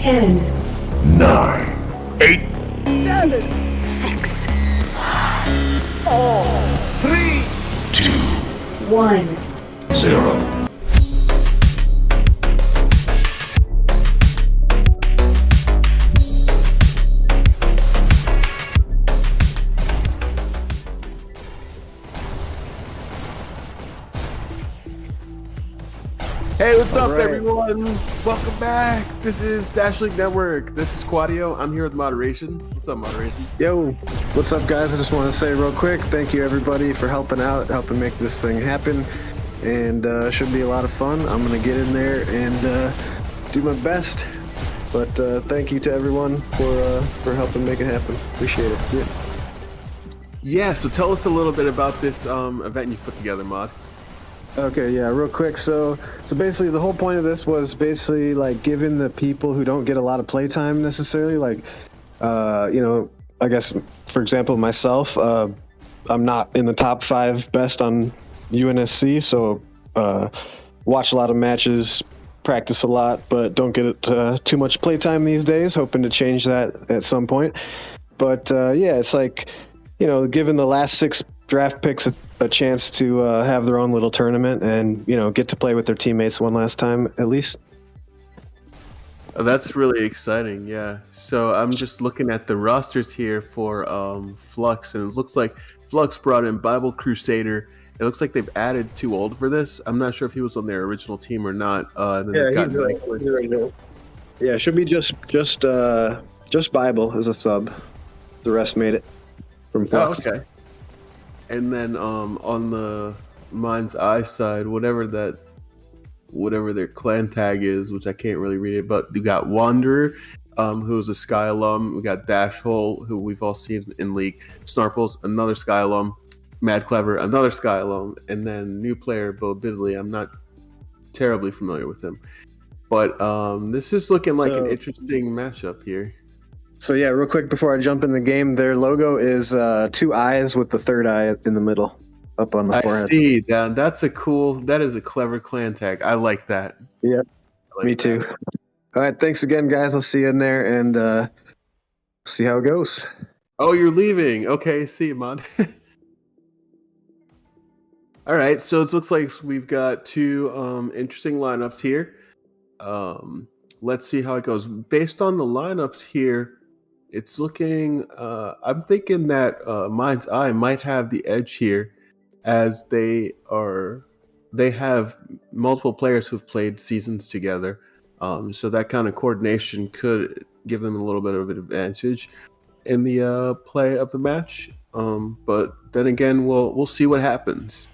10, 9, 8, 7, 6, 3, 2, 1. 0. Hey, what's up, right. everyone? Welcome back. This is Dash League Network. This is Quadio. I'm here with Moderation. What's up, Moderation? Yo, what's up, guys? I just want to say real quick, thank you everybody for helping out, helping make this thing happen, and should be a lot of fun. I'm gonna get in there and do my best. But thank you to everyone for helping make it happen. Appreciate it. See ya. Yeah, so tell us a little bit about this event you've put together, Mod. Okay, yeah, real quick. So basically, the whole point of this was basically like giving the people who don't get a lot of playtime necessarily, like, I guess, for example, myself, I'm not in the top 5 best on UNSC, so watch a lot of matches, practice a lot, but don't get too much playtime these days. Hoping to change that at some point. But yeah, it's like, giving the last 6 draft picks a chance to have their own little tournament and get to play with their teammates one last time at least. Oh, that's really exciting, yeah. So I'm just looking at the rosters here for FLUX, and it looks like FLUX brought in Bible Crusader. It looks like they've added 2 old for this. I'm not sure if he was on their original team or not. And then they've he's right now. Yeah, it should be just Bible as a sub. The rest made it from FLUX. Oh, okay. And then on the Mind's Eye side, whatever their clan tag is, which I can't really read it, but you got Wanderer, who's a Sky alum. We got Dash Hole, who we've all seen in League. Snarples, another Sky alum. Mad Clever, another Sky alum. And then new player, Bo Bidley. I'm not terribly familiar with him. But this is looking like an interesting matchup here. So yeah, real quick before I jump in the game, their logo is 2 eyes with the third eye in the middle, up on the forehead. I see. That is a clever clan tag. I like that. Yeah, like me too. All right, thanks again, guys. I'll see you in there and see how it goes. Oh, you're leaving. Okay, see you, Mod. All right, so it looks like we've got 2 interesting lineups here. Let's see how it goes. Based on the lineups here, it's looking, I'm thinking that Mind's Eye might have the edge here, as they have multiple players who've played seasons together. So that kind of coordination could give them a little bit of an advantage in the play of the match. But then again, we'll see what happens.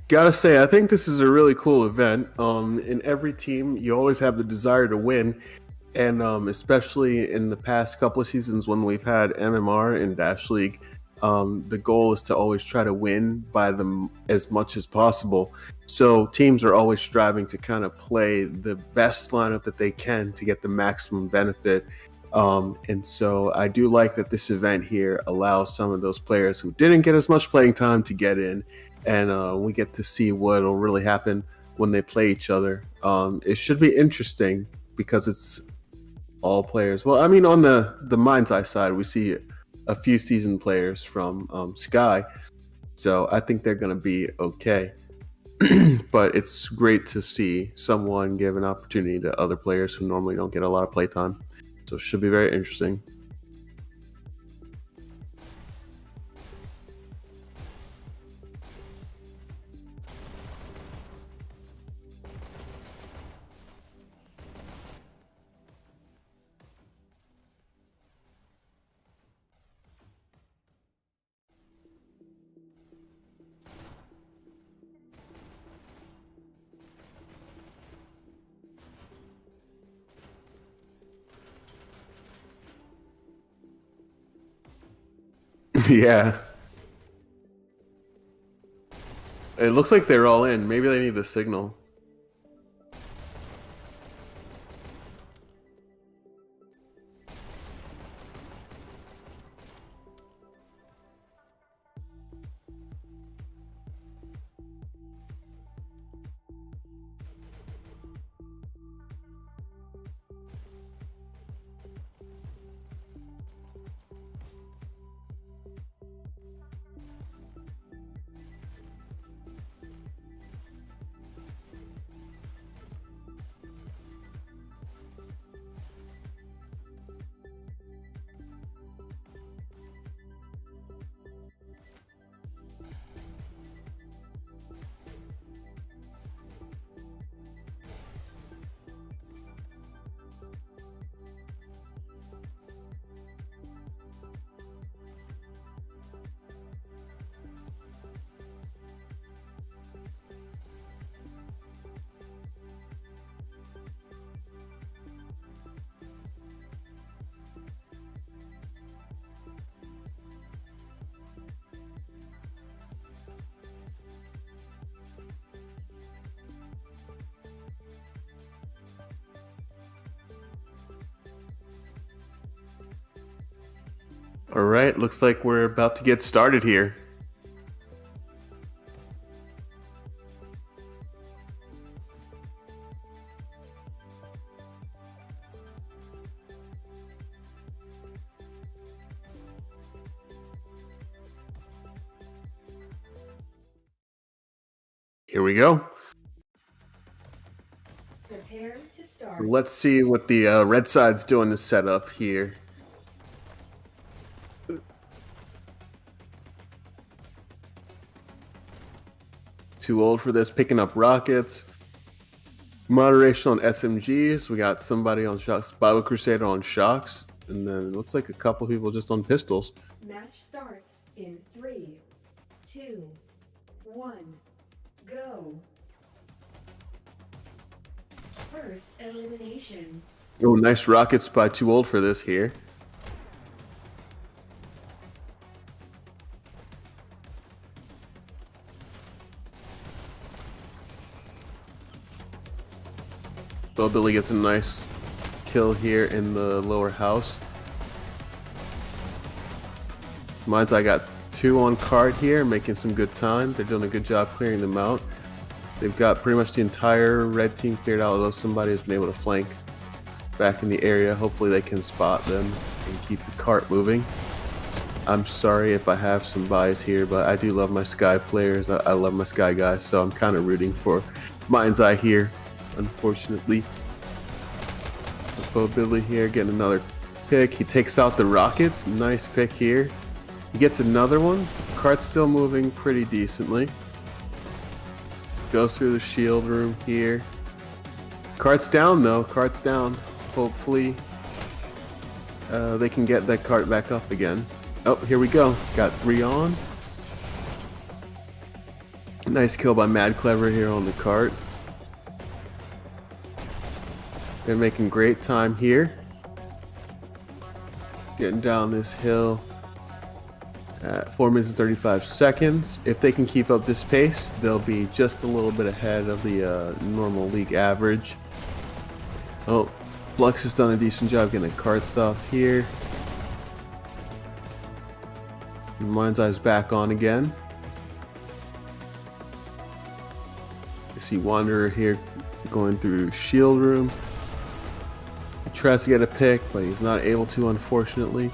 Gotta say, I think this is a really cool event. In every team, you always have the desire to win, and especially in the past couple of seasons when we've had MMR in Dash League, the goal is to always try to win by them as much as possible. So teams are always striving to kind of play the best lineup that they can to get the maximum benefit. And so I do like that this event here allows some of those players who didn't get as much playing time to get in. And we get to see what'll really happen when they play each other. It should be interesting because it's all players. Well, I mean, on the Mind's Eye side, we see a few seasoned players from Sky, so I think they're going to be okay. But it's great to see someone give an opportunity to other players who normally don't get a lot of playtime. So it should be very interesting. Yeah. It looks like they're all in. Maybe they need the signal. All right, looks like we're about to get started here. Here we go. Prepare to start. Let's see what the red side's doing to set up here. Too old for this. Picking up rockets. Moderation on SMGs. We got somebody on shocks. Bible Crusader on shocks. And then it looks like a couple people just on pistols. Match starts in 3, 2, 1, go. First elimination. Oh, nice rockets by Too Old for this here. Billy gets a nice kill here in the lower house. Mine's I got 2 on card here, making some good time. They're doing a good job clearing them out. They've got pretty much the entire red team cleared out, although somebody has been able to flank back in the area. Hopefully they can spot them and keep the cart moving. I'm sorry if I have some bias here, but I do love my Sky players. I love my Sky guys, so I'm kind of rooting for Mind's Eye here, unfortunately. Billy here getting another pick. He takes out the rockets. Nice pick here. He gets another one. Cart's still moving pretty decently. Goes through the shield room here. Cart's down though. Cart's down. Hopefully they can get that cart back up again. Oh, here we go. Got 3 on. Nice kill by Mad Clever here on the cart. They're making great time here. Getting down this hill at 4 minutes and 35 seconds. If they can keep up this pace, they'll be just a little bit ahead of the normal league average. Oh, FLUX has done a decent job getting a cart stop here. Mind's Eye's back on again. You see Wanderer here going through shield room. He tries to get a pick, but he's not able to, unfortunately.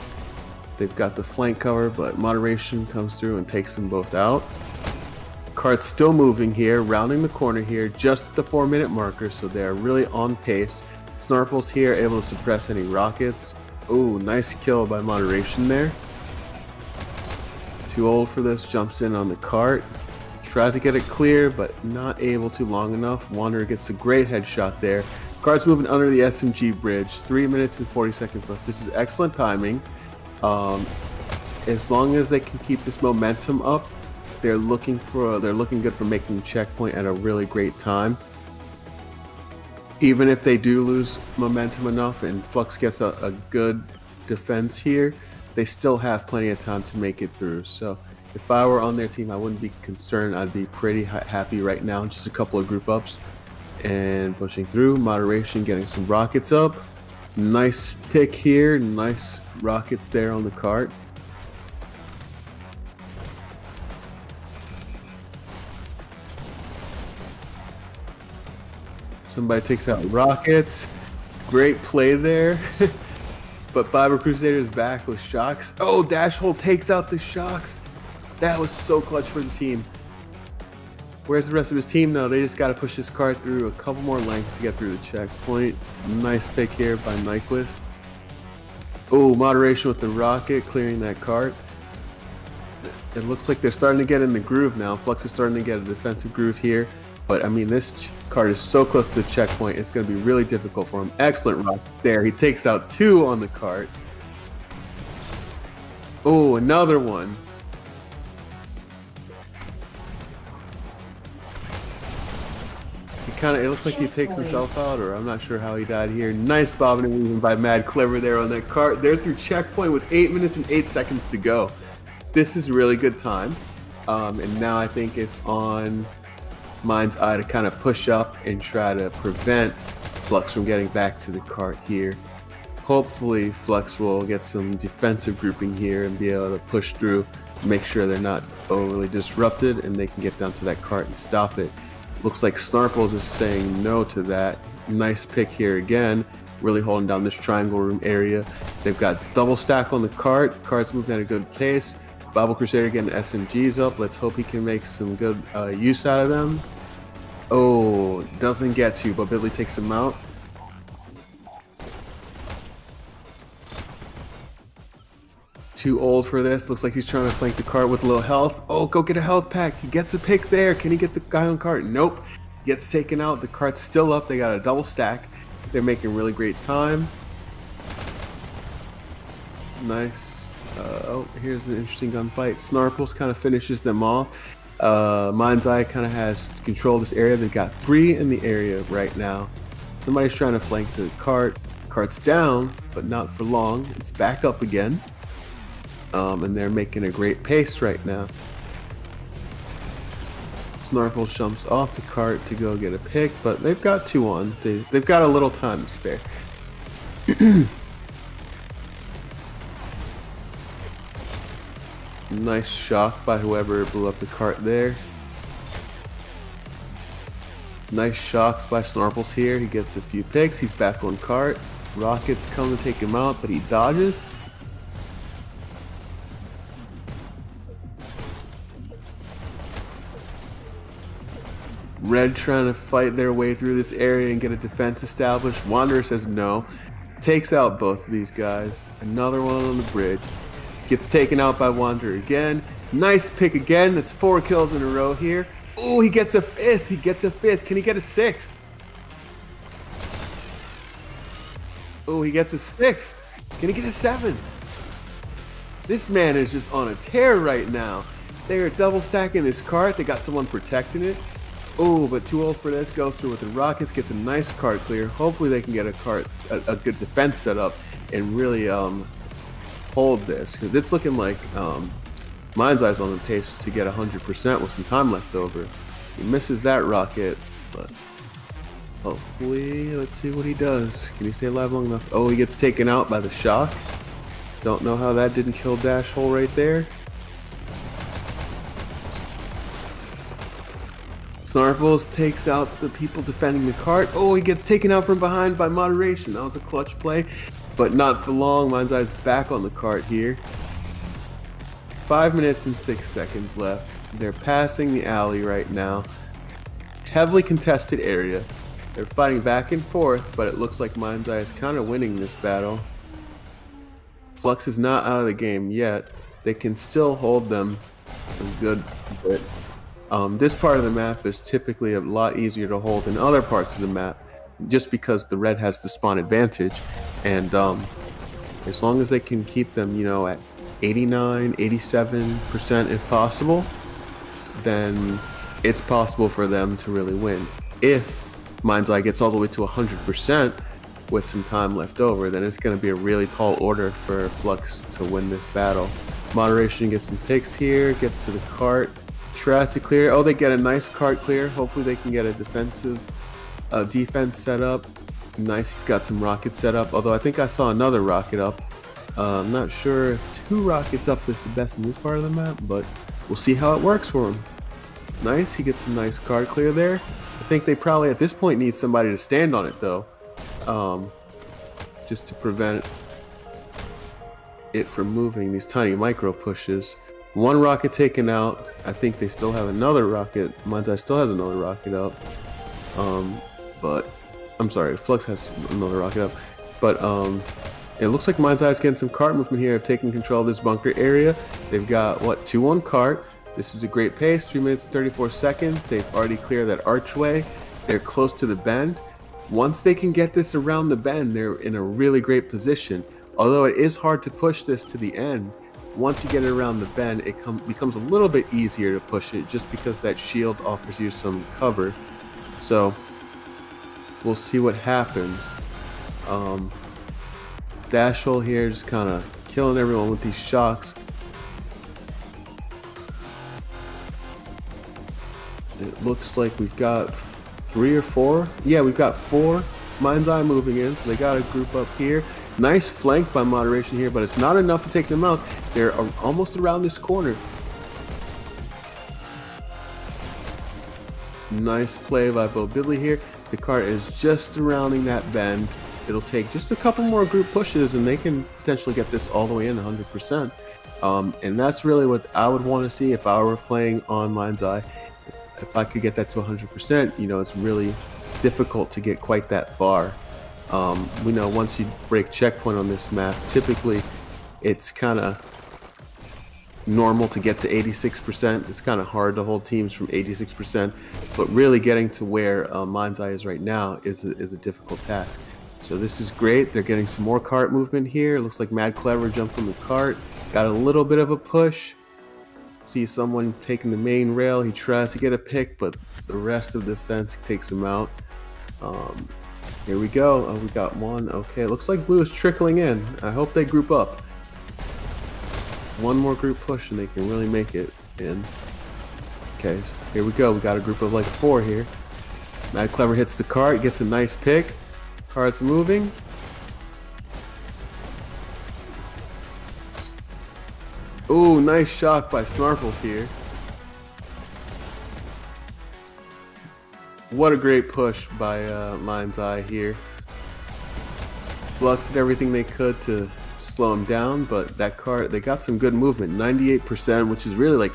They've got the flank cover, but Moderation comes through and takes them both out. Cart's still moving here, rounding the corner here, just at the 4-minute marker, so they are really on pace. Snarple's here, able to suppress any rockets. Oh, nice kill by Moderation there. Too Old for this, jumps in on the cart. Tries to get it clear, but not able to long enough. Wanderer gets a great headshot there. Cart's moving under the SMG bridge. 3 minutes and 40 seconds left. This is excellent timing. As long as they can keep this momentum up, they're looking good for making checkpoint at a really great time. Even if they do lose momentum enough and FLUX gets a good defense here, they still have plenty of time to make it through. So if I were on their team, I wouldn't be concerned. I'd be pretty happy right now. Just a couple of group ups and pushing through. Moderation, getting some rockets up. Nice pick here. Nice rockets there on the cart. Somebody takes out rockets. Great play there. But Fiber Crusader is back with shocks. Oh, Dash Hole takes out the shocks. That was so clutch for the team. Where's the rest of his team now? They just got to push this cart through a couple more lengths to get through the checkpoint. Nice pick here by Nyquist. Oh, moderation with the rocket, clearing that cart. It looks like they're starting to get in the groove now. Flux is starting to get a defensive groove here. But, I mean, this cart is so close to the checkpoint, it's going to be really difficult for him. Excellent rocket there. He takes out 2 on the cart. Oh, another one. It looks like he takes himself out, or I'm not sure how he died here. Nice bobbing and weaving by Mad Clever there on that cart. They're through checkpoint with 8 minutes and 8 seconds to go. This is really good time. And now I think it's on Mind's Eye to kind of push up and try to prevent Flux from getting back to the cart here. Hopefully Flux will get some defensive grouping here and be able to push through, make sure they're not overly disrupted, and they can get down to that cart and stop it. Looks like Snarples is saying no to that. Nice pick here again, really holding down this triangle room area. They've got double stack on the cart. Cart's moving at a good pace. Bible Crusader getting SMGs up. Let's hope he can make some good use out of them. Oh, doesn't get to, but Billy takes him out. Too old for this. Looks like he's trying to flank the cart with a little health. Oh, go get a health pack. He gets a pick there. Can he get the guy on cart? Nope. Gets taken out. The cart's still up. They got a double stack. They're making really great time. Nice. Oh, here's an interesting gunfight. Snarples kind of finishes them off. Mind's Eye kind of has control of this area. They've got 3 in the area right now. Somebody's trying to flank to the cart. Cart's down, but not for long. It's back up again. And they're making a great pace right now. Snarples jumps off the cart to go get a pick, but they've got 2 on. They've got a little time to spare. Nice shock by whoever blew up the cart there. Nice shocks by Snarples here. He gets a few picks. He's back on cart. Rockets come to take him out, but he dodges. Red trying to fight their way through this area and get a defense established. Wanderer says no. Takes out both of these guys. Another one on the bridge. Gets taken out by Wanderer again. Nice pick again. That's 4 kills in a row here. Oh, he gets a 5th. He gets a 5th. Can he get a 6th? Oh, he gets a 6th. Can he get a 7th? This man is just on a tear right now. They are double stacking this cart. They got someone protecting it. Oh, but too old for this. Goes through with the rockets. Gets a nice cart clear. Hopefully they can get a good defense set up and really hold this, because it's looking like Mind's Eye's on the pace to get 100% with some time left over. He misses that rocket, but hopefully, let's see what he does. Can he stay alive long enough? Oh, he gets taken out by the shock. Don't know how that didn't kill Dash Hole right there. Snarples takes out the people defending the cart. Oh, he gets taken out from behind by Moderation. That was a clutch play, but not for long. Mind's Eye's back on the cart here. 5 minutes and 6 seconds left. They're passing the alley right now. Heavily contested area. They're fighting back and forth, but it looks like Mind's Eye is kind of winning this battle. Flux is not out of the game yet. They can still hold them a good bit. This part of the map is typically a lot easier to hold than other parts of the map, just because the red has the spawn advantage, and as long as they can keep them, you know, at 89, 87% if possible, then it's possible for them to really win. If Mind's Eye gets all the way to 100%, with some time left over, then it's going to be a really tall order for Flux to win this battle. Moderation gets some picks here, gets to the cart, tries to clear. Oh, they get a nice cart clear. Hopefully they can get a defense set up. Nice, he's got some rockets set up, although I think I saw another rocket up. I'm not sure if 2 rockets up is the best in this part of the map, but we'll see how it works for him. Nice, he gets a nice card clear there. I think they probably at this point need somebody to stand on it though, just to prevent it from moving, these tiny micro pushes. 1 rocket taken out. I think they still have another rocket. Mind's Eye still has another rocket up. But I'm sorry, Flux has another rocket up. But it looks like Mind's Eye is getting some cart movement here of taking control of this bunker area. They've got, what, 2-1 cart. This is a great pace, 3 minutes and 34 seconds. They've already cleared that archway. They're close to the bend. Once they can get this around the bend, they're in a really great position. Although it is hard to push this to the end, once you get it around the bend, it becomes a little bit easier to push it just because that shield offers you some cover. So we'll see what happens. Dashhole here just kind of killing everyone with these shocks. It looks like we've got 3 or 4. Yeah, we've got 4 Mind's Eye moving in, so they got a group up here. Nice flank by Moderation here, but it's not enough to take them out. They're almost around this corner. Nice play by Bo Bidley here. The cart is just surrounding that bend. It'll take just a couple more group pushes and they can potentially get this all the way in 100%. And that's really what I would want to see if I were playing on Mind's Eye. If I could get that to 100%, you know, it's really difficult to get quite that far. We know once you break checkpoint on this map, typically it's kind of normal to get to 86%. It's kind of hard to hold teams from 86%, but really getting to where Mind's Eye is right now is a difficult task. So this is great. They're getting some more cart movement here. It looks like Mad Clever jumped on the cart, got a little bit of a push. See someone taking the main rail. He tries to get a pick, but the rest of the defense takes him out. Here we go. Oh, we got one. Okay, it looks like blue is trickling in. I hope they group up. One more group push and they can really make it in. Okay, so here we go. We got a group of like 4 here. Mad Clever hits the cart, gets a nice pick. Cart's moving. Ooh, nice shot by Snarples here. What a great push by Mind's Eye here. Flux did everything they could to slow him down, but that cart, they got some good movement. 98%, which is really like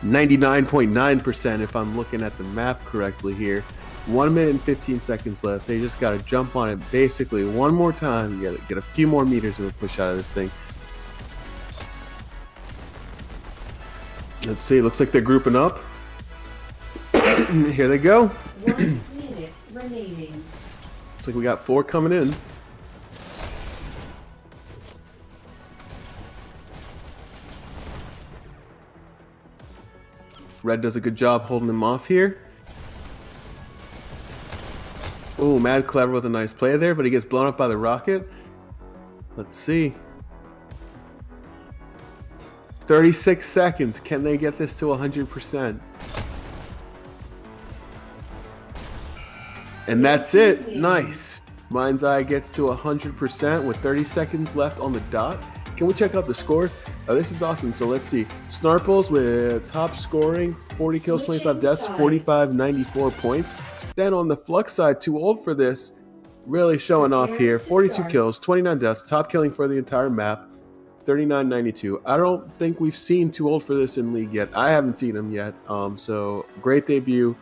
99.9% if I'm looking at the map correctly here. 1 minute and 15 seconds left. They just got to jump on it basically one more time. You got to get a few more meters of a push out of this thing. Let's see, it looks like they're grouping up. Here they go. 1 minute remaining. Looks like we got 4 coming in. Red does a good job holding them off here. Oh, Mad Clever with a nice play there, but he gets blown up by the rocket. Let's see. 36 seconds. Can they get this to 100%? And that's it. Nice. Mind's Eye gets to 100% with 30 seconds left on the dot. Can we check out the scores? This is awesome. So let's see. Snarples with top scoring, 40 kills, 25 deaths, 45, 94 points. Then on the Flux side, Too Old for This, really showing off here. 42 kills, 29 deaths, top killing for the entire map, 39.92. I don't think we've seen Too Old for This in League yet. I haven't seen him yet. So great debut.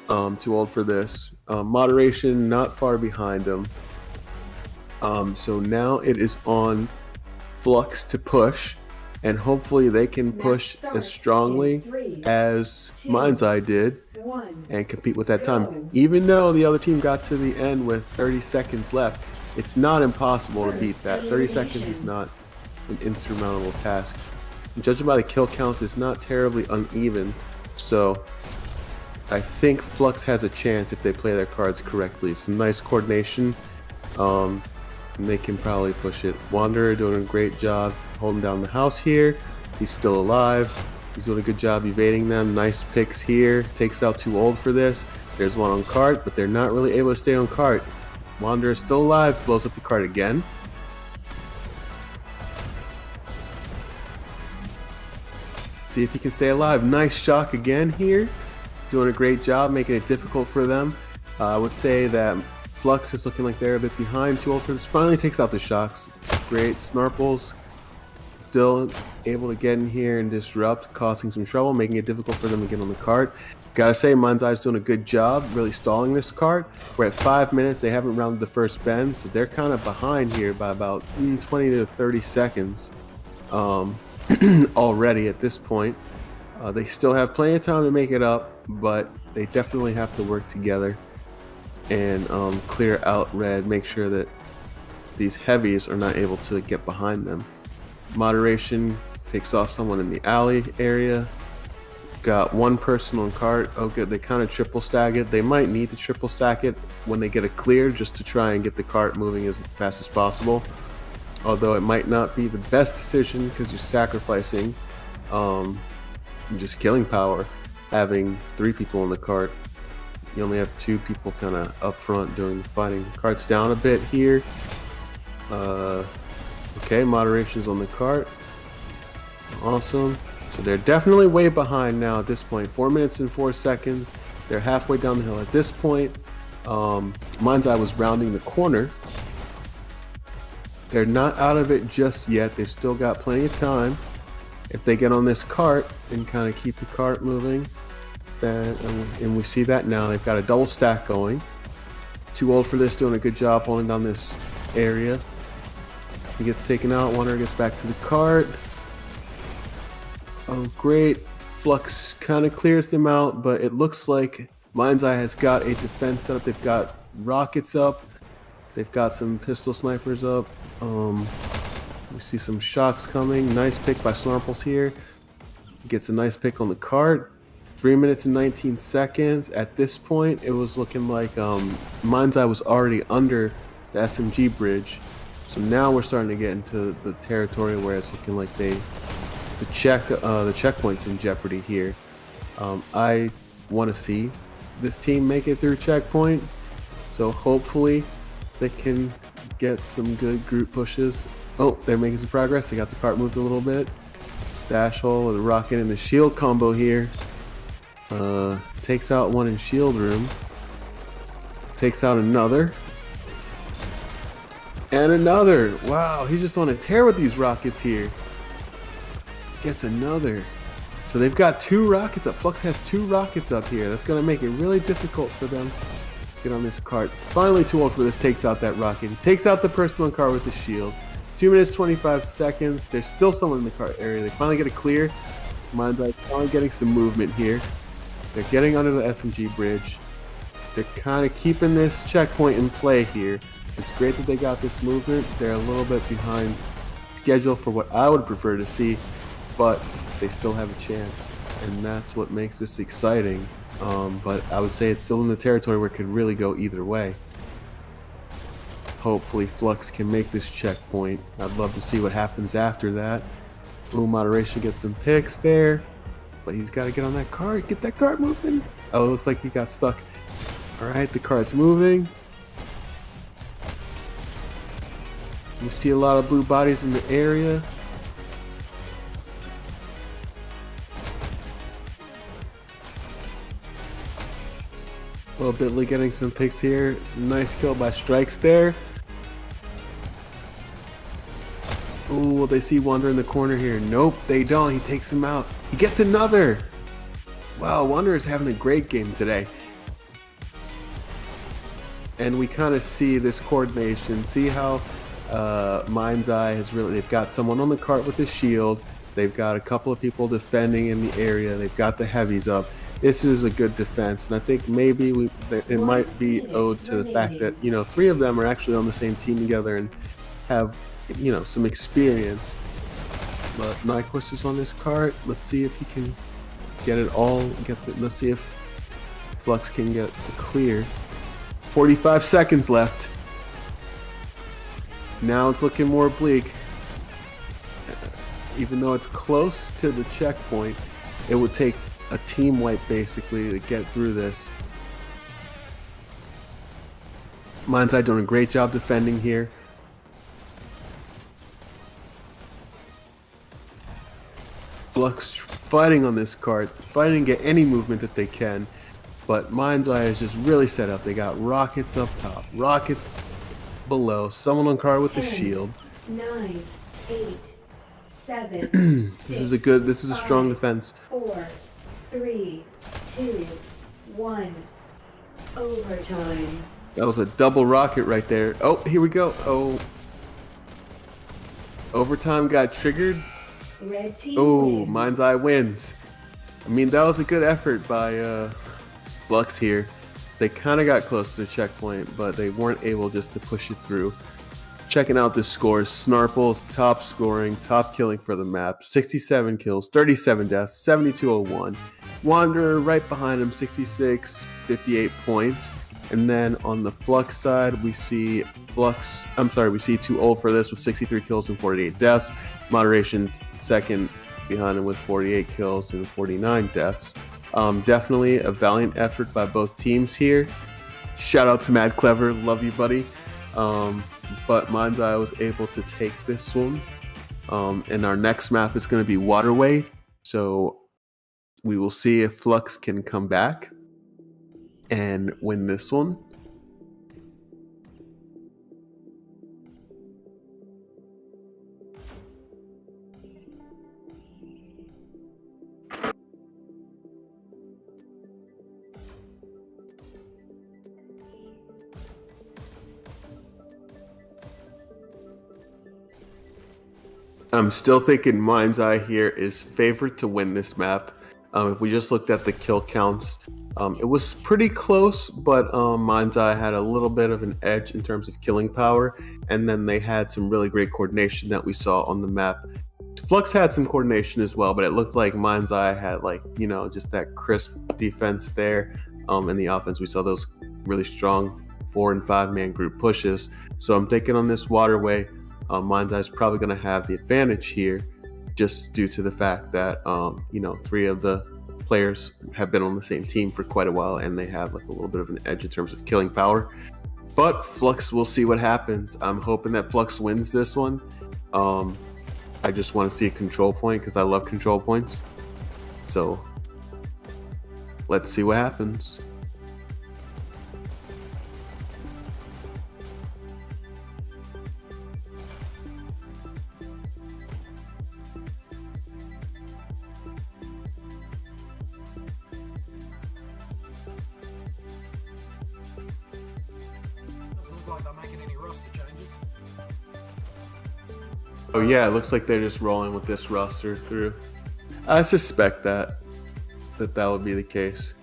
Too Old for This. Moderation not far behind him. So now it is on Flux to push, and hopefully they can push as strongly as Mind's Eye did and compete with that time. Even though the other team got to the end with 30 seconds left, it's not impossible to beat that. 30 seconds is not an insurmountable task. And judging by the kill counts, it's not terribly uneven, so I think Flux has a chance if they play their cards correctly. Some nice coordination And they can probably push it. Wanderer doing a great job holding down the house here. He's still alive. He's doing a good job evading them. Nice picks here. Takes out Too Old for this. There's one on cart, but they're not really able to stay on cart. Wanderer is still alive. Blows up the cart again. See if he can stay alive. Nice shock again here. Doing a great job, making it difficult for them. I would say that FLUX is looking like they're a bit behind. Too Old for this. Finally takes out the shocks. Great. Snarples still able to get in here and disrupt, causing some trouble, making it difficult for them to get on the cart. Gotta say, Mind's Eye's doing a good job really stalling this cart. We're at 5 minutes. They haven't rounded the first bend, so they're kind of behind here by about 20 to 30 seconds already at this point. They still have plenty of time to make it up, but they definitely have to work together and clear out red, make sure that these heavies are not able to get behind them. Moderation picks off someone in the alley area. Got one person on cart. Oh good, they kind of triple stack it. They might need to triple stack it when they get a clear just to try and get the cart moving as fast as possible. Although it might not be the best decision because you're sacrificing just killing power. Having 3 people on the cart, you only have 2 people kind of up front doing the fighting. Cart's down a bit here. Okay, moderation's on the cart. Awesome. So they're definitely way behind now at this point. 4 minutes and 4 seconds. They're halfway down the hill at this point. Mind's Eye was rounding the corner. They're not out of it just yet. They've still got plenty of time. If they get on this cart and kind of keep the cart moving, then, and we see that now, they've got a double stack going. Too Old for this, doing a good job holding down this area. He gets taken out. Wanderer gets back to the cart. Oh, great. FLUX kind of clears them out, but it looks like Mind's Eye has got a defense set up. They've got rockets up. They've got some pistol snipers up. We see some shocks coming. Nice pick by Snarples here. Gets a nice pick on the cart. 3 minutes and 19 seconds. At this point, it was looking like Mind's Eye was already under the SMG bridge. So now we're starting to get into the territory where it's looking like the checkpoint's in jeopardy here. I want to see this team make it through checkpoint. So hopefully they can get some good group pushes. Oh, they're making some progress. They got the cart moved a little bit. Dash hole with a rocket and a shield combo here. Takes out one in shield room. Takes out another. And another. Wow, he's just on a tear with these rockets here. Gets another. So they've got 2 rockets up. FLUX has 2 rockets up here. That's going to make it really difficult for them to get on this cart. Finally, Too Old for this takes out that rocket. He takes out the person on cart with the shield. 2 minutes, 25 seconds. There's still someone in the cart area. They finally get a clear. Mind's Eye finally getting some movement here. They're getting under the SMG bridge. They're kind of keeping this checkpoint in play here. It's great that they got this movement. They're a little bit behind schedule for what I would prefer to see, but they still have a chance, and that's what makes this exciting. But I would say it's still in the territory where it could really go either way. Hopefully FLUX can make this checkpoint. I'd love to see what happens after that. Ooh, moderation gets some picks there, but he's got to get on that cart. Get that cart moving. Oh, it looks like he got stuck. All right, the cart's moving. You see a lot of blue bodies in the area. Little Bitly getting some picks here. Nice kill by Strikes there. Ooh, will they see Wanderer in the corner here? Nope, they don't. He takes him out. He gets another. Wow, Wanderer's having a great game today. And we kind of see this coordination. See how Mind's Eye has really, they've got someone on the cart with a shield. They've got a couple of people defending in the area. They've got the heavies up. This is a good defense, and I think maybe it might be owed to the fact that, you know, 3 of them are actually on the same team together and have, you know, some experience. But Nyquist is on this cart. Let's see if he can get it all. Let's see if FLUX can get the clear. 45 seconds left. Now it's looking more bleak. Even though it's close to the checkpoint, it would take a team wipe basically to get through this. Mind's Eye doing a great job defending here. FLUX fighting on this cart, fighting to get any movement that they can. But Mind's Eye is just really set up. They got rockets up top, rockets below, someone on cart with a 10, shield. 9, 8, 7. This is a strong defense. 4, 3, 2, 1. Overtime. That was a double rocket right there. Oh, here we go. Oh. Overtime got triggered. Red team Oh, wins. Mind's Eye wins. I mean, that was a good effort by FLUX here. They kind of got close to the checkpoint, but they weren't able just to push it through. Checking out the scores, Snarple's top scoring, top killing for the map, 67 kills, 37 deaths, 7201. Wanderer right behind him, 66, 58 points. And then on the FLUX side, we see Too Old for This with 63 kills and 48 deaths. Moderation second behind him with 48 kills and 49 deaths. Definitely a valiant effort by both teams here. Shout out to Mad Clever, love you, buddy. But Mind's Eye was able to take this one. And our next map is going to be Waterway. So we will see if FLUX can come back and win this one. I'm still thinking Mind's Eye here is favored to win this map. If we just looked at the kill counts, it was pretty close, but Mind's Eye had a little bit of an edge in terms of killing power, and then they had some really great coordination that we saw on the map. FLUX had some coordination as well, but it looked like Mind's Eye had just that crisp defense there. In the offense, we saw those really strong 4 and 5 man group pushes. So I'm thinking on this Waterway, Mind's Eye is probably going to have the advantage here, just due to the fact that 3 of the players have been on the same team for quite a while, and they have like a little bit of an edge in terms of killing power. But FLUX, we'll see what happens. I'm hoping that FLUX wins this one. I just want to see a control point because I love control points. So let's see what happens. Doesn't look like they're making any roster changes. Oh yeah, it looks like they're just rolling with this roster through. I suspect that would be the case.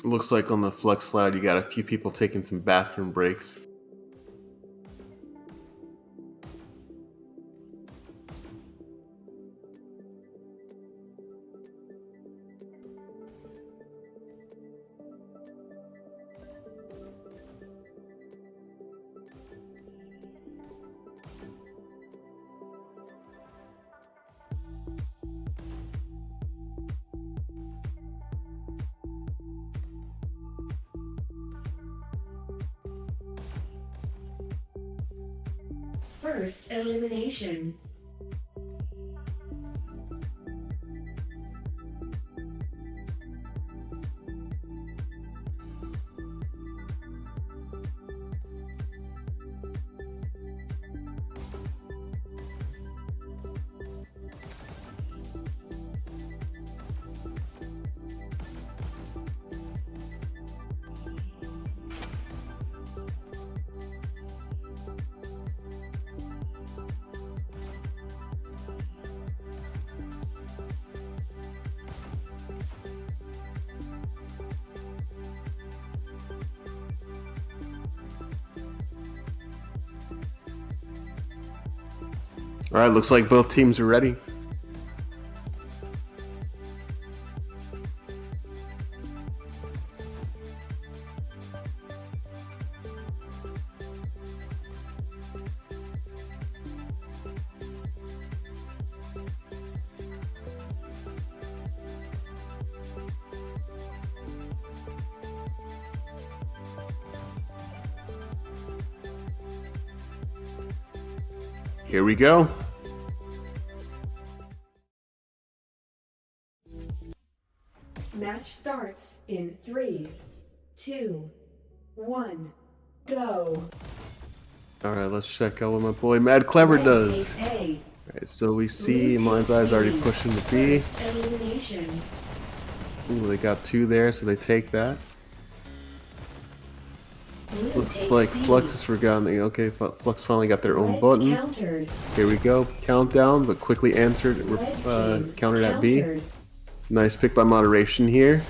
Looks like on the FLUX slide, you got a few people taking some bathroom breaks. First elimination. All right, looks like both teams are ready. Here we go. Match starts in 3, 2, 1, go. All right, let's check out what my boy Mad Clever Red does. takes A. All right, so we see Blue Mind's takes Eye's already B. pushing the B. First elimination. Ooh, they got 2 there, so they take that. Blue Looks takes like C. Flux has forgotten. Okay, Flux finally got their own Red button. countered. Here we go. Countdown, but quickly answered. Red team Countered at B. countered. Nice pick by Moderation here.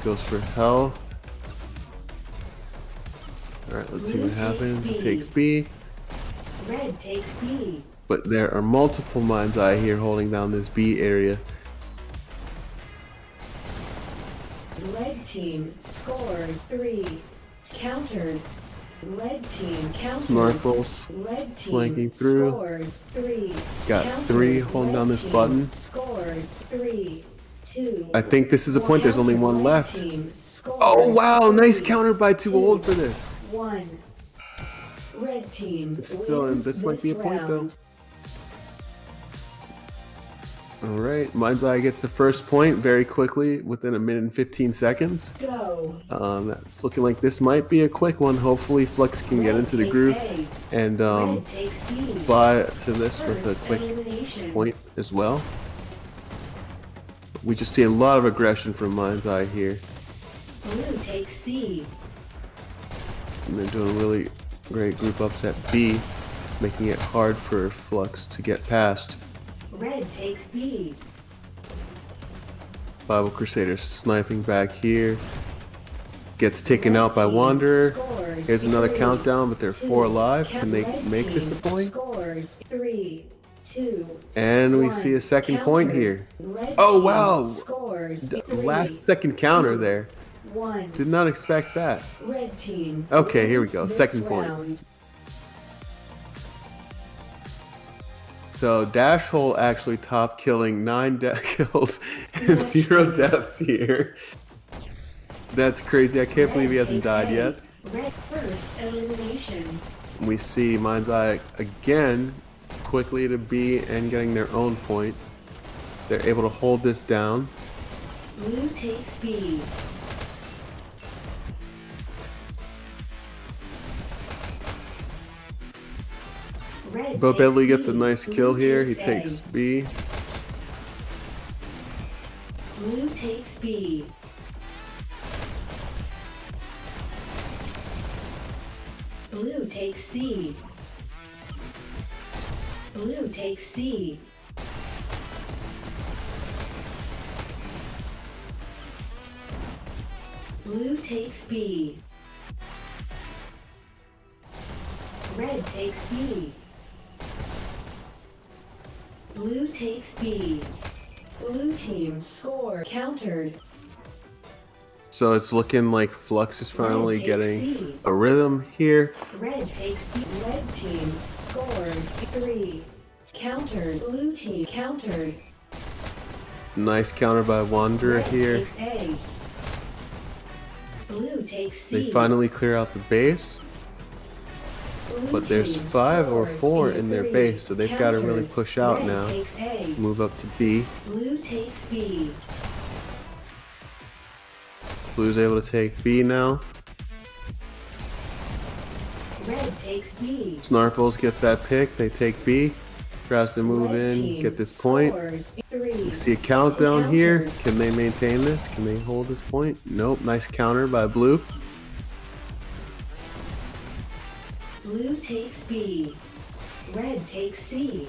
Goes for health. Alright, let's see Blue what takes happens. B. Takes B. Red takes B. But there are multiple Mind's Eye here holding down this B area. Red team scores 3. Countered. Red team countered. Snorkels Red team flanking through. scores 3. Got Countered. 3 holding down Red this team button. Scores 3, 2. I think this is a point. There's only Countered. one Red left. team scores Oh wow, nice 3, counter by Too 2, Old for this. 1. Red team It's still in. wins This might be a point though. round. Alright, Mind's Eye gets the first point very quickly within a minute and 15 seconds. Go. That's looking like this might be a quick one. Hopefully Flux can get Red into the takes groove A. and Red takes B. fly to this with a First quick elimination. point as well. We just see a lot of aggression from Mind's Eye here. Blue takes C. And they're doing a really great group upset B, making it hard for Flux to get past. Red takes B. Bible Crusaders sniping back here. Gets taken Red out by team Wanderer. scores Here's another 3, countdown, but they're 4 2. alive. Can they Red make this a team point? Scores 3, 2. And we 1. see a second point Countered. here. Red Oh, team wow. Scores The 3, last second counter 2, there. 1. Did not expect that. Red team. Okay, here we wins go. this Second point. round. So Dash Hole actually top killing 9 kills and 0 deaths here. That's crazy. I can't believe he hasn't died yet. Red first elimination. We see Mind's Eye again quickly to B and getting their own point. They're able to hold this down. Blue takes B. Red Bo takes Bedley gets a B. nice Blue kill here. He A. takes B. Blue takes B. Blue takes C. Blue takes C. Blue takes B. Red takes B. Blue takes B. Blue team score countered. So it's looking like Flux is finally Red takes getting C. a rhythm here. Red takes B. Red team scores 3. Countered. Blue team countered. Nice counter by Wanderer Red here. takes A. Blue takes C. They finally clear out the base. Blue But there's team 5 or scores 4 in in their three. base, so they've got to really Countered. push out Red now. takes A. Move up to B. Blue takes B. Blue's able to take B now. Red takes B. Snarples gets that pick. They take B. Tries to move Red in, team get this point. scores 3. We see a countdown here. Countered. Can they maintain this? Can they hold this point? Nope. Nice counter by Blue. Blue takes B. Red takes C.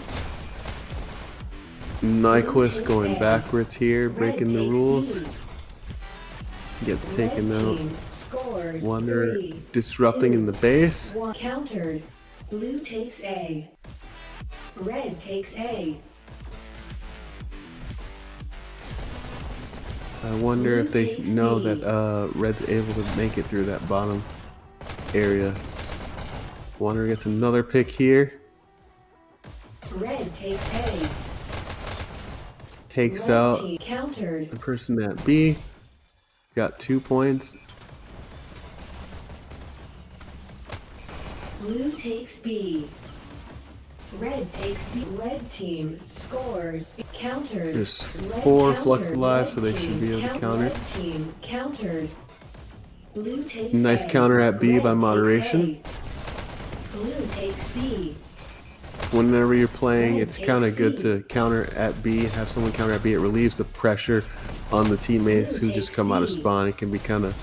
Nyquist going A. backwards here, breaking the takes rules. B. Gets Red taken out. team scores Wonder 3. disrupting in the base. 1. Countered. Blue takes A. Red takes A. I wonder if Blue they takes know B. that Red's able to make it through that bottom area. Wonder gets another pick here. Red takes A. Takes Red out team countered. the person at B. Got 2 points. Blue takes B. Red takes B. Red team scores. Countered. There's Red 4 countered. Flux alive, so they Red should be able to team counter. Red team countered. Blue takes Nice A. counter at B Red by takes moderation. A. Blue takes C. Whenever you're playing, Red it's takes kind of good C. to counter at B. Have someone counter at B. It relieves the pressure on the teammates Blue who just takes come out of C. spawn. It can be kind of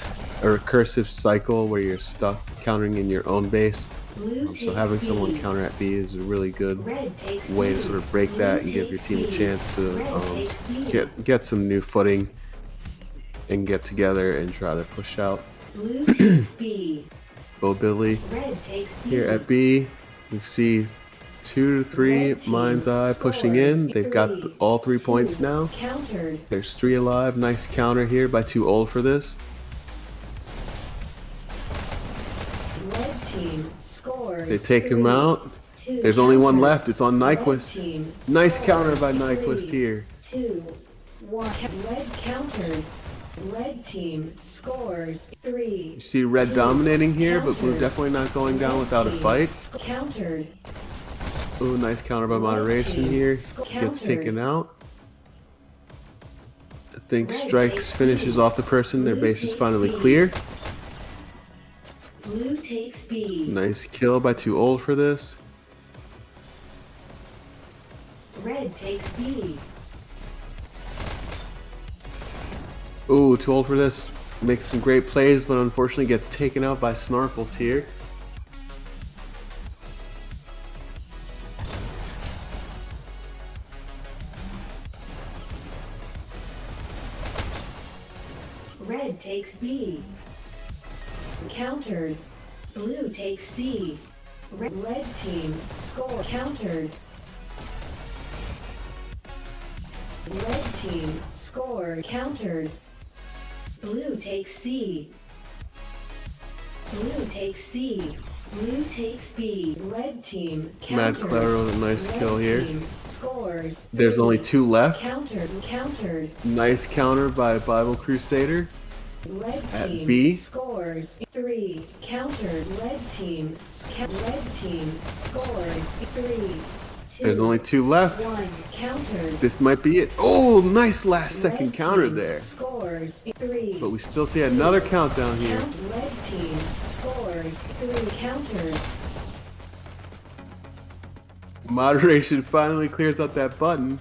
a recursive cycle where you're stuck countering in your own base. Blue So takes having C. someone counter at B is a really good Red takes way B. to sort of break Blue that and give your takes team a B. chance to Red takes B. get some new footing and get together and try to push out. Blue takes B. Bo Billy Red takes B. here at B. We see 2 to 3 Red team Mind's Eye pushing in. They've got scores all 3 points 2. now. Countered. There's 3 alive. Nice counter here by Too Old for this. Red team scores. They take him 3. out. 2. There's only one Countered. left. It's on Red Nyquist. team Nice counter scores by 3. Nyquist here. 2. 1. Red countered. Red team scores 3. You see Red dominating here, but Blue Countered. definitely not going down without a fight. Countered. Ooh, nice counter by moderation team here. countered. Gets taken out. I think Red Strikes takes finishes B. off the person. Their Blue base is takes finally B. clear. Blue takes B. Nice kill by Too Old for this. Red takes B. Ooh, Too Old for this. Makes some great plays, but unfortunately gets taken out by Snarples here. Red takes B. Countered. Blue takes C. Red team score. Countered. Red team score. Countered. Blue takes C. Blue takes C. Blue takes B. Red team Mad countered. Clever with a nice Red kill here. team scores. There's 3. only 2 left. Countered. Nice counter by Bible Crusader. Red At team B. scores 3. Countered. Red team scores 3. 2. There's only 2 left. 1. Countered. This might be it. Oh, nice last Red second counter team there. Scores 3. But we still see another countdown here. Red team scores 3. Countered. Moderation finally clears out that button.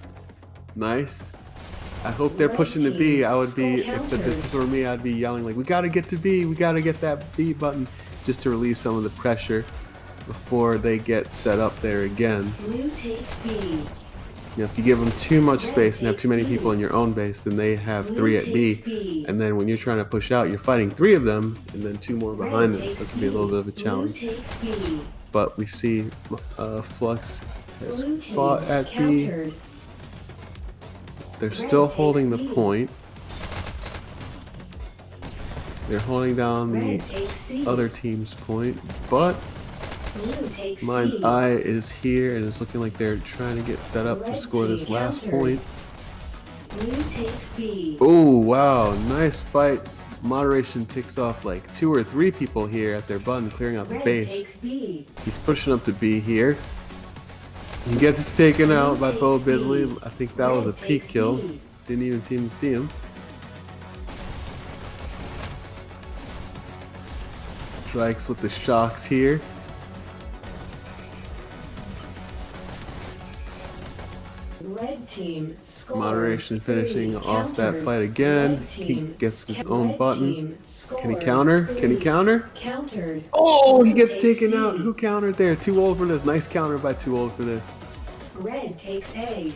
Nice. I hope they're Red pushing to B. team I would be, score if this countered. were me, I'd be yelling like, we gotta get to B. We gotta get that B button just to relieve some of the pressure before they get set up there again. Blue takes B. You know, if you give them too much space and have too many people in your own base, then they have 3 at B. takes B. And then when you're trying to push out, you're fighting 3 of them and then 2 more behind them. Red So it takes can be a little bit of a B. challenge. Blue takes B. But we see Flux has Blue team fought at B. countered. They're Red still takes holding the B. point. They're holding down Red the takes C. other team's point, but Blue takes Mind's C. Eye is here and it's looking like they're trying to get set up to Red score this team last countered. point. Blue takes B. Oh, wow. Nice fight Moderation picks off like 2 or 3 people here at their button, clearing out the Red base. takes B. He's pushing up to B here. He gets taken out by Bo takes B. Bidley. I think that was a Red peak takes kill. B. Didn't even seem to see him. Strikes with the shocks here. Red team scores. Moderation finishing 3. off that Countered. fight again. Red He team gets his sc- own red button. team Can he scores counter? Can he 3. counter? Countered. Oh, he Red gets takes taken C. out. Who countered there? Too old for this. Nice counter by Too Old for this. Red takes A.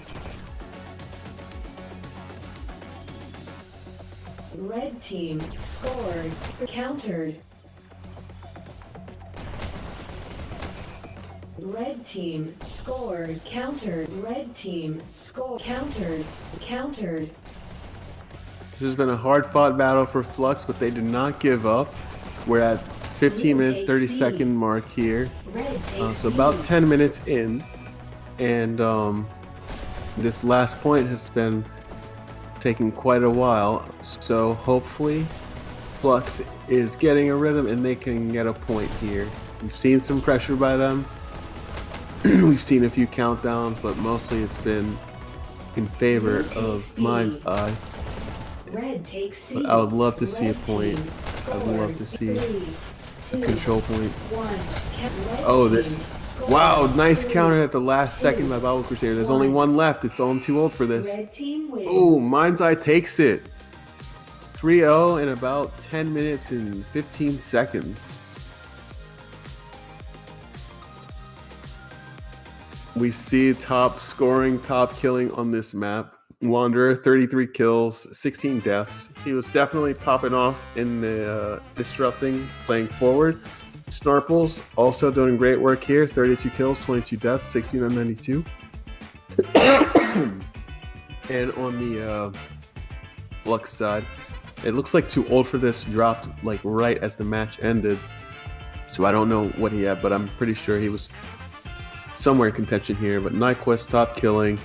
Red team scores. Countered. Red team scores. Countered. Red team score. Countered. Countered. This has been a hard-fought battle for Flux, but they did not give up. We're at 15 Blue minutes, takes 30 C. second mark here. Red takes So about B. 10 minutes in, and this last point has been taking quite a while. So hopefully Flux is getting a rhythm and they can get a point here. We've seen some pressure by them. We've seen a few countdowns, but mostly it's been in favor of Mind's Eye. Red takes C. But I would love to see a Red point. team I would love to scores see 3, a 2, control point. 1. Red Oh, team this. scores Wow, nice 3, counter at the last second by Bible Crusader. There's only one left. It's on Too Old for this. Red team wins. Oh, Mind's Eye takes it. 3-0 in about 10 minutes and 15 seconds. We see top scoring, top killing on this map. Wanderer, 33 kills, 16 deaths. He was definitely popping off in the disrupting, playing forward. Snorples also doing great work here. 32 kills, 22 deaths, 16 on 92. And on the Flux side, it looks like Too Old for this dropped like right as the match ended. So I don't know what he had, but I'm pretty sure he was somewhere in contention here. But Nyquist top killing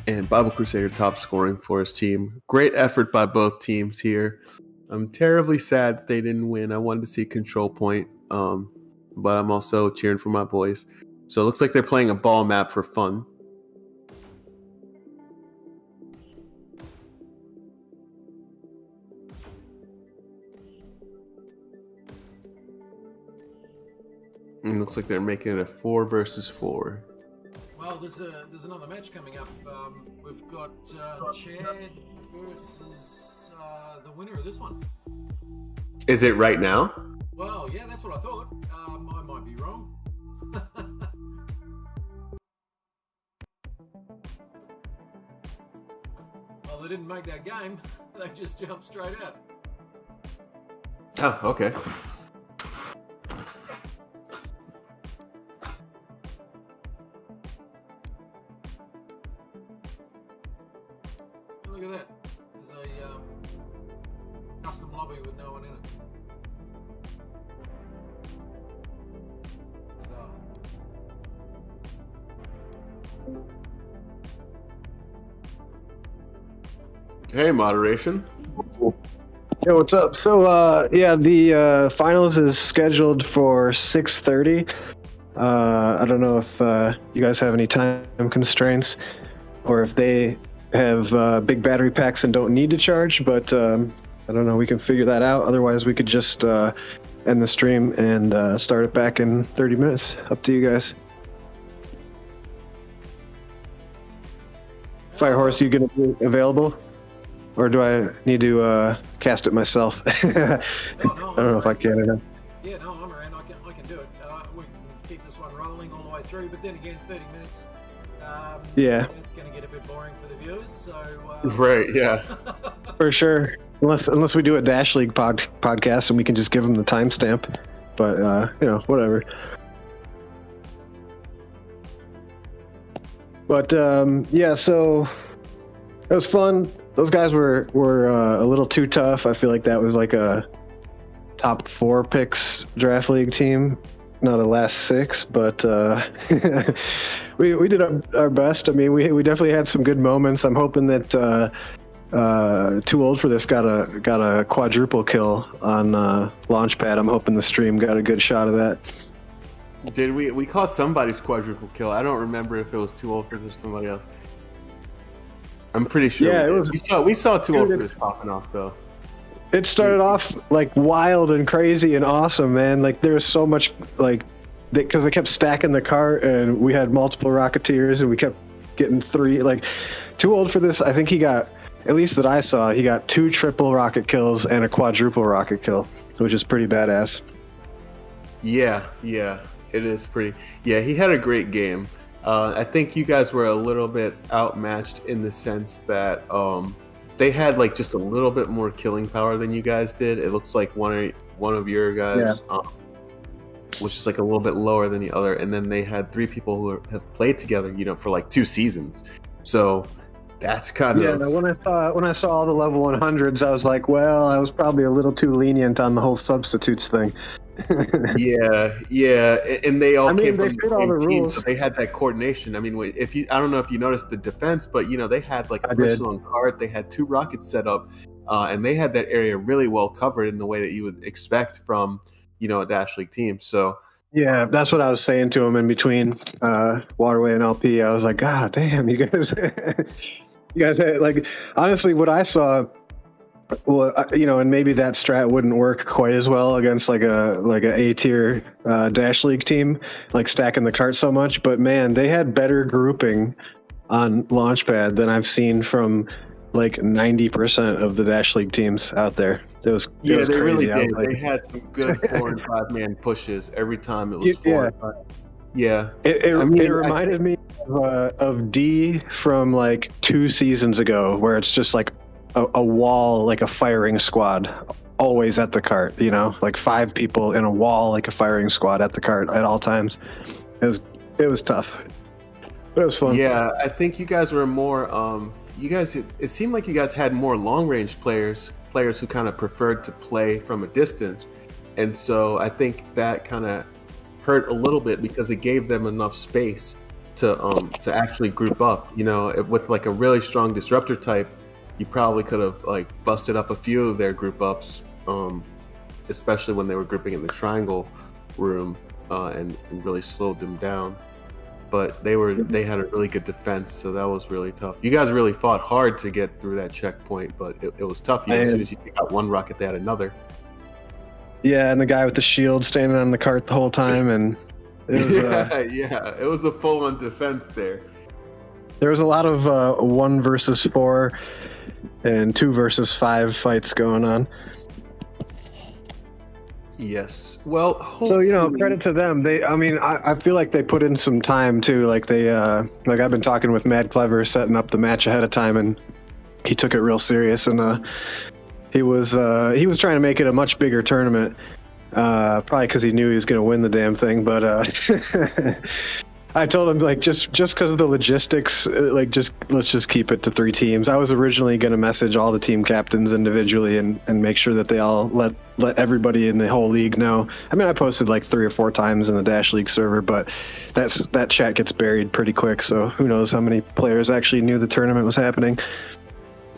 and Bible Crusader top scoring for his team. Great effort by both teams here. I'm terribly sad that they didn't win. I wanted to see control point, but I'm also cheering for my boys. So it looks like they're playing a ball map for fun. And it looks like they're making it a 4 versus 4. Well, there's another match coming up. We've got Chad versus the winner of this one. Is it right now? Well, yeah, that's what I thought. I might be wrong. Well, they didn't make that game. They just jumped straight out. Oh, okay. Look at that. There's a custom lobby with no one in it. Hey, moderation. Yo, what's up? So, yeah, the finals is scheduled for 6:30. I don't know if you guys have any time constraints, or if they have big battery packs and don't need to charge. But I don't know. We can figure that out. Otherwise, we could just end the stream and start it back in 30 minutes. Up to you guys. FireHorse, you gonna be available? Or do I need to cast it myself? I don't know if I can or not. Yeah, no, I'm around. I can do it. We can keep this one rolling all the way through. But then again, 30 minutes. Yeah. It's going to get a bit boring for the viewers. So. Right. Yeah. For sure. Unless we do a Dash League podcast and we can just give them the timestamp. But you know, whatever. But yeah, so it was fun. Those guys were a little too tough. I feel like that was like a top 4 picks draft league team, not a last 6. But we did our best. I mean, we definitely had some good moments. I'm hoping that Too Old for This got a quadruple kill on Launchpad. I'm hoping the stream got a good shot of that. Did we caught somebody's quadruple kill? I don't remember if it was Too Old for This or somebody else. I'm pretty sure. Yeah, we it was. We saw Too Old for This popping off though. It started off like wild and crazy and awesome, man. Like there was so much like because they kept stacking the cart and we had multiple Rocketeers and we kept getting 3. Like Too Old for This, I think he got, at least that I saw, he got 2 triple rocket kills and a quadruple rocket kill, which is pretty badass. Yeah, it is pretty. Yeah, he had a great game. I think you guys were a little bit outmatched in the sense that they had like just a little bit more killing power than you guys did. It looks like one of your guys was just like a little bit lower than the other, and then they had 3 people who have played together, for like 2 seasons. So that's kind of when I saw all the level 100s, I was like, well, I was probably a little too lenient on the whole substitutes thing. yeah, and they all came from the same team, rules. so they had that coordination. I mean, I don't know if you noticed the defense, but they had like a person on cart, they had 2 rockets set up, and they had that area really well covered in the way that you would expect from a Dash League team. So yeah, that's what I was saying to him in between Waterway and LP. I was like, God damn, you guys, you guys had, like, honestly, what I saw. Well, and maybe that strat wouldn't work quite as well against like a A-tier Dash League team, like stacking the cart so much. But man, they had better grouping on Launchpad than I've seen from like 90% of the Dash League teams out there. It was they crazy. really did. They had some good 4 and 5 man pushes every time. It was 4 and 5. Yeah, it reminded me of D from like 2 seasons ago, where it's just like a wall, like a firing squad, always at the cart. Like 5 people in a wall, like a firing squad at the cart at all times. It was tough, but it was fun. Yeah, I think you guys were more. It seemed like you guys had more long range players who kind of preferred to play from a distance, and so I think that kind of hurt a little bit because it gave them enough space to actually group up. With like a really strong disruptor type, you probably could have like busted up a few of their group ups, especially when they were grouping in the triangle room, and really slowed them down. But they had a really good defense, so that was really tough. You guys really fought hard to get through that checkpoint, but it was tough. As soon as you take out one rocket, they had another. Yeah, and the guy with the shield standing on the cart the whole time, and it was, it was a full-on defense there. There was a lot of 1 versus 4 and 2 versus 5 fights going on. Yes. Well, so credit to them. I feel like they put in some time too. Like they like I've been talking with Mad Clever, setting up the match ahead of time, and he took it real serious, and he was trying to make it a much bigger tournament, probably because he knew he was going to win the damn thing. But I told him, like, just because of the logistics, like, let's just keep it to 3 teams. I was originally going to message all the team captains individually and make sure that they all let everybody in the whole league know. I mean, I posted like 3 or 4 times in the Dash League server, but that chat gets buried pretty quick. So who knows how many players actually knew the tournament was happening.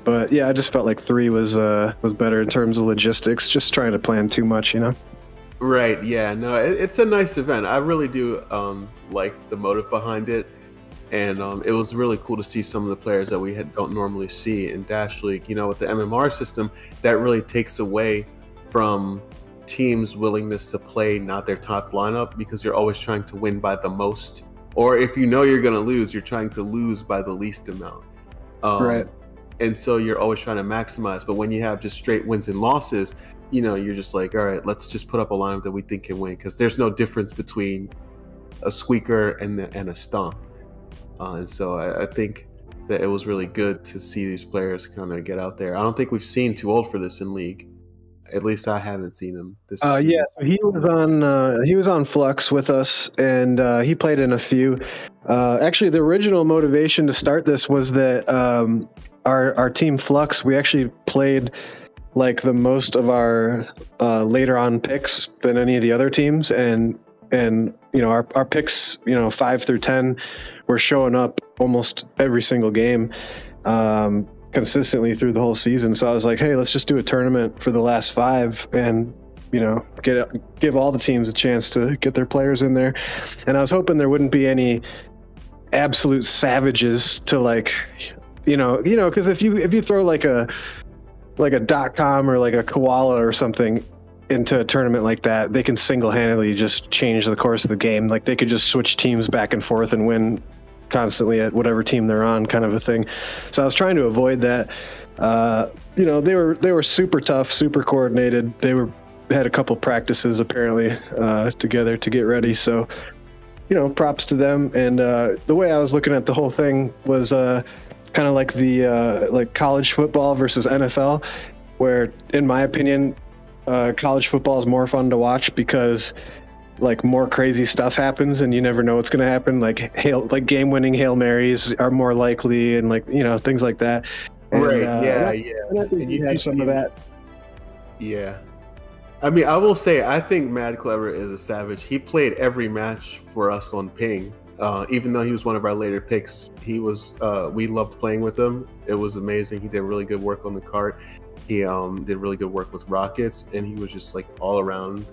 But yeah, I just felt like 3 was better in terms of logistics. Just trying to plan too much, Right. Yeah. No, it's a nice event. I really do like the motive behind it, and it was really cool to see some of the players that we don't normally see in Dash League. With the MMR system, that really takes away from teams' willingness to play not their top lineup, because you're always trying to win by the most, or if you're going to lose, you're trying to lose by the least amount. Right. And so you're always trying to maximize. But when you have just straight wins and losses, you're just like, all right, let's just put up a lineup that we think can win, because there's no difference between a squeaker and a stomp. And so I think that it was really good to see these players kind of get out there. I don't think we've seen Too Old for This in League. At least I haven't seen him. Yeah, he was on FLUX with us, and he played in a few. Actually, the original motivation to start this was that our team FLUX, we actually played like the most of our later on picks than any of the other teams, and our picks 5 through 10 were showing up almost every single game, consistently through the whole season. So I was like, hey, let's just do a tournament for the last 5 and, you know, give all the teams a chance to get their players in there. And I was hoping there wouldn't be any absolute savages to like, you know, because if you throw like a .com or like a koala or something into a tournament like that, they can single-handedly just change the course of the game. Like they could just switch teams back and forth and win constantly at whatever team they're on, kind of a thing. So I was trying to avoid that. You know, they were super tough, super coordinated. They had a couple practices apparently together to get ready. So, you know, props to them. And the way I was looking at the whole thing was kind of like the like college football versus NFL, where in my opinion, college football is more fun to watch because like more crazy stuff happens and you never know what's going to happen. Like game-winning Hail Marys are more likely, and like, you know, things like that. And, right. Yeah. And I think you had some of that. Yeah. I mean, I will say, I think Mad Clever is a savage. He played every match for us on Ping. Even though he was one of our later picks, he was. We loved playing with him. It was amazing. He did really good work on the cart. He did really good work with Rockets, and he was just like all around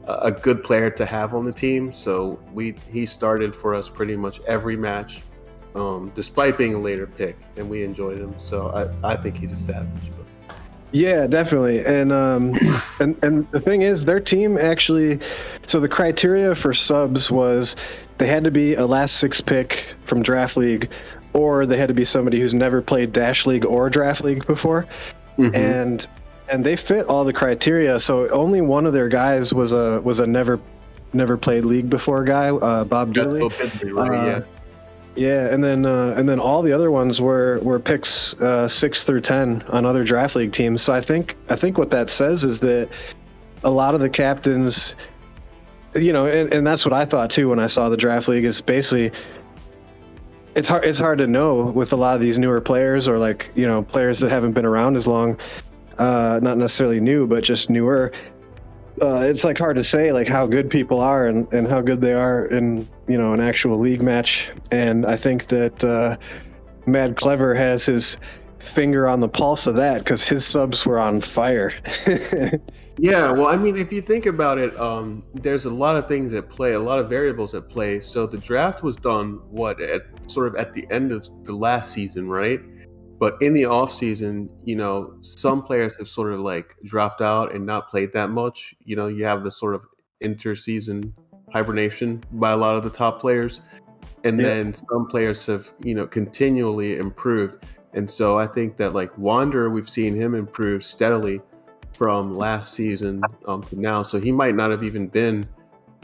a good player to have on the team. So he started for us pretty much every match, despite being a later pick, and we enjoyed him. So I think he's a savage. But. Yeah, definitely. And and the thing is, their team actually. So the criteria for subs was they had to be a last 6 pick from Draft League, or they had to be somebody who's never played Dash League or Draft League before. Mm-hmm. And they fit all the criteria. So only one of their guys was a never played League before guy, Bob Dooley. Right, yeah, and then all the other ones were picks 6 through 10 on other Draft League teams. So I think what that says is that a lot of the captains, you know, and that's what I thought too when I saw the Draft League, is basically it's hard to know with a lot of these newer players, or like, you know, players that haven't been around as long, not necessarily new, but just newer. It's like hard to say like how good people are and how good they are in, you know, an actual league match. And I think that Mad Clever has his finger on the pulse of that, because his subs were on fire. Yeah, well, I mean, if you think about it, there's a lot of things at play, a lot of variables at play. So the draft was done at the end of the last season, right? But in the off season, you know, some players have sort of like dropped out and not played that much. You know, you have the sort of inter-season hibernation by a lot of the top players, and then some players have, you know, continually improved. And so I think that like Wanderer, we've seen him improve steadily from last season to now. So he might not have even been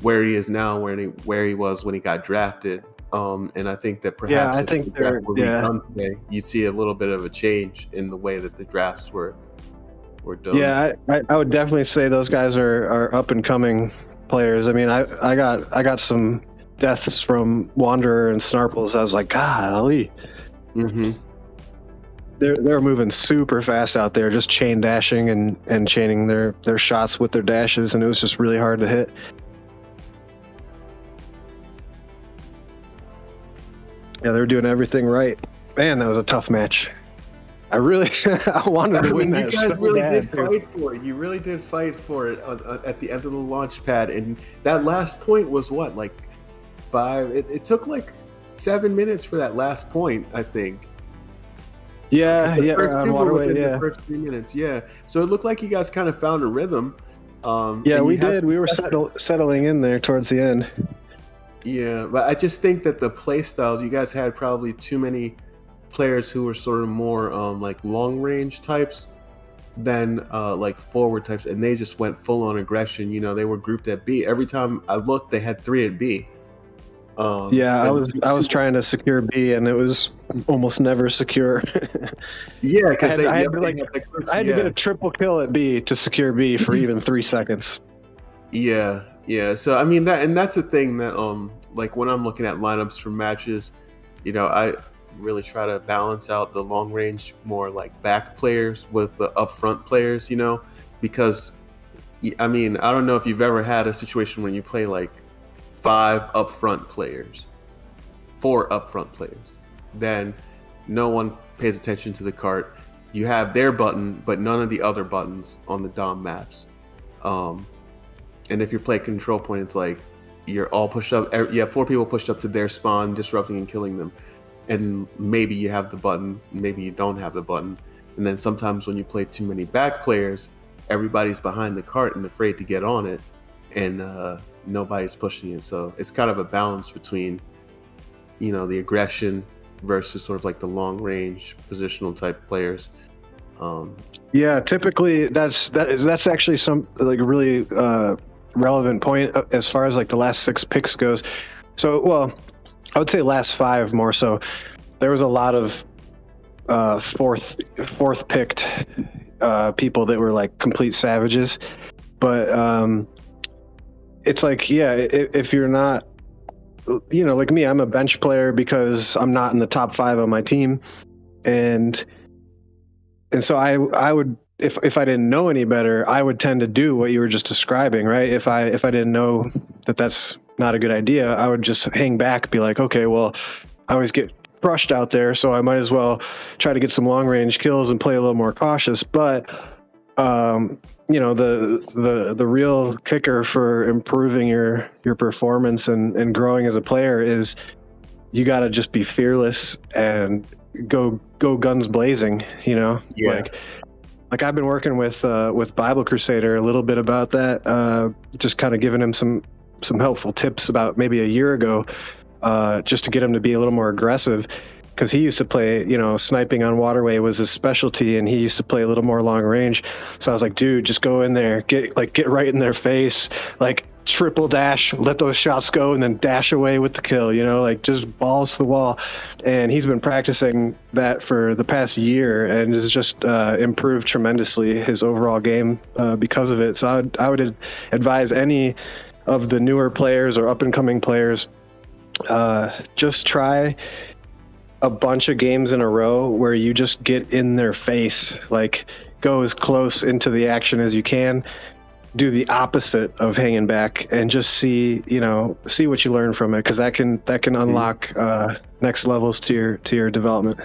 where he is now, where he was when he got drafted. And I think that perhaps if the draft were redone today, you'd see a little bit of a change in the way that the drafts were done. Yeah, I would definitely say those guys are up and coming players. I mean, I got some deaths from Wanderer and Snarples. I was like, golly. Mm-hmm. They're moving super fast out there, just chain dashing and chaining their shots with their dashes, and it was just really hard to hit. Yeah, they were doing everything right. Man, that was a tough match. I wanted to win that. You guys really did fight for it. You really did fight for it at the end of the launch pad, and that last point was what, like 5? It took like 7 minutes for that last point, I think. Yeah, on Waterway, the first 3 minutes, yeah. So it looked like you guys kind of found a rhythm. Yeah, we did. We were settling in there towards the end. Yeah, but I just think that the play styles, you guys had probably too many players who were sort of more like long range types than like forward types, and they just went full on aggression. You know, they were grouped at B. Every time I looked, they had 3 at B. I was trying to secure B, and it was almost never secure. Yeah, because I had to get a triple kill at B to secure B for even 3 seconds. Yeah. So I mean that's the thing that like when I'm looking at lineups for matches, you know, I really try to balance out the long range, more like back players with the upfront players, you know, because I mean, I don't know if you've ever had a situation when you play like 4 upfront players, then no one pays attention to the cart, you have their button, but none of the other buttons on the Dom maps. And if you play control point, it's like you're all pushed up. You have 4 people pushed up to their spawn, disrupting and killing them. And maybe you have the button, maybe you don't have the button. And then sometimes when you play too many back players, everybody's behind the cart and afraid to get on it, and nobody's pushing it. So it's kind of a balance between, the aggression versus sort of like the long range positional type players. Yeah, typically that's actually some like really relevant point as far as like the last 6 picks goes. So, well, I would say last 5 more so. There was a lot of fourth picked people that were like complete savages, but it's like, yeah, if you're not, like me, I'm a bench player because I'm not in the top 5 on my team, and so I would, if I didn't know any better, I would tend to do what you were just describing, right? If I didn't know that that's not a good idea, I would just hang back, be like, okay, well, I always get crushed out there, so I might as well try to get some long range kills and play a little more cautious. But the real kicker for improving your performance and growing as a player is you got to just be fearless and go guns blazing. Yeah. Like I've been working with Bible Crusader a little bit about that, just kind of giving him some helpful tips about maybe a year ago, just to get him to be a little more aggressive, because he used to play, sniping on waterway was his specialty, and he used to play a little more long range. So I was like, dude, just go in there, get right in their face, like triple dash, let those shots go, and then dash away with the kill, like just balls to the wall. And he's been practicing that for the past year and has just improved tremendously his overall game because of it. So I would advise any of the newer players or up and coming players, just try a bunch of games in a row where you just get in their face, like go as close into the action as you can, do the opposite of hanging back, and just see what you learn from it, because that can unlock next levels to your development.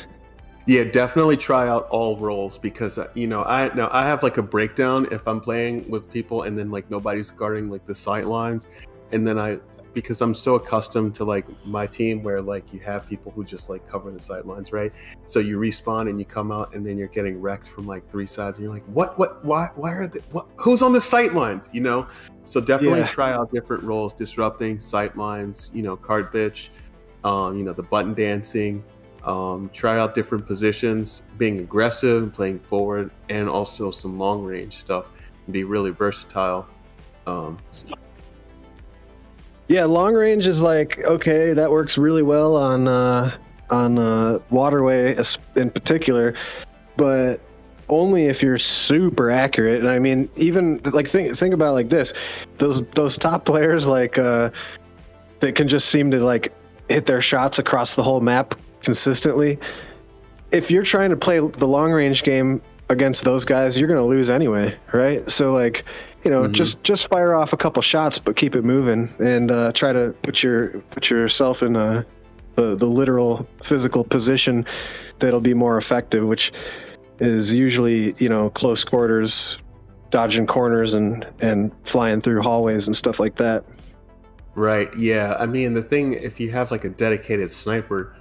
Yeah, definitely try out all roles, because I have like a breakdown if I'm playing with people and then like nobody's guarding like the sight lines, and then because I'm so accustomed to like my team where like you have people who just like cover the sight lines, right? So you respawn and you come out and then you're getting wrecked from like 3 sides, and you're like, why are they, who's on the sight lines, So definitely try out different roles: disrupting, sight lines, card bitch, the button dancing. Try out different positions, being aggressive and playing forward, and also some long range stuff, and be really versatile. Yeah, long range is like, okay, that works really well on waterway in particular, but only if you're super accurate. And I mean, even like think about it like this: those top players, like that can just seem to like hit their shots across the whole map consistently. If you're trying to play the long range game against those guys, you're going to lose anyway, right? So like, just fire off a couple shots, but keep it moving, and try to put yourself in the literal physical position that'll be more effective, which is usually close quarters, dodging corners and flying through hallways and stuff like that. Right. Yeah. I mean, the thing, if you have like a dedicated sniper,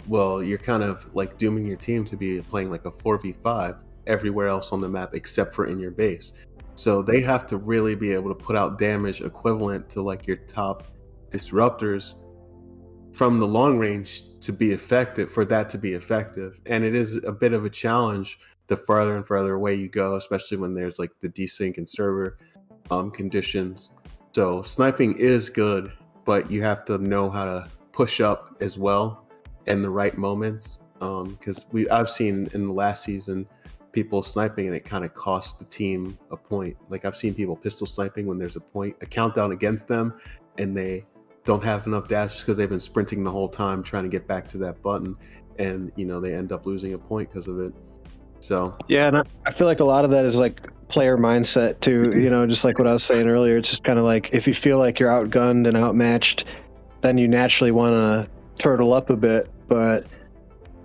well, you're kind of like dooming your team to be playing like a 4v5 everywhere else on the map except for in your base. So they have to really be able to put out damage equivalent to like your top disruptors from the long range to be effective, for that to be effective. And it is a bit of a challenge the farther and farther away you go, especially when there's like the desync and server conditions. So sniping is good, but you have to know how to push up as well in the right moments. Because I've seen in the last season people sniping and it kind of cost the team a point. Like I've seen people pistol sniping when there's a countdown against them, and they don't have enough dashes because they've been sprinting the whole time trying to get back to that button, and they end up losing a point because of it. So yeah, and I feel like a lot of that is like player mindset too. Just like what I was saying earlier, it's just kind of like if you feel like you're outgunned and outmatched, then you naturally want to turtle up a bit. But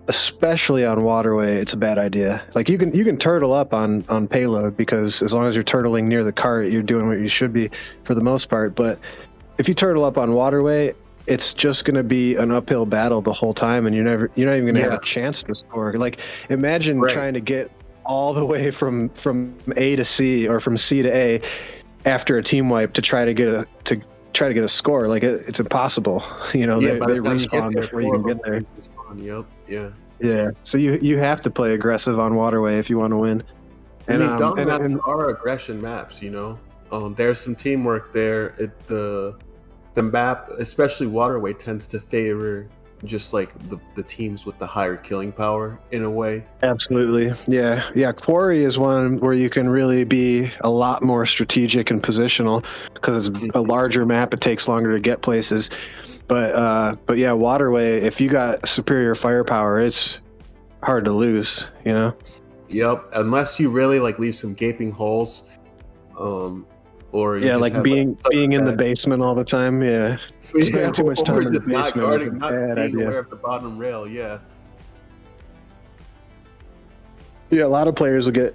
especially on waterway, it's a bad idea. Like you can turtle up on payload, because as long as you're turtling near the cart, you're doing what you should be for the most part. But if you turtle up on waterway, it's just going to be an uphill battle the whole time, and you're not even going to have a chance to score. Like imagine trying to get all the way from A to C or from C to A after a team wipe to try to get a score. Like it's impossible. You know, they respawn before you can get there. Yep. Yeah. So you have to play aggressive on waterway if you want to win. And maps are aggression maps. You know, there's some teamwork there. The map, especially waterway, tends to favor just like the teams with the higher killing power in a way. Absolutely. Yeah. Quarry is one where you can really be a lot more strategic and positional, because it's a larger map. It takes longer to get places. But yeah, waterway, if you got superior firepower, it's hard to lose, you know? Yep. Unless you really like leave some gaping holes, or you like being in the basement all the time. Yeah. Spending too much time in the basement is a bad idea. Aware of the bottom rail, yeah. Yeah, a lot of players will get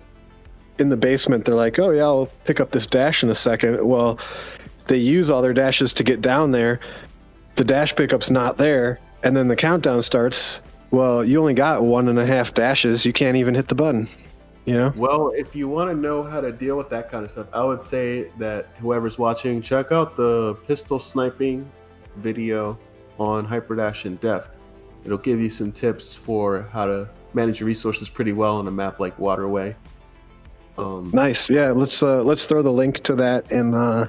in the basement. They're like, oh yeah, I'll pick up this dash in a second. Well, they use all their dashes to get down there. The dash pickup's not there, and then the countdown starts. Well, you only got 1.5 dashes. You can't even hit the button. You know? Well, if you want to know how to deal with that kind of stuff, I would say that whoever's watching, check out the pistol sniping video on Hyperdash in depth. It'll give you some tips for how to manage your resources pretty well on a map like Waterway. Nice. Yeah, let's throw the link to that in I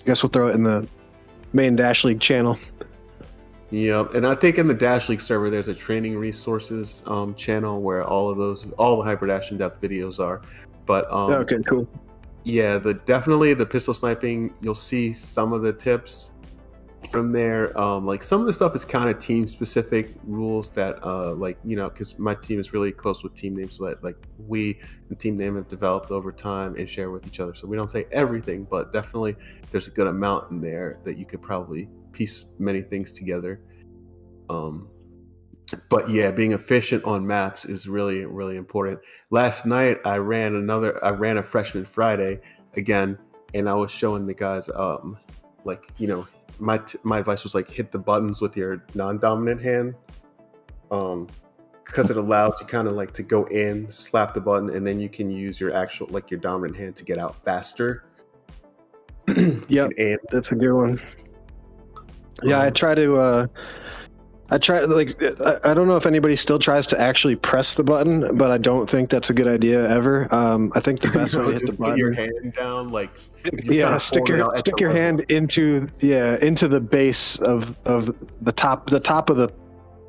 guess we'll throw it in the main Dash League channel. Yeah, and I think in the Dash League server there's a training resources channel where all the Hyperdash in depth videos are. But okay, cool. Yeah, definitely the pistol sniping, you'll see some of the tips from there. Like some of the stuff is kind of team specific rules that like, you know, because my team is really close with team names, so that like we the team name have developed over time and share with each other, so we don't say everything, but definitely there's a good amount in there that you could probably piece many things together. But yeah, being efficient on maps is really, really important. Last night I ran a Freshman Friday again, and I was showing the guys like, you know, my advice was like hit the buttons with your non-dominant hand, because it allows you kind of like to go in, slap the button, and then you can use your actual like your dominant hand to get out faster. Yeah, that's a good one. Yeah, I don't know if anybody still tries to actually press the button, but I don't think that's a good idea ever. I think the best way to hit the button, put your hand down, like stick your hand into the base of the top of the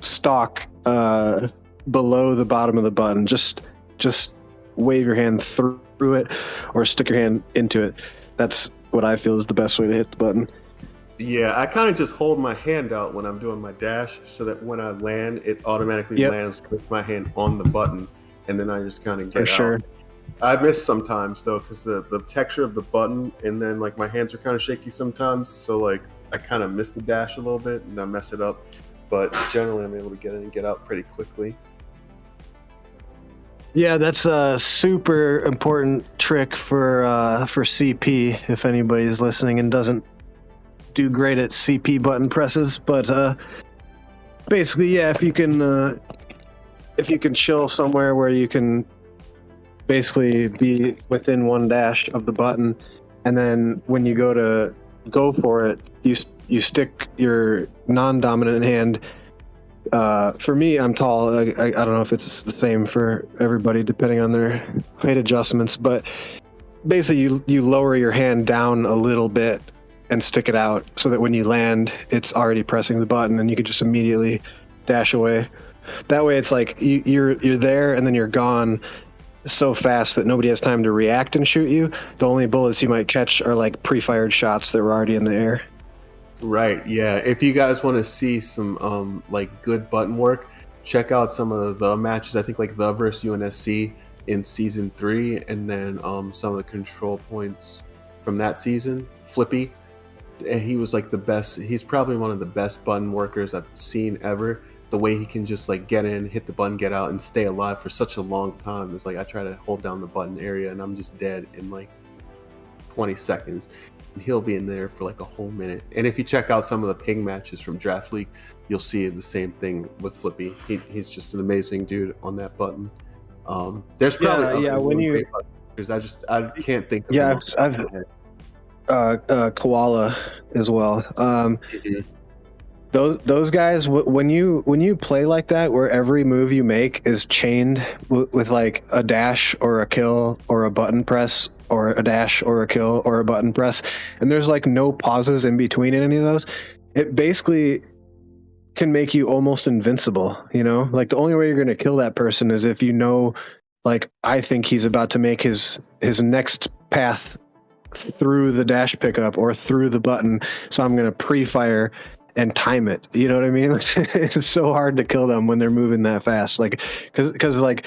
stalk, below the bottom of the button. Just wave your hand through it or stick your hand into it. That's what I feel is the best way to hit the button. Yeah, I kind of just hold my hand out when I'm doing my dash, so that when I land, it automatically lands with my hand on the button, and then I just kind of get out. Sure. I miss sometimes though, because the texture of the button, and then like my hands are kind of shaky sometimes, so like I kind of miss the dash a little bit and I mess it up. But generally, I'm able to get in and get out pretty quickly. Yeah, that's a super important trick for CP. If anybody's listening and doesn't do great at CP button presses, but basically, yeah, if you can chill somewhere where you can basically be within one dash of the button, and then when you go for it, you stick your non-dominant hand. For me, I'm tall. I don't know if it's the same for everybody depending on their height adjustments, but basically you lower your hand down a little bit and stick it out so that when you land, it's already pressing the button and you can just immediately dash away. That way it's like you're there and then you're gone so fast that nobody has time to react and shoot you. The only bullets you might catch are like pre-fired shots that were already in the air. Right, yeah. If you guys want to see some like good button work, check out some of the matches. I think like the versus UNSC in season 3, and then some of the control points from that season. Flippy, and he was like the best. He's probably one of the best button workers I've seen ever. the way he can just like get in, hit the button, get out, and stay alive for such a long time. It's like I try to hold down the button area and I'm just dead in like 20 seconds. And he'll be in there for like a whole minute. And if you check out some of the ping matches from Draft League, you'll see the same thing with Flippy. He's just an amazing dude on that button. There's probably when you great buttons. I can't think of I've Koala as well. Those guys, when you play like that, where every move you make is chained with like a dash or a kill or a button press or a dash or a kill or a button press, and there's like no pauses in between any of those, it basically can make you almost invincible. You know, like the only way you're going to kill that person is if you know, like, I think he's about to make his next path through the dash pickup or through the button, so I'm going to pre-fire and time it. You know what I mean? It's so hard to kill them when they're moving that fast. Like, because like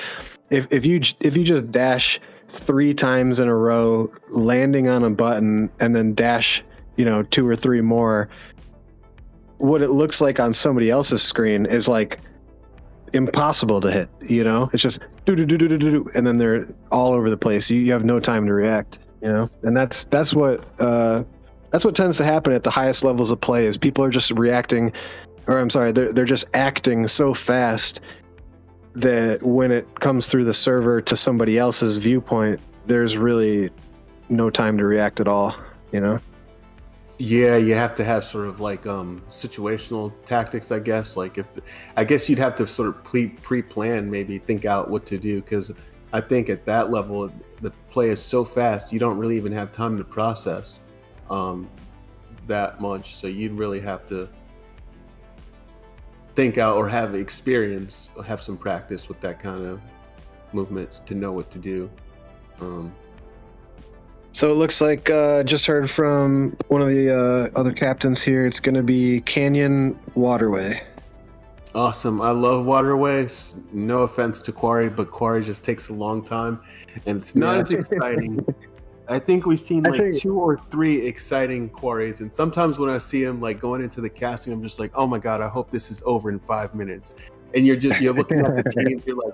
if you just dash 3 times in a row, landing on a button, and then dash, 2 or 3 more, what it looks like on somebody else's screen is like impossible to hit. It's just do do do do do do, and then they're all over the place. You have no time to react. And that's what tends to happen at the highest levels of play, is people are just reacting, or I'm sorry, they're just acting so fast that when it comes through the server to somebody else's viewpoint, there's really no time to react at all. Yeah, you have to have sort of like situational tactics, I guess. Like I guess you'd have to sort of pre-plan, maybe think out what to do, because I think at that level the play is so fast you don't really even have time to process that much. So you'd really have to think out or have experience, or have some practice with that kind of movements to know what to do. So it looks like just heard from one of the other captains here. It's going to be Canyon Waterway. Awesome. I love Waterways. No offense to Quarry, but Quarry just takes a long time and it's not as exciting. I think we've seen 2 or 3 exciting Quarries, and sometimes when I see them like going into the casting, I'm just like, oh my god, I hope this is over in 5 minutes. And you're looking at the teams, you're like,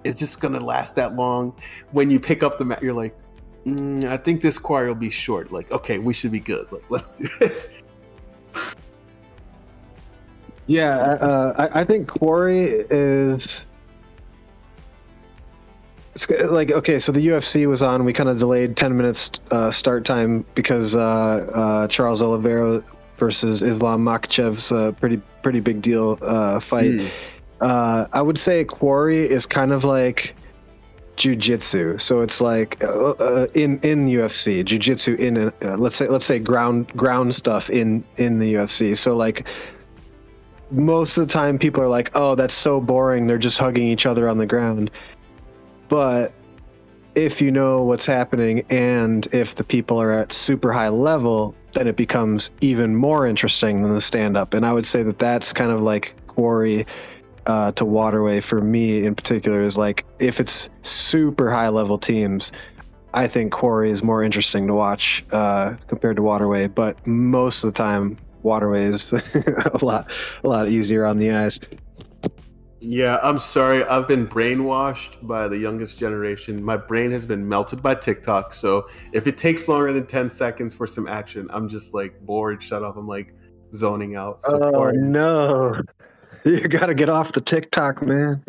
is this gonna last that long? When you pick up the map, you're like, I think this Quarry will be short. Like, okay, we should be good. Like, let's do this. Yeah, I think Quarry is. It's like, okay, so the UFC was on. We kind of delayed 10 minutes start time because Charles Oliveira versus Islam Makhachev's a pretty big deal fight. I would say Quarry is kind of like jiu-jitsu. So it's like in UFC, jiu-jitsu in let's say ground stuff in the UFC. So like most of the time people are like, oh, that's so boring. They're just hugging each other on the ground. But if you know what's happening and if the people are at super high level, then it becomes even more interesting than the stand-up. And I would say that that's kind of like Quarry to Waterway for me in particular, is like if it's super high level teams, I think Quarry is more interesting to watch compared to Waterway. But most of the time, Waterway is a lot easier on the eyes. Yeah, I'm sorry. I've been brainwashed by the youngest generation. My brain has been melted by TikTok. So if it takes longer than 10 seconds for some action, I'm just like bored, shut off. I'm like zoning out. Oh, no. You got to get off the TikTok, man.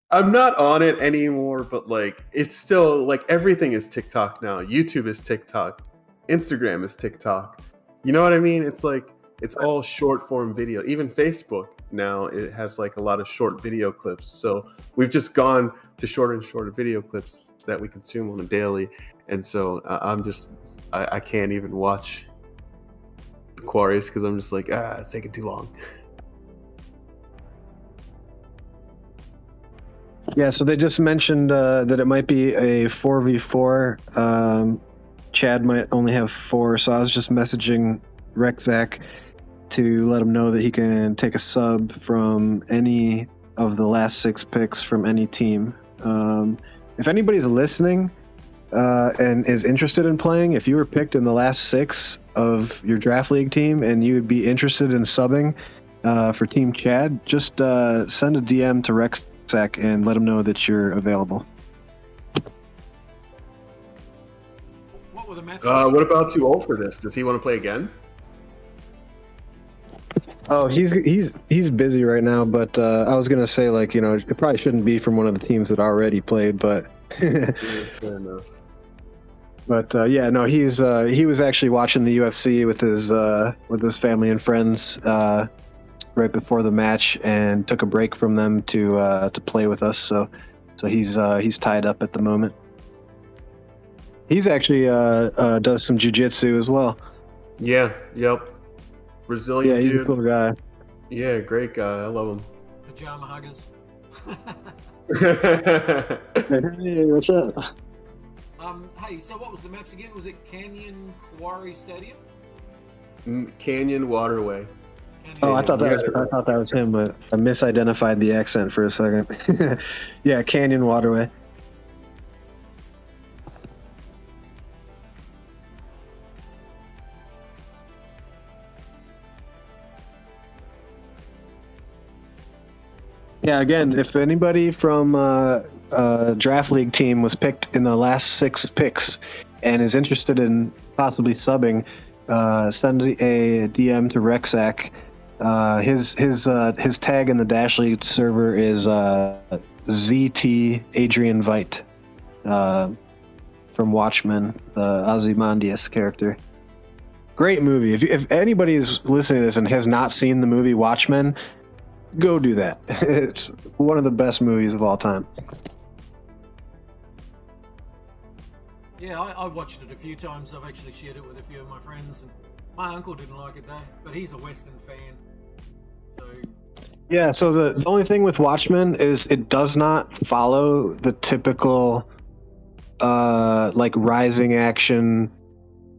I'm not on it anymore, but like it's still like everything is TikTok now. YouTube is TikTok. Instagram is TikTok. You know what I mean? It's like it's all short form video. Even Facebook now, it has like a lot of short video clips. So we've just gone to shorter and shorter video clips that we consume on a daily. And so I can't even watch the Quarries because I'm just like, it's taking too long. Yeah, so they just mentioned that it might be a 4v4. Chad might only have 4, so I was just messaging Rekzak to let him know that he can take a sub from any of the last 6 picks from any team. If anybody's listening and is interested in playing, if you were picked in the last 6 of your draft league team and you would be interested in subbing, for Team Chad, just send a DM to Rexac and let him know that you're available. What were the maps? What about Too Old for This? Does he want to play again? Oh, he's busy right now, but I was gonna say, like, it probably shouldn't be from one of the teams that already played, but Yeah, fair enough. but yeah, no, he was actually watching the UFC with his family and friends right before the match, and took a break from them to play with us. So he's tied up at the moment. He's actually does some jiu-jitsu as well. Yeah, yep. Brazilian Yeah, he's dude. a cool guy. Yeah, great guy. I love him. Pajama huggers. Hey, what's up? Hey, so what was the maps again? Was it Canyon Quarry Stadium? Canyon Waterway. Oh, I thought that was him, but I misidentified the accent for a second. Yeah, Canyon Waterway. Yeah, again, if anybody from draft league team was picked in the last 6 picks and is interested in possibly subbing, send a DM to Rexac. His tag in the Dash League server is ZT Adrian Veidt from Watchmen, the Ozymandias character. Great movie. If anybody is listening to this and has not seen the movie Watchmen, go do that. It's one of the best movies of all time. Yeah, I watched it a few times. I've actually shared it with a few of my friends, and my uncle didn't like it though, but he's a Western fan. So Yeah, so the only thing with Watchmen is it does not follow the typical like rising action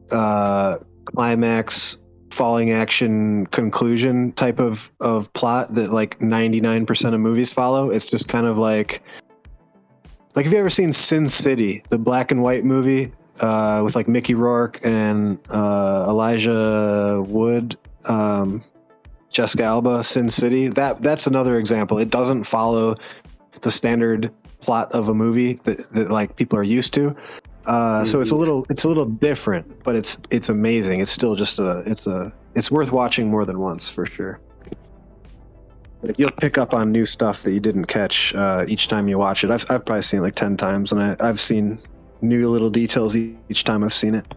climax, falling action, conclusion type of plot that like 99% of movies follow. It's just kind of like have you ever seen Sin City, the black and white movie with like Mickey Rourke and Elijah Wood, Jessica Alba? Sin City. That's another example. It doesn't follow the standard plot of a movie that like people are used to. So it's a little different, but it's amazing. It's still just it's worth watching more than once for sure. You'll pick up on new stuff that you didn't catch each time you watch it. I've probably seen it like 10 times, and I've seen new little details each time I've seen it.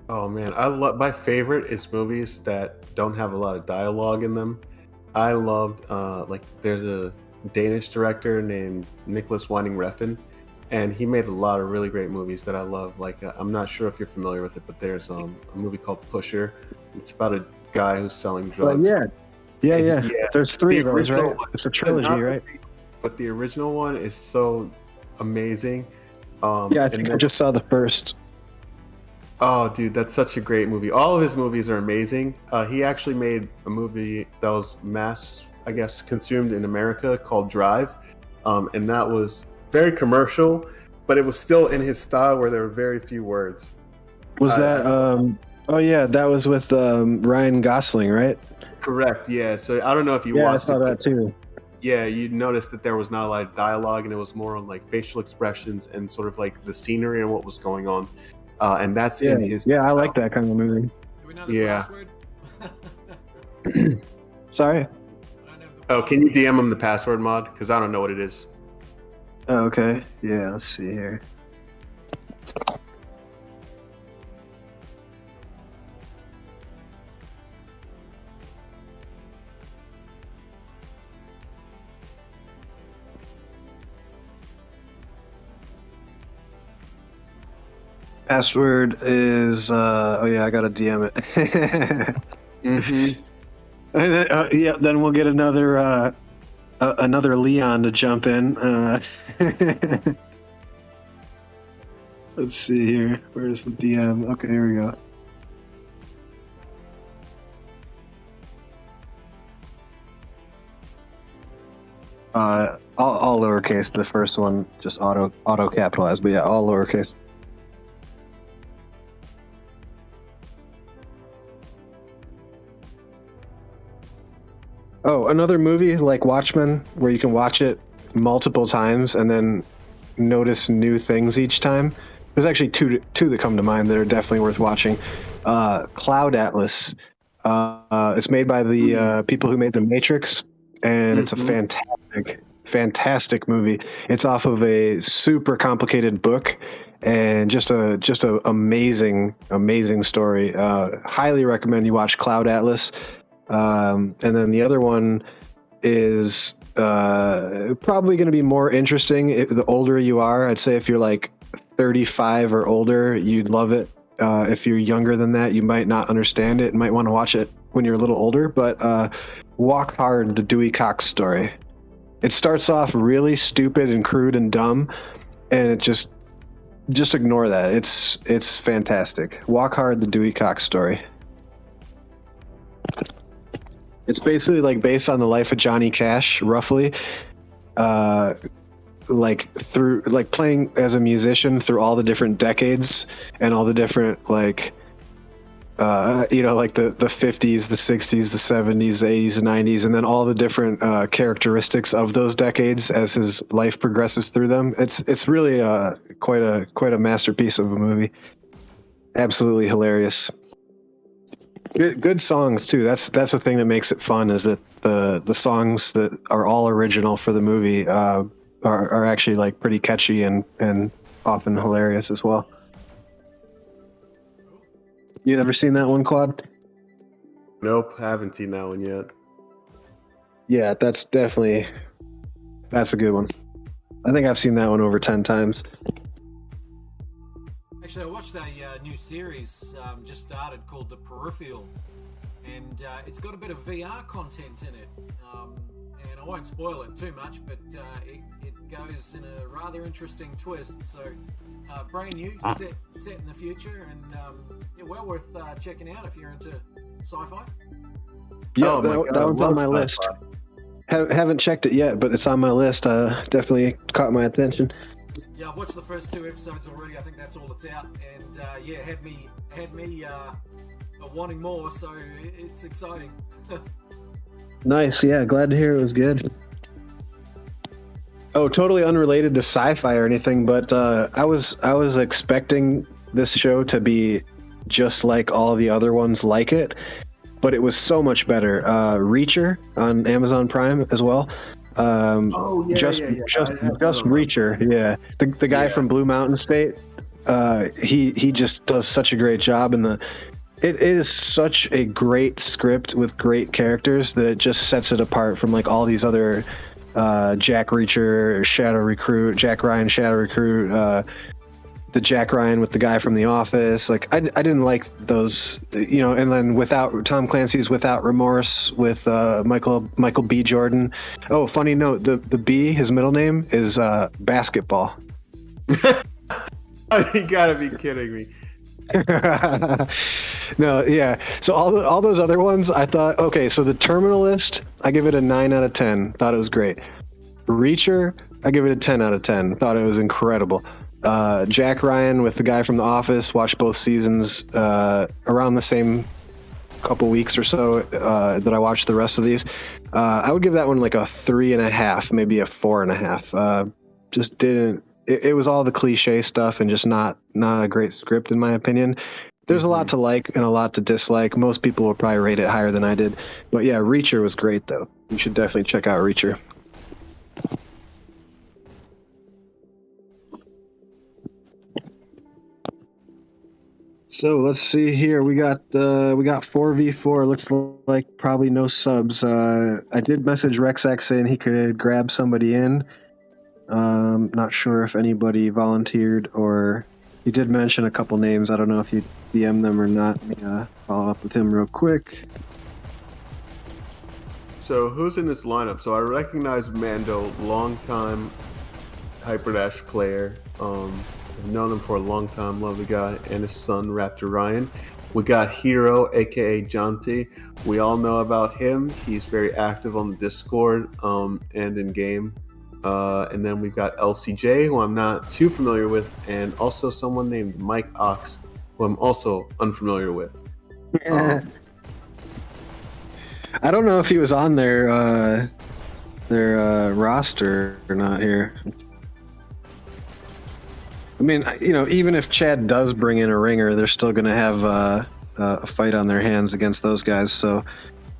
Oh man, my favorite is movies that don't have a lot of dialogue in them. I loved there's a Danish director named Nicholas Winding Refn, and he made a lot of really great movies that I love. I'm not sure if you're familiar with it, but there's a movie called Pusher. It's about a guy who's selling drugs. Yeah. There's 3 of those, right? One, It's a trilogy, right? But the original one is so amazing. Yeah, I think I just saw the first. Oh, dude, that's such a great movie. All of his movies are amazing. He actually made a movie that was consumed in America called Drive, and that was very commercial, but it was still in his style where there were very few words. Was that? Oh yeah, that was with Ryan Gosling, right? Correct. Yeah. So I don't know if you watched I saw it, that too. Yeah, you noticed that there was not a lot of dialogue, and it was more on like facial expressions and sort of like the scenery and what was going on. And that's in his. Yeah, I like that kind of movie. do we know the password? Sorry. I don't have the Oh, can you DM him the password mod? Because I don't know what it is. Oh, okay. Yeah, let's see here. Password is I gotta DM it. Mm-hmm. And then, yeah, then we'll get another Leon to jump in. Let's see here. Where's the DM? Okay, here we go. All lowercase. The first one just auto capitalized, but yeah, all lowercase. Oh, another movie like Watchmen, where you can watch it multiple times and then notice new things each time. There's actually two that come to mind that are definitely worth watching. Cloud Atlas. It's made by the people who made The Matrix, and it's a fantastic movie. It's off of a super complicated book, and just a amazing story. Highly recommend you watch Cloud Atlas. And then the other one is probably going to be more interesting the older you are. I'd say if you're like 35 or older, you'd love it. If you're younger than that, you might not understand it and might want to watch it when you're a little older. But Walk Hard, the Dewey Cox story. It starts off really stupid and crude and dumb, and it just ignore that. It's fantastic. Walk Hard, the Dewey Cox story. It's basically like based on the life of Johnny Cash, roughly. Like through like playing as a musician through all the different decades and all the different like like the 50s, the 60s, the 70s, the 80s, and 90s, and then all the different characteristics of those decades as his life progresses through them. It's really quite a masterpiece of a movie. Absolutely hilarious. Good songs too. That's the thing that makes it fun, is that the songs that are all original for the movie are actually like pretty catchy and often hilarious as well. You ever seen that one, Claude? Nope, I haven't seen that one yet. Yeah, that's a good one. I think I've seen that one over 10 times. Actually, I watched a new series just started called The Peripheral, and it's got a bit of VR content in it. And I won't spoil it too much, but it goes in a rather interesting twist. So, brand new, set in the future, and well worth checking out if you're into sci-fi. Yeah, that one's on my list. Haven't checked it yet, but it's on my list. Definitely caught my attention. Yeah, I've watched the first 2 episodes already. I think that's all it's out, and had me wanting more. So it's exciting. Nice. Yeah, glad to hear it was good. Oh, totally unrelated to sci-fi or anything, but I was expecting this show to be just like all the other ones like it, but it was so much better. Reacher on Amazon Prime as well. Just Reacher, yeah. The guy from Blue Mountain State, he just does such a great job, and it is such a great script with great characters that it just sets it apart from like all these other Jack Reacher, Shadow Recruit, Jack Ryan Shadow Recruit, the Jack Ryan with the guy from The Office. Like I didn't like those, and then without Tom Clancy's Without Remorse with Michael B. Jordan. Oh, funny note, the B, his middle name is Basketball. You gotta be kidding me. No, yeah. So all those other ones, I thought, okay, so The Terminalist, I give it a 9 out of 10. Thought it was great. Reacher, I give it a 10 out of 10. Thought it was incredible. Jack Ryan with the guy from The Office, watched both seasons around the same couple weeks or so that I watched the rest of these. I would give that one like a 3.5, maybe a 4.5. Just didn't. It was all the cliche stuff and just not a great script in my opinion. There's a lot to like and a lot to dislike. Most people will probably rate it higher than I did. But yeah, Reacher was great though. You should definitely check out Reacher. So let's see here. We got 4v4. Looks like probably no subs. I did message Rexx saying he could grab somebody in. Not sure if anybody volunteered, or he did mention a couple names. I don't know if you DM them or not. Let me follow up with him real quick. So who's in this lineup? So I recognize Mando, longtime Hyperdash player. I've known him for a long time. Love the guy, and his son Raptor Ryan. We got Hero, aka Jonty. We all know about him. He's very active on the Discord and in game. And then we've got LCJ, who I'm not too familiar with, and also someone named Mike Ox, who I'm also unfamiliar with. I don't know if he was on their roster or not here. I mean, you know, even if Chad does bring in a ringer, they're still going to have a fight on their hands against those guys. So,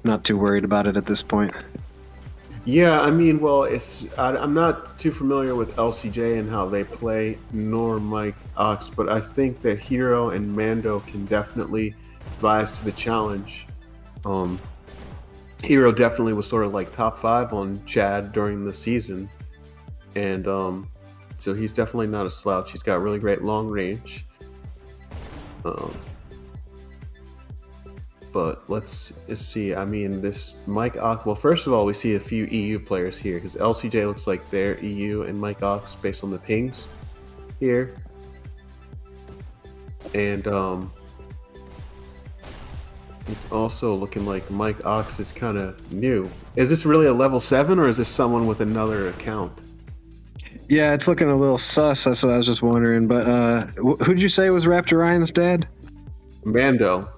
not too worried about it at this point. Yeah, I mean, well, I'm not too familiar with LCJ and how they play, nor Mike Ox, but I think that Hero and Mando can definitely rise to the challenge. Hero definitely was sort of like top 5 on Chad during the season, and so he's definitely not a slouch. He's got really great long range. But let's see. I mean, this Mike Ox. Well, first of all, we see a few EU players here because LCJ looks like they're EU and Mike Ox based on the pings here. And it's also looking like Mike Ox is kind of new. Is this really a level 7 or is this someone with another account? Yeah, it's looking a little sus. That's what I was just wondering. But who'd you say was Raptor Ryan's dad? Mando.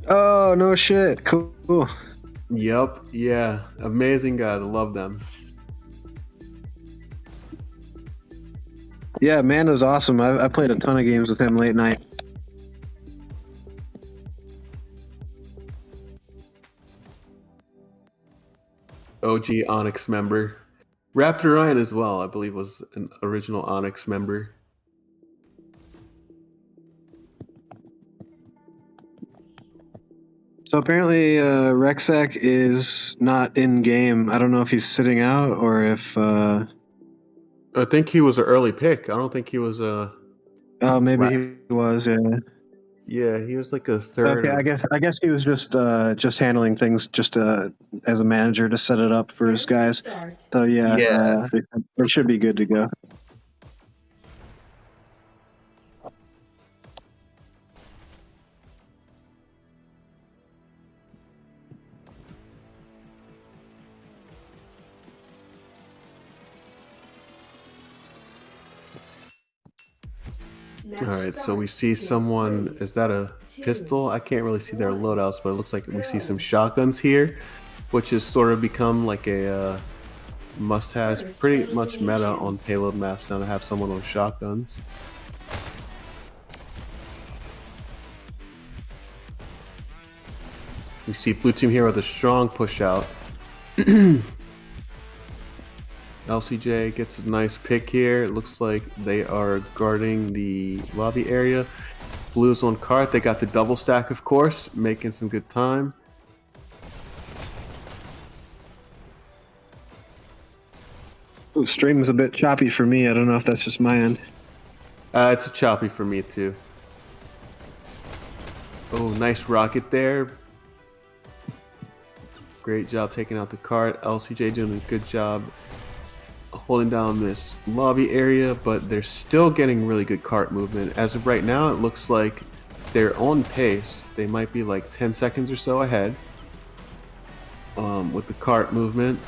Oh, no shit. Cool. Yup. Yeah. Amazing guys. I love them. Yeah, Mando's awesome. I played a ton of games with him late night. OG Onyx member. Raptor Ryan as well, I believe, was an original Onyx member. So apparently Rexac is not in game. I don't know if he's sitting out or if... I think he was an early pick. I don't think he was a... Oh, maybe he was, yeah. Yeah, he was like a third. Okay, I guess he was just handling things just as a manager to set it up for his guys. So yeah. They should be good to go. All right, so we see someone. Is that a pistol? I can't really see their loadouts, but it looks like we see some shotguns here, which has sort of become like a must-have. It's pretty much meta on payload maps now to have someone with shotguns. We see blue team here with a strong push out. LCJ gets a nice pick here. It looks like they are guarding the lobby area. Blues on cart. They got the double stack, of course, making some good time. Ooh, stream's a bit choppy for me. I don't know if that's just my end. It's a choppy for me too. Oh, nice rocket there. Great job taking out the cart. LCJ doing a good job holding down this lobby area, but they're still getting really good cart movement. As of right now, it looks like they're on pace. They might be like 10 seconds or so ahead with the cart movement.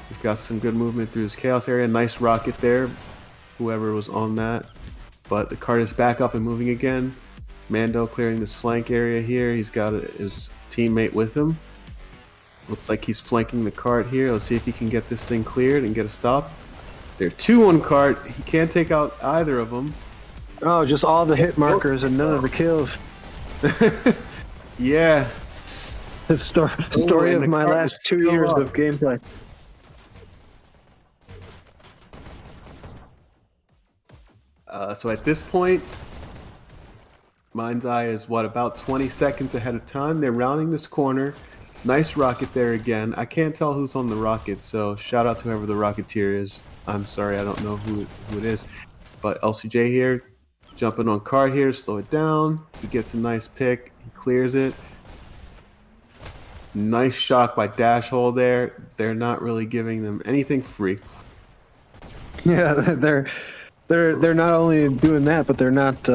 We've got some good movement through this chaos area. Nice rocket there, whoever was on that. But the cart is back up and moving again. Mando clearing this flank area here. He's got his teammate with him. Looks like he's flanking the cart here. Let's see if he can get this thing cleared and get a stop. They're 2 on cart. He can't take out either of them. Oh, just all the hit markers and none of the kills. Yeah. The story of my last 2 years of gameplay. So at this point, Mind's Eye is about 20 seconds ahead of time. They're rounding this corner. Nice rocket there again. I can't tell who's on the rocket, so shout out to whoever the rocketeer is. I'm sorry, I don't know who it is. But LCJ here, jumping on cart here, slow it down. He gets a nice pick. He clears it. Nice shot by Dash Hole there. They're not really giving them anything free. Yeah, they're not only doing that, but they're not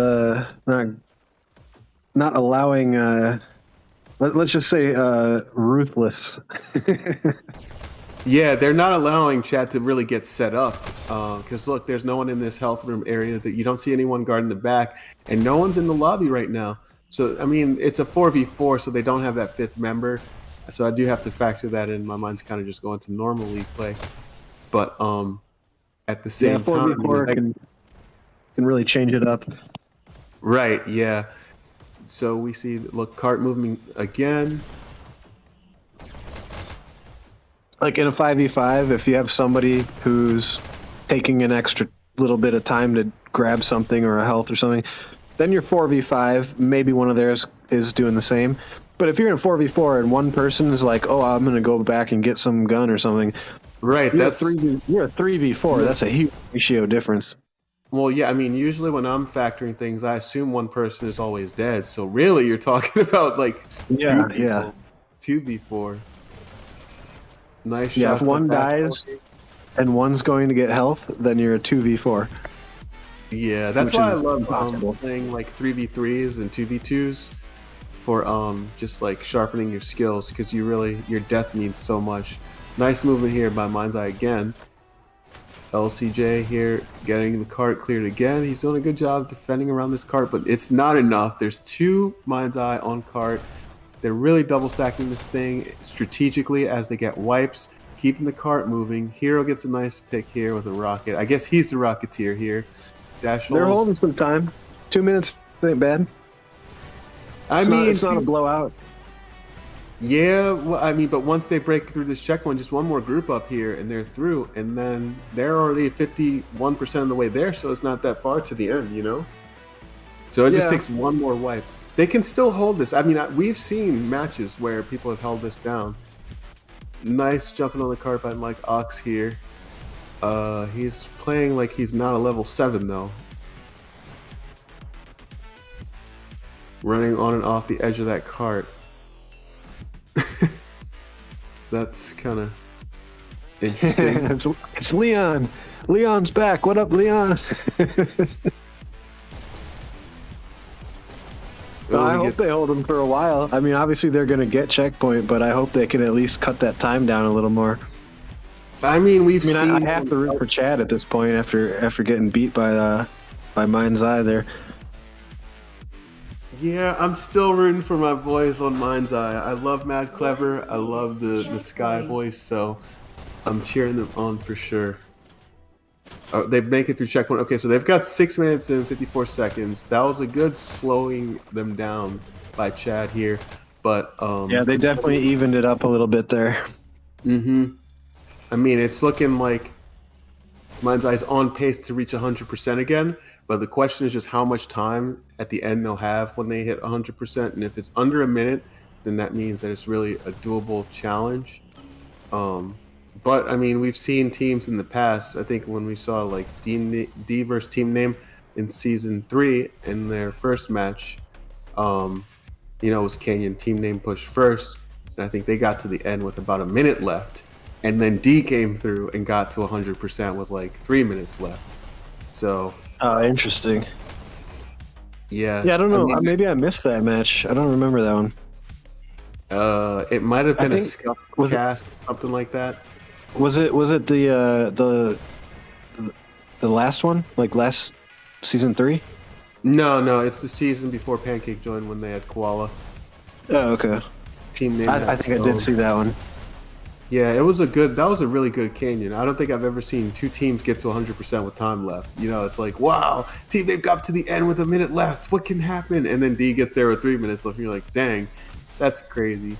allowing. Let's just say ruthless. Yeah, they're not allowing Chad to really get set up. Because look, there's no one in this health room area. That you don't see anyone guarding the back, and no one's in the lobby right now. So I mean, it's a 4v4, so they don't have that 5th member. So I do have to factor that in. My mind's kind of just going to normal league play. But at the same time, 4v4 can really change it up. Right, yeah. So we see, look, cart moving again. Like in a 5v5, if you have somebody who's taking an extra little bit of time to grab something or a health or something, then your 4v5, maybe one of theirs is doing the same. But if you're in a 4v4 and one person is like, oh, I'm going to go back and get some gun or something, right? You're a 3v4. That's a huge ratio difference. Well, yeah, I mean, usually when I'm factoring things, I assume one person is always dead. So really, you're talking about like 2v4. Nice shot. Yeah, if one dies and one's going to get health, then you're a 2v4. Yeah, that's why I love playing like 3v3s and 2v2s for just like sharpening your skills, because your death means so much. Nice movement here by Mind's Eye again. LCJ here getting the cart cleared again. He's doing a good job defending around this cart, but it's not enough. There's 2 Mind's Eye on cart. They're really double stacking this thing strategically as they get wipes, keeping the cart moving. Hero gets a nice pick here with a rocket. I guess he's the Rocketeer here. Dash They're holes. holding some time. 2 minutes ain't bad. It's not a blowout. Yeah, well, I mean, but once they break through this checkpoint, just one more group up here and they're through, and then they're already 51% of the way there, so it's not that far to the end, you know? So it just takes one more wipe. They can still hold this. I mean, we've seen matches where people have held this down. Nice jumping on the cart by Mike Ox here. He's playing like he's not a level 7, though. Running on and off the edge of that cart. That's kind of interesting. It's Leon. Leon's back. What up, Leon? I hope they hold him for a while. I mean, obviously they're going to get checkpoint, but I hope they can at least cut that time down a little more. I mean, I have to root for Chad at this point after getting beat by Mind's Eye there. Yeah, I'm still rooting for my boys on Mind's Eye. I love Mad Clever. I love the Sky voice, so I'm cheering them on for sure. Oh, they make it through checkpoint. Okay, so they've got 6 minutes and 54 seconds. That was a good slowing them down by Chad here, but yeah, they definitely evened it up a little bit there. I mean, it's looking like Mind's Eye's on pace to reach 100% again. But the question is just how much time at the end they'll have when they hit 100%. And if it's under a minute, then that means that it's really a doable challenge. But, I mean, we've seen teams in the past. I think when we saw, like, D versus Team Name in Season 3 in their first match, it was Canyon. Team Name pushed first. And I think they got to the end with about a minute left. And then D came through and got to 100% with, like, 3 minutes left. So... Oh, interesting. Yeah. Yeah, I don't know. Maybe I missed that match. I don't remember that one. It might have been a scuff cast, something like that. Was it the last one? Like last season 3? No, it's the season before Pancake joined when they had Koala. Oh, okay. Team name. I think I did see that one. Yeah, that was a really good canyon. I don't think I've ever seen 2 teams get to 100% with time left. It's like, wow, Team Name got to the end with a minute left. What can happen? And then D gets there with 3 minutes left. And you're like, dang, that's crazy.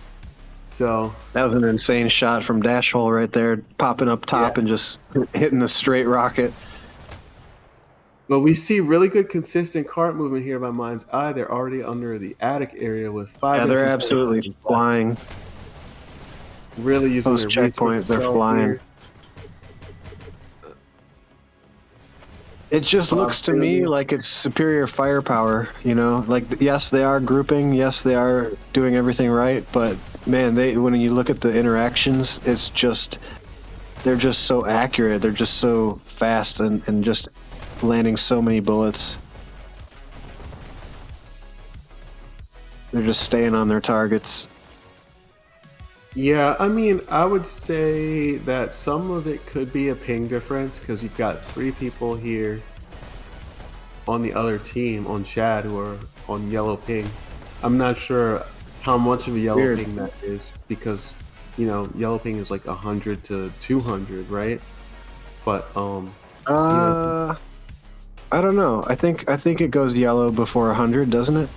So that was an insane shot from Dash Hole right there, popping up top and just hitting the straight rocket. But we see really good consistent cart movement here by Mind's Eye. They're already under the attic area with 5 minutes. Yeah, they're absolutely flying. Really using those checkpoints, they're flying. Here. It just looks to me like it's superior firepower, Like, yes, they are grouping, yes, they are doing everything right, but man, when you look at the interactions, they're just so accurate, they're just so fast and just landing so many bullets. They're just staying on their targets. Yeah, I mean, I would say that some of it could be a ping difference because you've got 3 people here on the other team, on Chad, who are on yellow ping. I'm not sure how much of a yellow Weird. ping that is, because yellow ping is like 100 to 200, right? But I don't know. I think it goes yellow before 100, doesn't it?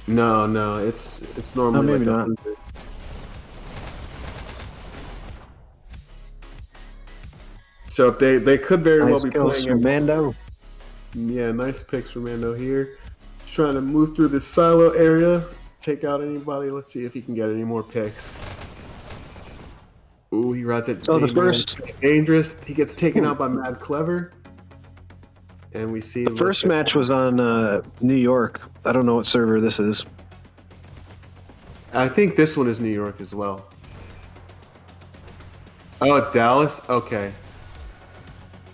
no, it's normally maybe like not. 100. So if they could very Nice well be kills playing from it. Mando. Yeah, nice picks from Mando here. Just trying to move through this silo area, take out anybody. Let's see if he can get any more picks. Ooh, he rides it. So the first dangerous. He gets taken out by Mad Clever. And we see the first match was on New York. I don't know what server this is. I think this one is New York as well. Oh, it's Dallas? Okay.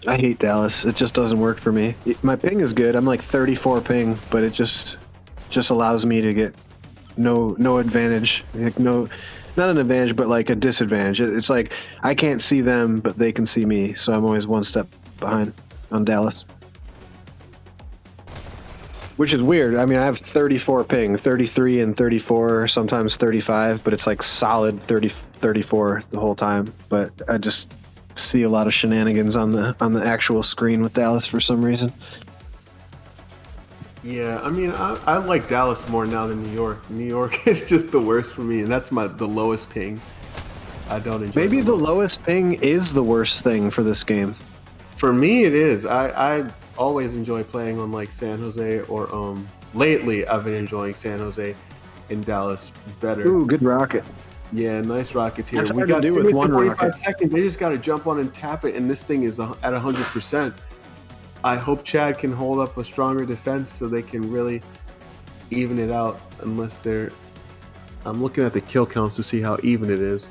I hate Dallas. It just doesn't work for me. My ping is good. I'm like 34 ping, but it just allows me to get no advantage. Like not an advantage, but like a disadvantage. It's like I can't see them, but they can see me. So I'm always one step behind on Dallas. Which is weird. I mean, I have 34 ping, 33 and 34, sometimes 35, but it's like solid 30, 34 the whole time. But I just see a lot of shenanigans on the actual screen with Dallas for some reason. Yeah, I mean, I like Dallas more now than New York. New York is just the worst for me, and that's the lowest ping. I don't enjoy. Maybe the lowest ping is the worst thing for this game. For me, it is. I always enjoy playing on like San Jose or lately I've been enjoying San Jose and Dallas better. Ooh, good rocket. Yeah, nice rockets here. That's We hard to got do 2 with minutes one and 45 rocket. seconds. They just got to jump on and tap it, and this thing is at 100%. I hope Chad can hold up a stronger defense so they can really even it out. Unless they're, I'm looking at the kill counts to see how even it is.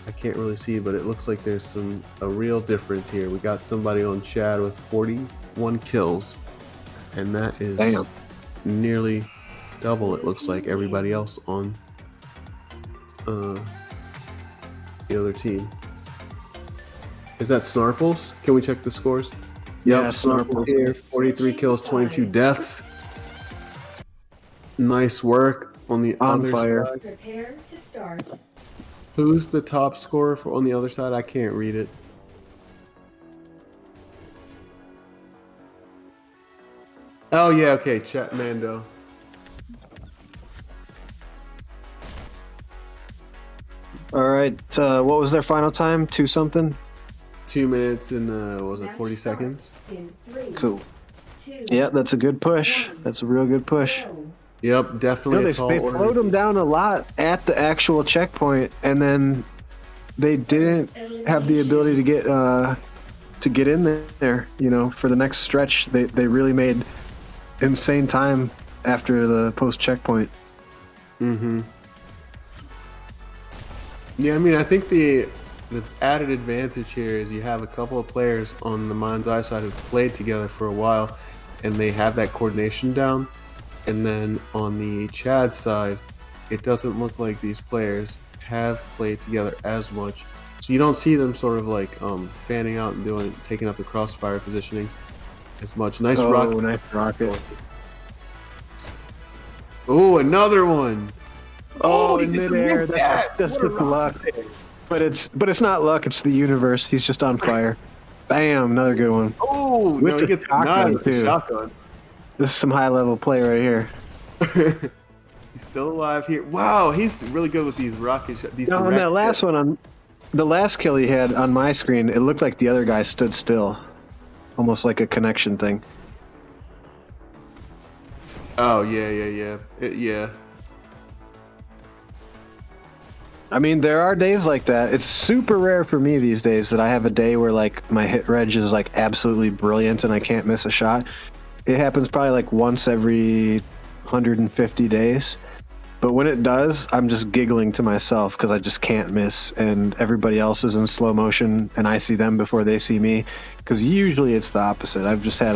I can't really see, but it looks like there's a real difference here. We got somebody on Chad with 41 kills, and that is nearly double. It looks like everybody else on the other team. Is that Snarples? Can we check the scores? Yeah, Yep, Snarples here, 43 kills, 22 deaths. Nice work on the On other fire. side. Prepare to start. Who's the top scorer on the other side? I can't read it. Oh yeah, okay, Chet Mando. All right. What was their final time? 2 something? 2 minutes and what was it, 40 Match seconds? starts in 3, Cool. 2, Yeah, that's a good push. That's a real good push. go. Yep, definitely. No, a tall they order. slowed them down a lot at the actual checkpoint, and then they didn't have the ability to get in there. You know, for the next stretch, they really made insane time after the post checkpoint. Mm-hmm. Yeah, I mean, I think the added advantage here is you have a couple of players on the Mind's Eye side who've played together for a while, and they have that coordination down. And then on the Chad side, it doesn't look like these players have played together as much. So you don't see them sort of like fanning out and taking up the crossfire positioning as much. Nice rocket. Nice rocket. Oh, another one. Oh, he in just midair. missed That's that. just What a luck. But it's not luck. It's the universe. He's just on fire. Bam! Another good one. Oh, With no, he the gets shotgun, denied with the too. shotgun. This is some high level play right here. He's still alive here. Wow, he's really good with these rocket shots. These No, on direct that last hits. one, on the last kill he had on my screen, it looked like the other guy stood still, almost like a connection thing. Oh yeah. Yeah. I mean, there are days like that. It's super rare for me these days that I have a day where like my hit reg is like absolutely brilliant and I can't miss a shot. It happens probably like once every 150 days. But when it does, I'm just giggling to myself because I just can't miss, and everybody else is in slow motion and I see them before they see me. Because usually it's the opposite. I've just had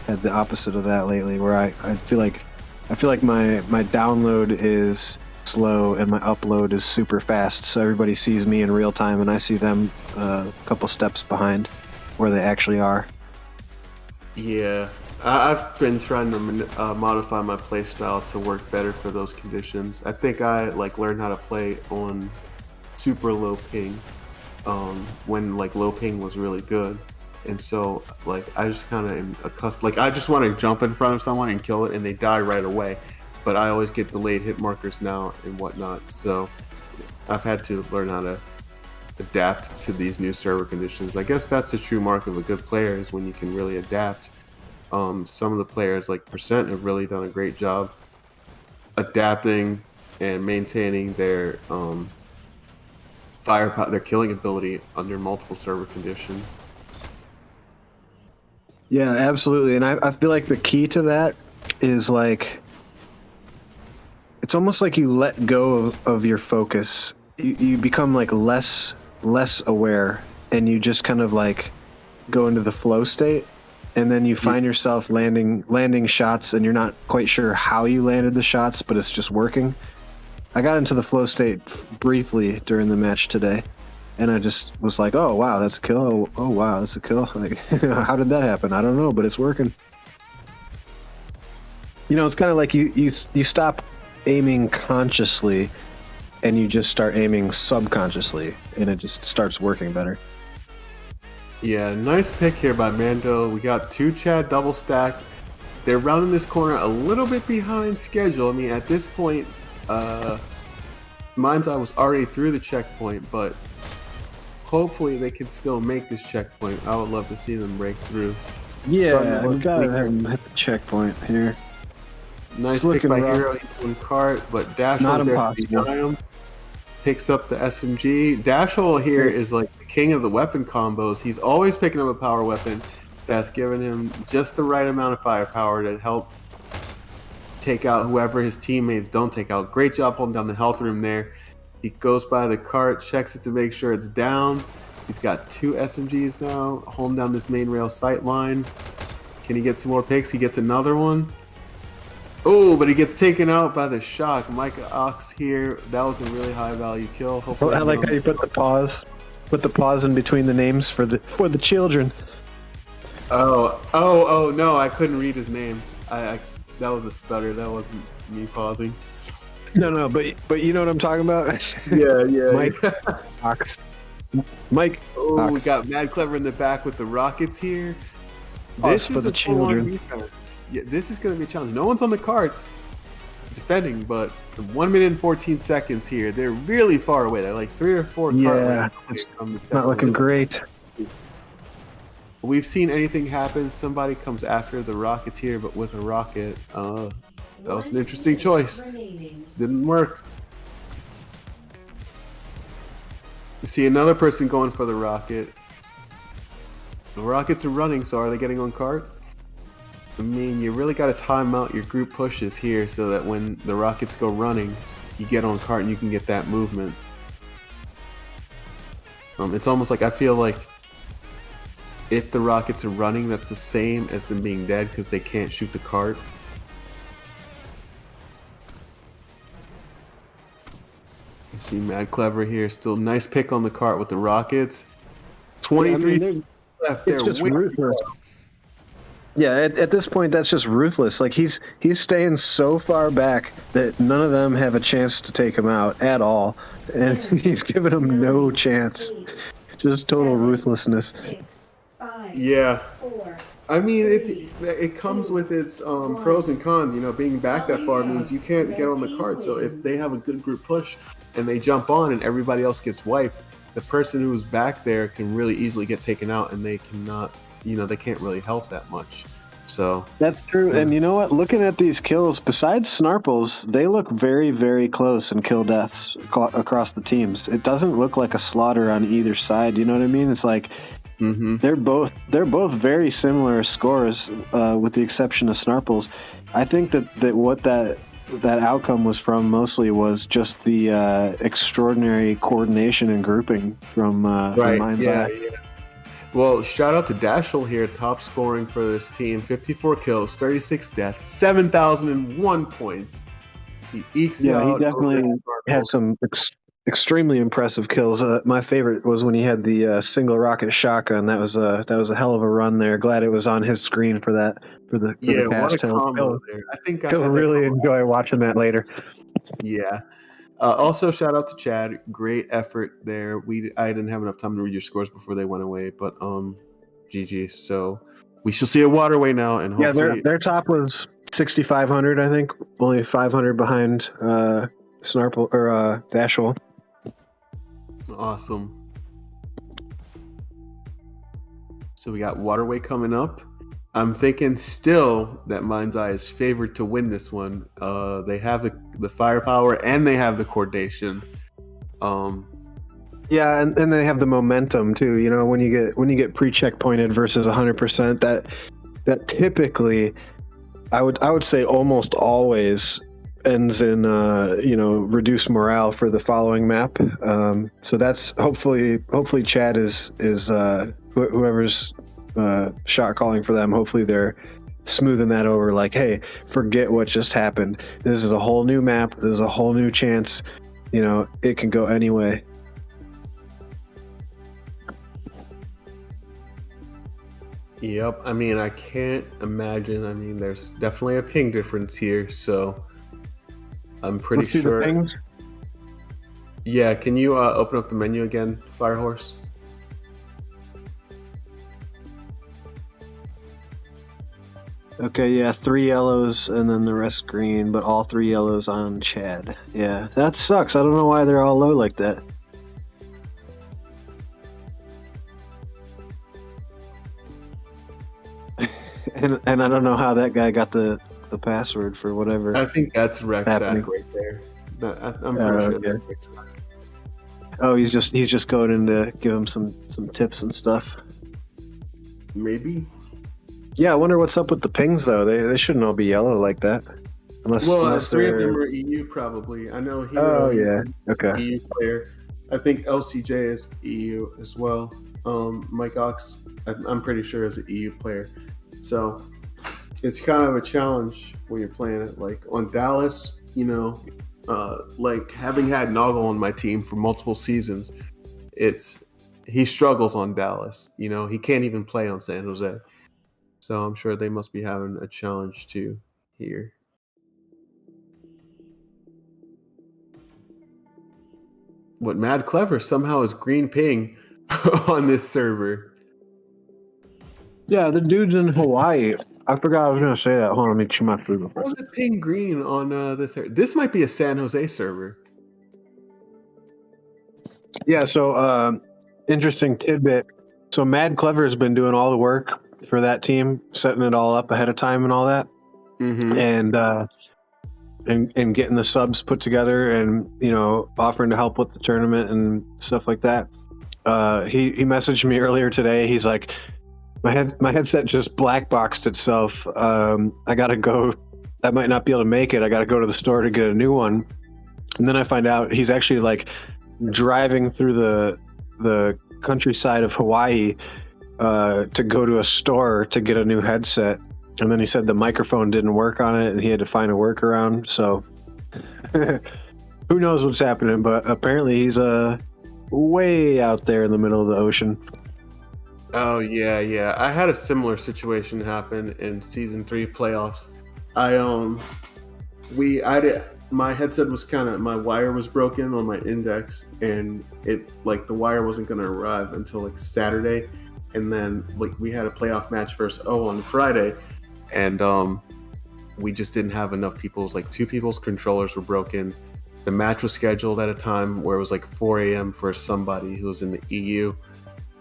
the opposite of that lately, where I feel like my download is slow and my upload is super fast, so everybody sees me in real time and I see them a couple steps behind where they actually are. Yeah. I've been trying to modify my play style to work better for those conditions. I think I like learned how to play on super low ping, when like low ping was really good, and so like I just kind of am accustomed. Like I just want to jump in front of someone and kill it, and they die right away. But I always get delayed hit markers now and whatnot. So I've had to learn how to adapt to these new server conditions. I guess that's the true mark of a good player is when you can really adapt. Some of the players like Percent have really done a great job adapting and maintaining their firepower, their killing ability under multiple server conditions. Yeah, absolutely. And I feel like the key to that is like it's almost like you let go of your focus. You become like less aware, and you just kind of like go into the flow state, and then you find yourself landing shots, and you're not quite sure how you landed the shots, but it's just working. I got into the flow state briefly during the match today, and I just was like, "Oh wow, that's a kill! Oh wow, that's a kill!" Like, how did that happen? I don't know, but it's working. You know, it's kind of like you stop aiming consciously, and you just start aiming subconsciously, and it just starts working better. Yeah, nice pick here by Mando. We got two Chad double stacked. They're rounding this corner a little bit behind schedule. I mean, at this point, Mind's Eye was already through the checkpoint, but hopefully they can still make this checkpoint. I would love to see them break through. Yeah, we gotta have him hit the checkpoint here. Nice pick by Hero. He's in cart, but Dash Not was there impossible. to him. Picks up the SMG. Dashhole here is like the king of the weapon combos. He's always picking up a power weapon that's giving him just the right amount of firepower to help take out whoever his teammates don't take out. Great job holding down the health room there. He goes by the cart, checks it to make sure it's down. He's got two SMGs now, holding down this main rail sight line. Can he get some more picks? He gets another one. Oh, but he gets taken out by the shock. Micah Ox here. That was a really high value kill. Hopefully, I like how you put the pause in between the names for the children. Oh no, I couldn't read his name. I that was a stutter. That wasn't me pausing. No, but you know what I'm talking about? Yeah. Mike Ox. Mike. Oh, Ox. we got Mad Clever in the back with the rockets here. Us This for is the a full-on children. defense. Yeah, this is going to be a challenge. No one's on the card defending, but 1 minute and 14 seconds here. They're really far away. They're like 3 or 4 card Yeah, lengths it's from the not looking great. We've seen anything happen. Somebody comes after the Rocketeer, but with a rocket. That was an interesting choice. Didn't work. You see another person going for the rocket. The rockets are running, so are they getting on cart? I mean, you really got to time out your group pushes here so that when the rockets go running, you get on cart and you can get that movement. It's almost like I feel like if the rockets are running, that's the same as them being dead because they can't shoot the cart. You see Mad Clever here, still nice pick on the cart with the rockets. 23 left there. It's just ruthless. Yeah, at this point, that's just ruthless. Like he's staying so far back that none of them have a chance to take him out at all, and he's giving them no chance. Just total ruthlessness. 6, 5, Yeah. 4. I mean, it comes with its pros and cons. You know, being back that far means you can't get on the card. So if they have a good group push and they jump on and everybody else gets wiped, the person who's back there can really easily get taken out, and they cannot, you know, they can't really help that much. So That's true. And you know what? Looking at these kills, besides Snarples, they look very, very close in kill deaths across the teams. It doesn't look like a slaughter on either side. You know what I mean? It's like they're both very similar scores, with the exception of Snarples. I think that what that outcome was from mostly was just the extraordinary coordination and grouping from Mind's Eye. Yeah. Well, shout out to Dashel here, top scoring for this team. 54 kills, 36 deaths, 7,001 points. He ekes out. He definitely over had some extremely impressive kills. My favorite was when he had the single rocket shotgun. That was a hell of a run there. Glad it was on his screen for that for the What a cast. combo there. I think I've He'll had that really combo. enjoy watching that later. Yeah. Also, shout out to Chad. Great effort there. I didn't have enough time to read your scores before they went away, but GG. So we shall see a waterway now, and Yeah, hopefully, their top was 6,500, I think. Only 500 behind Snarple or Dashwell. awesome. So we got waterway coming up. I'm thinking still that Mind's Eye is favored to win this one. They have the firepower and they have the coordination. Yeah, and they have the momentum too. You know, when you get pre-checkpointed versus 100%, that typically, I would say almost always ends in reduced morale for the following map. So that's hopefully Chad is whoever's shot calling for them. Hopefully they're smoothing that over. Like, hey, forget what just happened. This is a whole new map. This is a whole new chance. You know, it can go any way. Yep. I mean, I can't imagine. I mean, there's definitely a ping difference here, so I'm pretty Let's see sure. the pings. Yeah. Can you open up the menu again, FireHorse? Okay, yeah, 3 yellows and then the rest green, but all 3 yellows on Chad. Yeah, that sucks. I don't know why they're all low like that. and I don't know how that guy got the password for whatever. I think that's Rexac happening. right there. I'm pretty sure okay. that's Rexac. Oh, he's just going in to give him some tips and stuff. Maybe. Yeah, I wonder what's up with the pings though. They shouldn't all be yellow like that, unless 3 of they're. them are EU probably. I know Hero. Oh yeah, okay. EU player. I think LCJ is EU as well. Mike Ox, I'm pretty sure, is an EU player. So it's kind of a challenge when you're playing it. Like on Dallas, like having had Noggle on my team for multiple seasons, he struggles on Dallas. He can't even play on San Jose. So I'm sure they must be having a challenge too here. What Mad Clever somehow is green ping on this server. Yeah, the dude's in Hawaii. I forgot I was gonna say that. Hold on, let me chew my food real quick. What is ping green on this server? This might be a San Jose server. Yeah, so interesting tidbit. So Mad Clever has been doing all the work for that team, setting it all up ahead of time and all that, and getting the subs put together, and offering to help with the tournament and stuff like that. He messaged me earlier today. He's like, my headset just black boxed itself. I gotta go. I might not be able to make it. I gotta go to the store to get a new one. And then I find out he's actually like driving through the countryside of Hawaii to go to a store to get a new headset. And then he said the microphone didn't work on it and he had to find a workaround. So who knows what's happening, but apparently he's way out there in the middle of the ocean. Oh yeah. I had a similar situation happen in season 3 playoffs. My headset was my wire was broken on my index, and the wire wasn't going to arrive until Saturday. And then we had a playoff match versus O on Friday, and we just didn't have enough people. It was 2 people's controllers were broken. The match was scheduled at a time where it was 4 a.m. for somebody who was in the EU.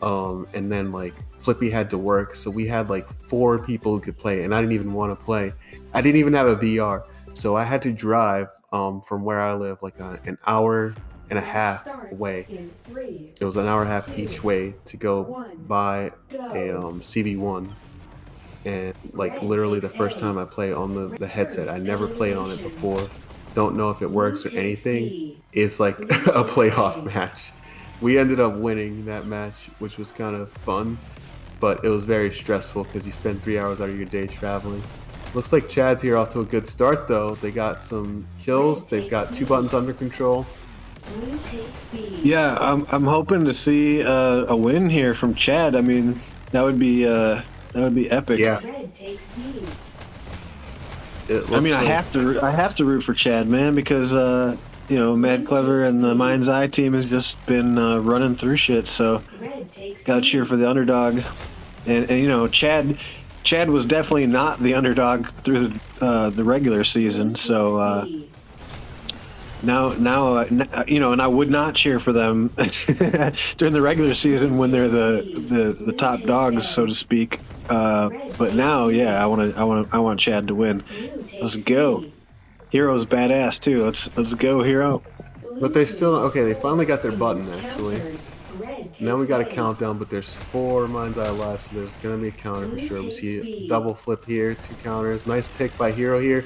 And then Flippy had to work, so we had 4 people who could play, and I didn't even want to play. I didn't even have a VR, so I had to drive from where I live an hour and a half away. It was an hour and a half each way to go buy a CV1, and literally the first time I play on the headset. I never played on it before, don't know if it works or anything. It's a playoff match. We ended up winning that match, which was kind of fun, but it was very stressful because you spend 3 hours out of your day traveling. Looks like Chad's here off to a good start though. They got some kills. They've got 2 buttons under control. Blue takes B. Yeah, I'm hoping to see a win here from Chad. I mean, that would be epic. Yeah. Red takes B. I mean, I have to root for Chad, man, because you know, Mad Clever and the Mind's Eye team has just been running through shit. So Red takes gotta B. cheer for the underdog. And you know, Chad was definitely not the underdog through the regular season. So B. now you know, and I would not cheer for them during the regular season when they're the top dogs, so to speak. But now, yeah, I want Chad to win. Blue takes Let's go. C. Hero's badass too. Let's go, Hero. Blue But they takes still okay. They C. finally got their button actually. Countered. Red takes Now we got a A. countdown, but there's 4 Mind's Eye left, so there's gonna be a counter for sure. We see a double flip here, 2 counters. Nice pick by Hero here.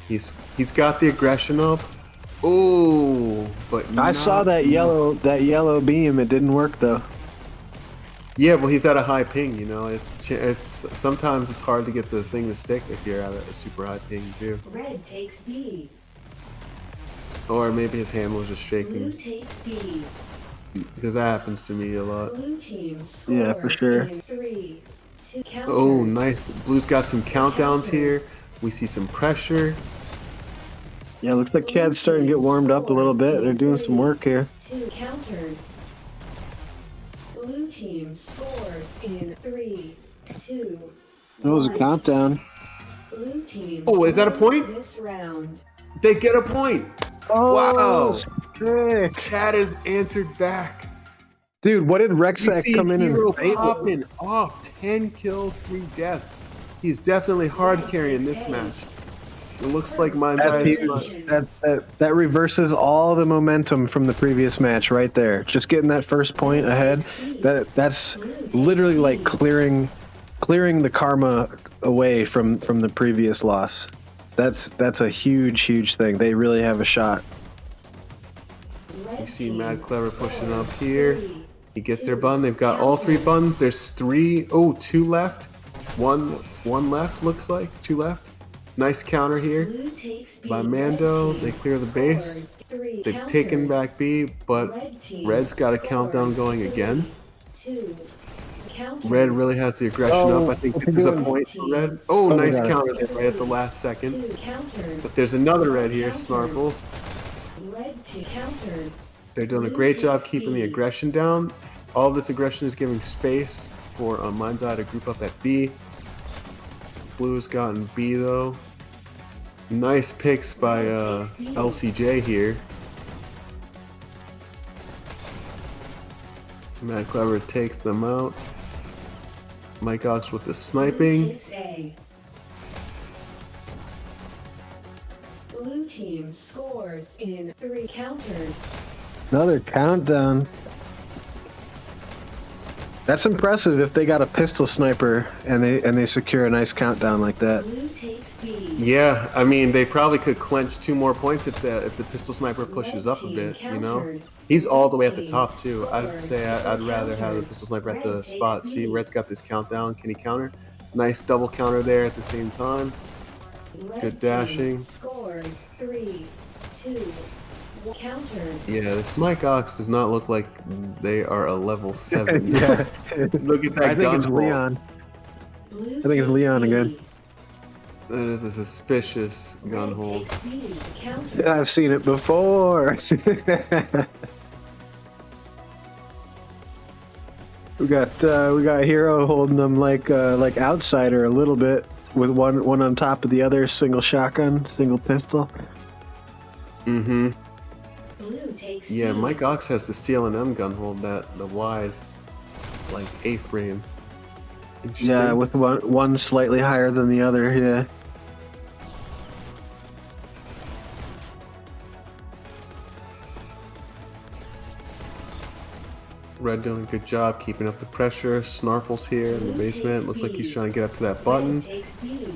He's got the aggression up. Ooh, but I saw that yellow beam. It didn't work though. Yeah, well, he's at a high ping. You know, it's sometimes it's hard to get the thing to stick if you're at a super high ping too. Red takes B. Or maybe his hand was just Blue shaking takes B. because that happens to me a lot. Blue team scores Yeah, for sure. in 3, 2 counter. Oh, nice. Blue's got some countdowns here. We see some pressure. Yeah, looks like Chad's starting to get warmed up a little bit. They're doing some work here. 2 countered. Blue team scores in 3, 2. That was a 1. countdown. Blue team. Oh, is that a point? wins This round. They get a point. Wow. Sick. Chad has answered back. Dude, what did You Rexac see come in Hero and fable? popping off 10 kills, 3 deaths. He's definitely hard carrying this match. It looks like Mind's Eye is That reverses all the momentum from the previous match right there. Just getting that first point ahead. That's literally like clearing the karma away from the previous loss. That's a huge thing. They really have a shot. Red You see team Mad Clever pushing up scores here. 3, He gets their button. They've got all 3 buttons. There's 2 left. One left looks like. 2 left. Nice counter here Blue takes B. by Red Mando. team They clear the base. scores 3 They've countered. taken back B, but Red team Red's got a countdown scores going 3, again. 2 countered. Red really has the aggression Oh, up. I think what's this he is a doing? point for Red. Oh, Oh, nice God. counter there right at the last second. 2 countered. But there's another Red here, Snarfles. Red team countered. They're doing a great job keeping the aggression down. All of this aggression is giving space for Mind's Eye to group up at B. Blue's gotten B though. Nice picks by LCJ here. Mad Clever takes them out. Mike Ox with the Blue sniping. takes A. Blue team scores in 3 countered. Another countdown. That's impressive if they got a pistol sniper and they secure a nice countdown like that. Blue takes B. Yeah, I mean they probably could clench 2 more points if the pistol sniper pushes up a bit. You know, he's all the way at the top too. I'd say I'd rather have the pistol sniper at the spot. See, Red's got this countdown. Can he counter? Nice double counter there at the same time. Red Good dashing. team scores 3, 2, countered. Yeah, this Mike Ox does not look like they are a level 7. Yeah. Look at that I think gun it's hole. Leon. Blue I think it's takes Leon B. again. That is a suspicious gun Red hole. takes B. Countered. Yeah, I've seen it before. we got Hero holding them like outsider a little bit with one on top of the other, single shotgun, single pistol. Mm-hmm. Blue takes Yeah, C. Mike Ox has the CL&M gun hold, the wide, like A-frame. Interesting. Yeah, with one slightly higher than the other. Yeah. Red doing a good job keeping up the pressure. Snarfles here in the basement. Looks like he's trying to get up to that button. Red takes B.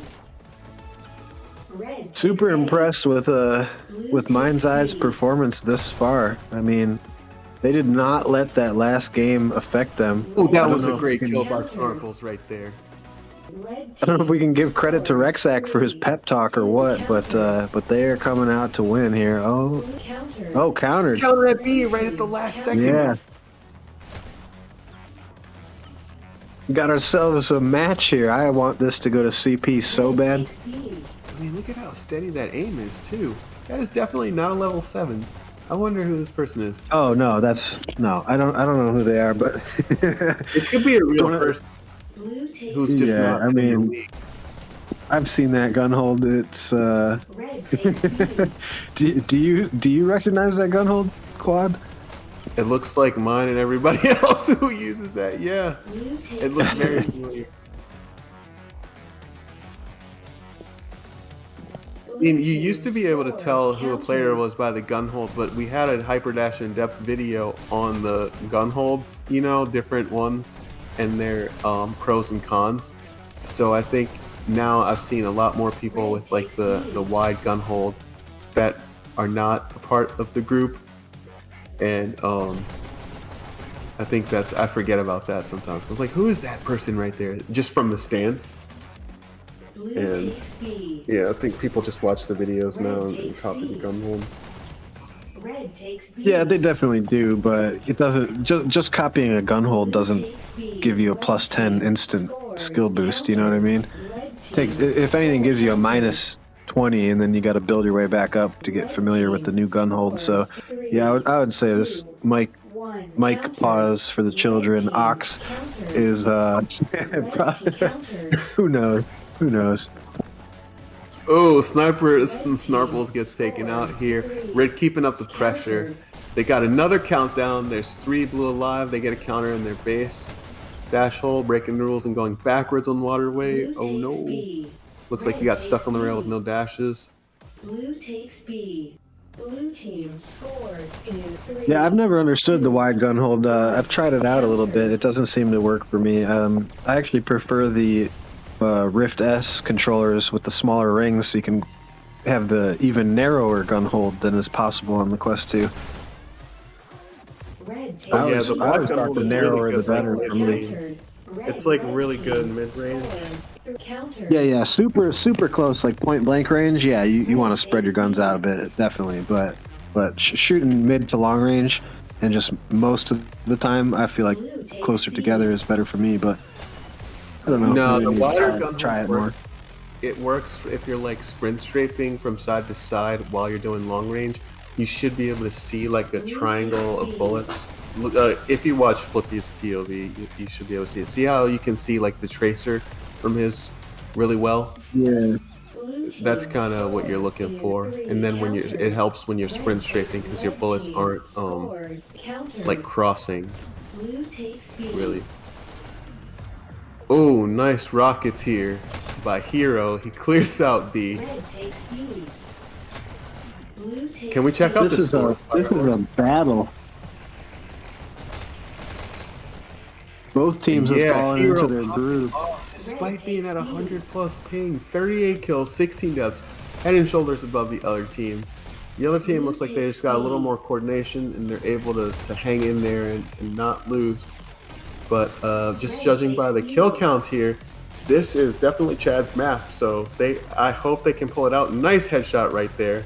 Red Super takes A. impressed with Mind's Eye's performance this far. I mean, they did not let that last game affect them. Oh, I that don't was a know if great you kill can- by Snarfles right there. Red I don't know if we can team give credit to scores Rexac for his 3. pep talk or what, but they are coming out to win here. Oh, Blue countered. oh, countered. Counter at B right at the last second. Yeah. We got ourselves a match here. I want this to go to CP so bad. Takes B. I mean, look at how steady that aim is too. That is definitely not a level 7. I wonder who this person is. Oh no, no. I don't know who they are, but It could be a real person Blue takes who's just Yeah, not I in the mean- league. I've seen that gun hold. It's Red takes B. do you recognize that gun hold, Quad? It looks like mine and everybody else who uses that. Yeah, Blue takes it looks very familiar. I mean, you used to be able to tell who a player was by the gun hold, but we had a Hyperdash in-depth video on the gun holds, you know, different ones, and their pros and cons. So I think now I've seen a lot more people with like the wide gun hold that are not a part of the group, and I think I forget about that sometimes. I was like, who is that person right there? Just from the stance. Blue And- takes B. Yeah, I think people just watch the videos now and copy the gun hold. Red takes B. Yeah, they definitely do, but it doesn't. Just copying a gun hold doesn't give you a plus 10 instant skill boost. You know what I mean? Takes, if anything, gives you a minus 20, and then you got to build your way back up to get familiar with the new gun hold. So, yeah, I would say this Mike pause for the children. Ox is who knows. Who knows? Oh, Snarples gets taken out here. Red keeping up the pressure. They got another countdown. There's 3 blue alive. They get a counter in their base. Dash hole, breaking the rules and going backwards on waterway. Oh no. Looks like you got stuck on the rail with no dashes. Blue takes B. Blue team scores in 3. Yeah, I've never understood the wide gun hold. I've tried it out a little bit. It doesn't seem to work for me. I actually prefer the Rift S controllers with the smaller rings, so you can have the even narrower gun hold than is possible on the Quest 2. Red takes I yeah, always, the I always gun thought hold the is narrower really the good, better like, for me. countered. It's like really good mid-range. Yeah, super close, like point blank range. Yeah, you want to spread your guns out a bit, definitely. But shooting mid to long range, and just most of the time, I feel like closer together is better for me. But I don't know. No, Maybe the we need to wider gun try it hold more. works. It works if you're like sprint strafing from side to side while you're doing long range. You should be able to see like a triangle of bullets. Look, if you watch Flippy's POV, you should be able to see it. See how you can see like the tracer from his really well? Yeah. That's kind of what you're looking for. And then when it helps when you're sprint strafing because your bullets aren't like crossing really. Oh, nice rockets here by Hero. He clears out B. Can we check out This the is score? a battle. Both teams have fallen Hero into their groove. Despite being at 100 plus ping, 38 kills, 16 deaths, head and shoulders above the other team. The other team looks like they just got a little more coordination and they're able to hang in there and not lose. But just judging by the kill counts here, this is definitely Chad's map. So I hope they can pull it out. Nice headshot right there.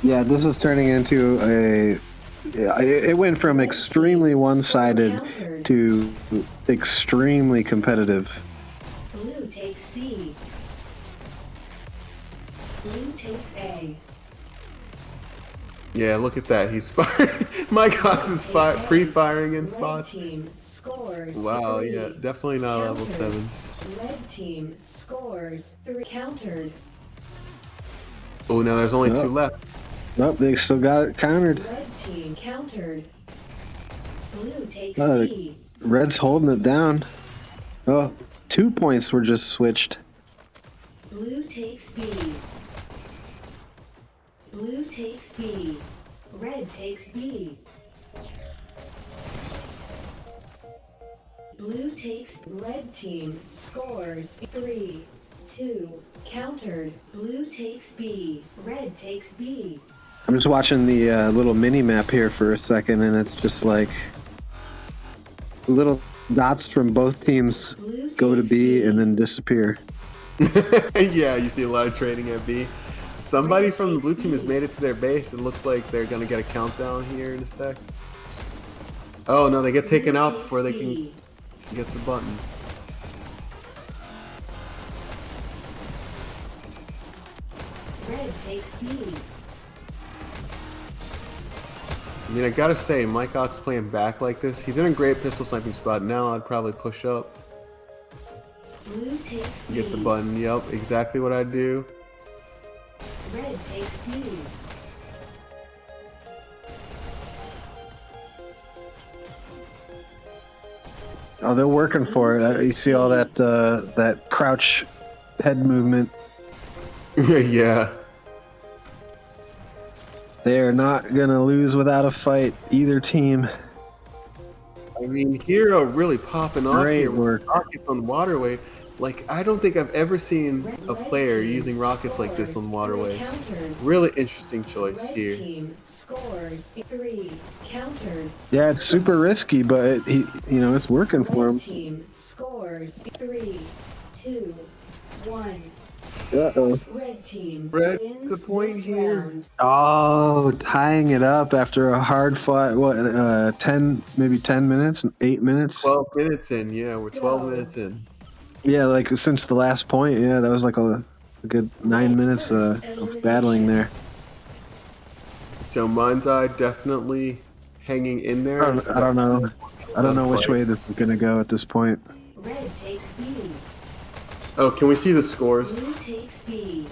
Yeah, this is turning into a. Yeah, it went from extremely one-sided to extremely competitive. Blue takes C. Blue takes A. Yeah, look at that. He's firing. Mike Cox is pre-firing in spots. Team scores Wow, 3. yeah, definitely not level Countered. 7. Red team scores 3. Countered. Oh, now there's only 2 left. Nope, they still got it countered. Red team countered. Blue takes Uh, C. Red's holding it down. Oh, 2 points were just switched. Blue takes B. Blue takes B. Red takes B. Blue takes. Red team scores 3, 2. Countered. Blue takes B. Red takes B. I'm just watching the little mini map here for a second, and it's just like little dots from both teams Blue go to takes B and then disappear. Yeah, you see a lot of trading at B. Somebody from the blue team has made it to their base. It looks like they're gonna get a countdown here in a sec. Oh no, they get taken out before they can get the button. Red takes B. I mean, I gotta say, Mike Ott's playing back like this. He's in a great pistol sniping spot. Now I'd probably push up, Blue takes B. get the button. Yep, exactly what I'd do. Red takes B. Oh, they're working for it. You see all that that crouch head movement. Yeah. They are not gonna lose without a fight, either team. I mean, Hero really popping off Great here with work. rockets on Waterway. Like, I don't think I've ever seen a player using rockets like this on Waterway. Countered. Really interesting choice Red here. team scores 3. Countered. Yeah, it's super risky, but it's working for Red him. team scores 3, 2, 1. Uh-oh. Red team Red, wins the point this here. round. Oh, tying it up after a hard fought, 10 minutes, 8 minutes? 12 minutes in, yeah, we're 12 Go. minutes in. Yeah, like since the last point, yeah, that was like a good 9 minutes of battling there. So Mind's Eye definitely hanging in there. I don't know. I don't know which way this is gonna go at this point. Red takes B. Oh, can we see the scores? Blue takes B.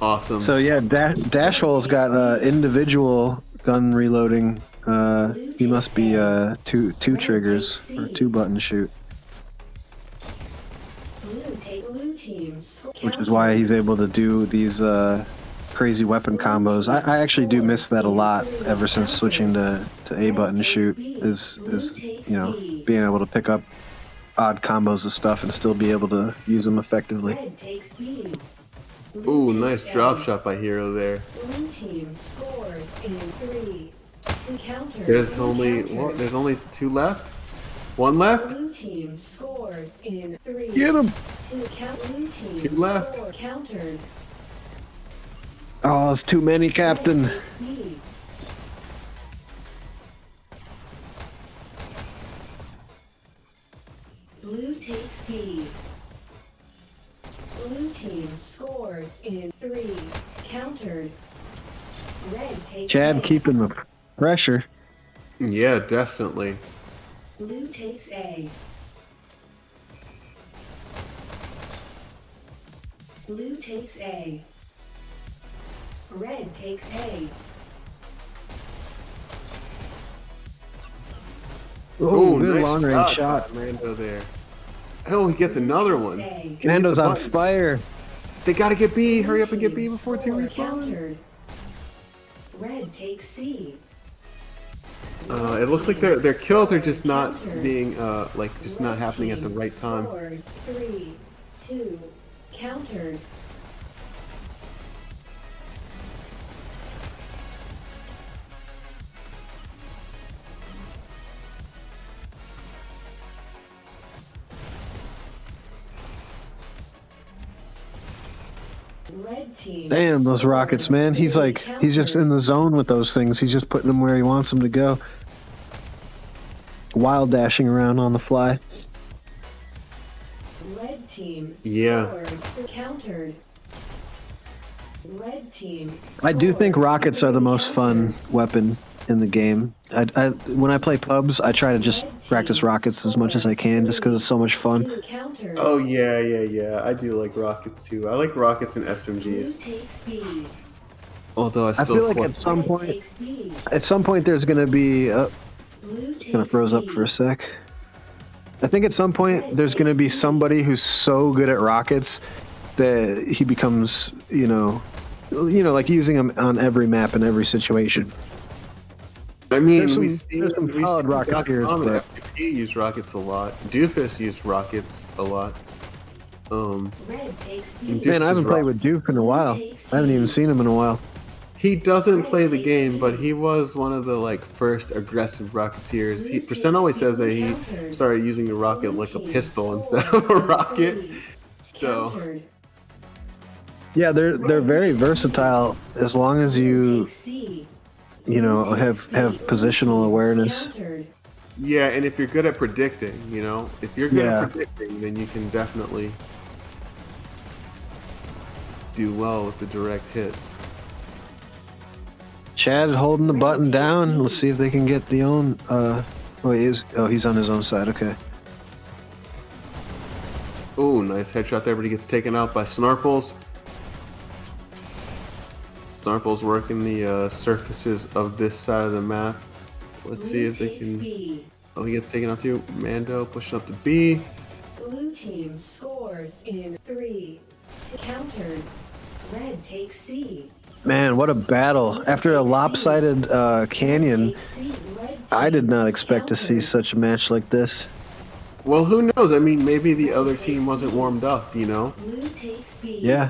Awesome. So yeah, Dash Hole's got individual gun reloading. He must be two triggers or 2-button shoot, Blue team which is why he's able to do these crazy weapon combos. I actually do miss that a lot ever since switching to A-button shoot. Is being able to pick up odd combos of stuff and still be able to use them effectively. Red takes B. Ooh, nice drop shot by Hero there. Blue team scores in 3. 2 counters. There's only 2 left. 1 left. Blue team scores in 3. Get him! 2 blue team 2 left. score countered. Oh, it's too many, Captain. Red takes B. Blue takes B. Blue team scores in 3. Countered. Red takes Chad A. keeping the pressure. Yeah, definitely. Blue takes A. Blue takes A. Red takes A. Oh, good nice long range shot. by Mando there. Oh, he gets another one. Can he hit Nando's the on button? fire. They gotta get B. Hurry Blue up and get B team before 2 score respawn. countered. Red takes C. It looks like their kills are just not being just not happening at the right time. Scores 3, 2, countered. Red team. Damn, those scores rockets, man. He's just in the zone with those things. He's just putting them where he wants them to go. Wild dashing around on the fly. Red team Yeah. scores countered. Red team. I do think scores rockets are the most fun countered. weapon in the game. When I play pubs, I try to just practice rockets as much as I can, just because it's so much fun. 2 countered. Oh yeah. I do like rockets too. I like rockets and Blue SMGs. takes B. Although I I still feel like flip- at some Red point, takes B. there's gonna be. Blue Gonna takes froze up B. for a sec. I think at some point there's gonna be somebody who's so good at rockets that he becomes, like using them on every map in every situation. I mean, There's we some solid rocketeers, but- FTP use rockets a lot. Doofus used rockets a lot. Red takes B. Dude, Man, I is haven't played rock- with Duke in a while. I haven't even seen him in a while. He doesn't play the game, but he was one of the like first aggressive Rocketeers. Percent always says that he started using the rocket like a pistol instead of a rocket. So Yeah, they're very versatile as long as you know have positional awareness. yeah, and if you're good at predicting, if you're good at predicting, then you can definitely do well with the direct hits. Chad holding the button down. Let's see if they can get the own. He's on his own side. Okay. Ooh, nice headshot there, but he gets taken out by Snarples. Snarples working the surfaces of this side of the map. Let's see if they can. Oh, he gets taken out too. Mando pushing up to B. Blue team scores in 3. Countered. Red takes C. Man, what a battle! After a lopsided canyon, I did not expect to see such a match like this. Well, who knows? I mean, maybe the other team wasn't warmed up, Blue takes B. Yeah,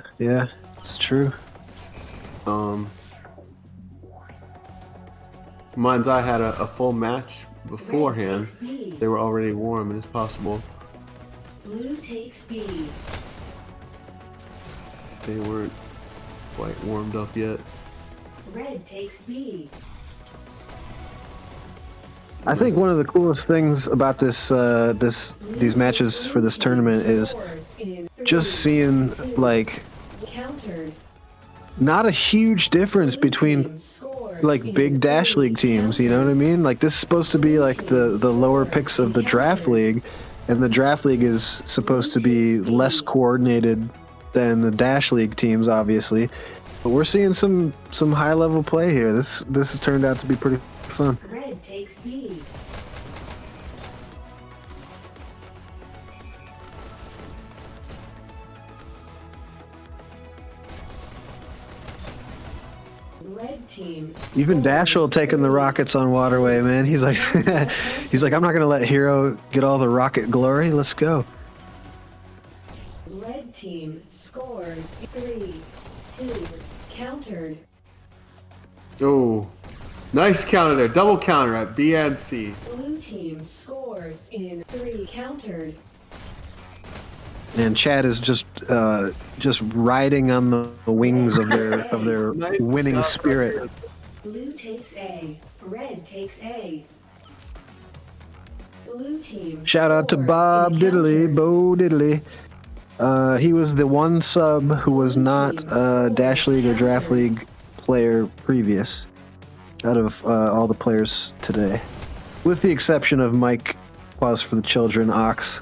it's true. Mine's Eye had a full match beforehand. They were already warm, and it's possible Blue takes B. they weren't quite warmed up yet. Red takes B. I think one of the coolest things about these matches for this tournament is just seeing like Countered. not a huge difference between like big Dash League teams, you know what I mean? Like this is supposed to be like the lower picks of the Draft League, and the Draft League is supposed to be less coordinated than the Dash League teams, obviously. But we're seeing some high level play here. This has turned out to be pretty fun. Red takes B. Red team. Even Dashel taking the rockets on Waterway, man. He's like, I'm not gonna let Hero get all the rocket glory. Let's go. Red team scores 3, 2. Countered. Oh, nice counter there. Double counter at B and C. Blue team scores in 3. Countered. And Chad is just riding on the wings of their Nice winning shot spirit. right Blue takes A. Red takes A. Blue team. Shout out to scores Bob in Diddley, countered. Bo Diddley. He was the one sub who was not a Dash League or Draft League player previous out of all the players today. With the exception of Mike, Pause for the Children, Ox.